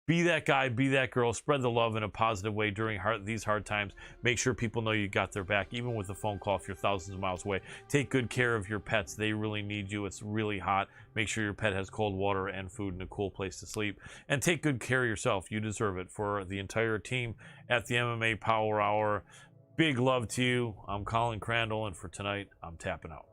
Be that guy, be that girl, spread the love in a positive way during these hard times. Make sure people know you got their back, even with a phone call if you're thousands of miles away. Take good care of your pets. They really need you. It's really hot. Make sure your pet has cold water and food and a cool place to sleep. And take good care of yourself. You deserve it. For the entire team at the MMA Power Hour, big love to you. I'm Colin Crandall, and for tonight, I'm tapping out.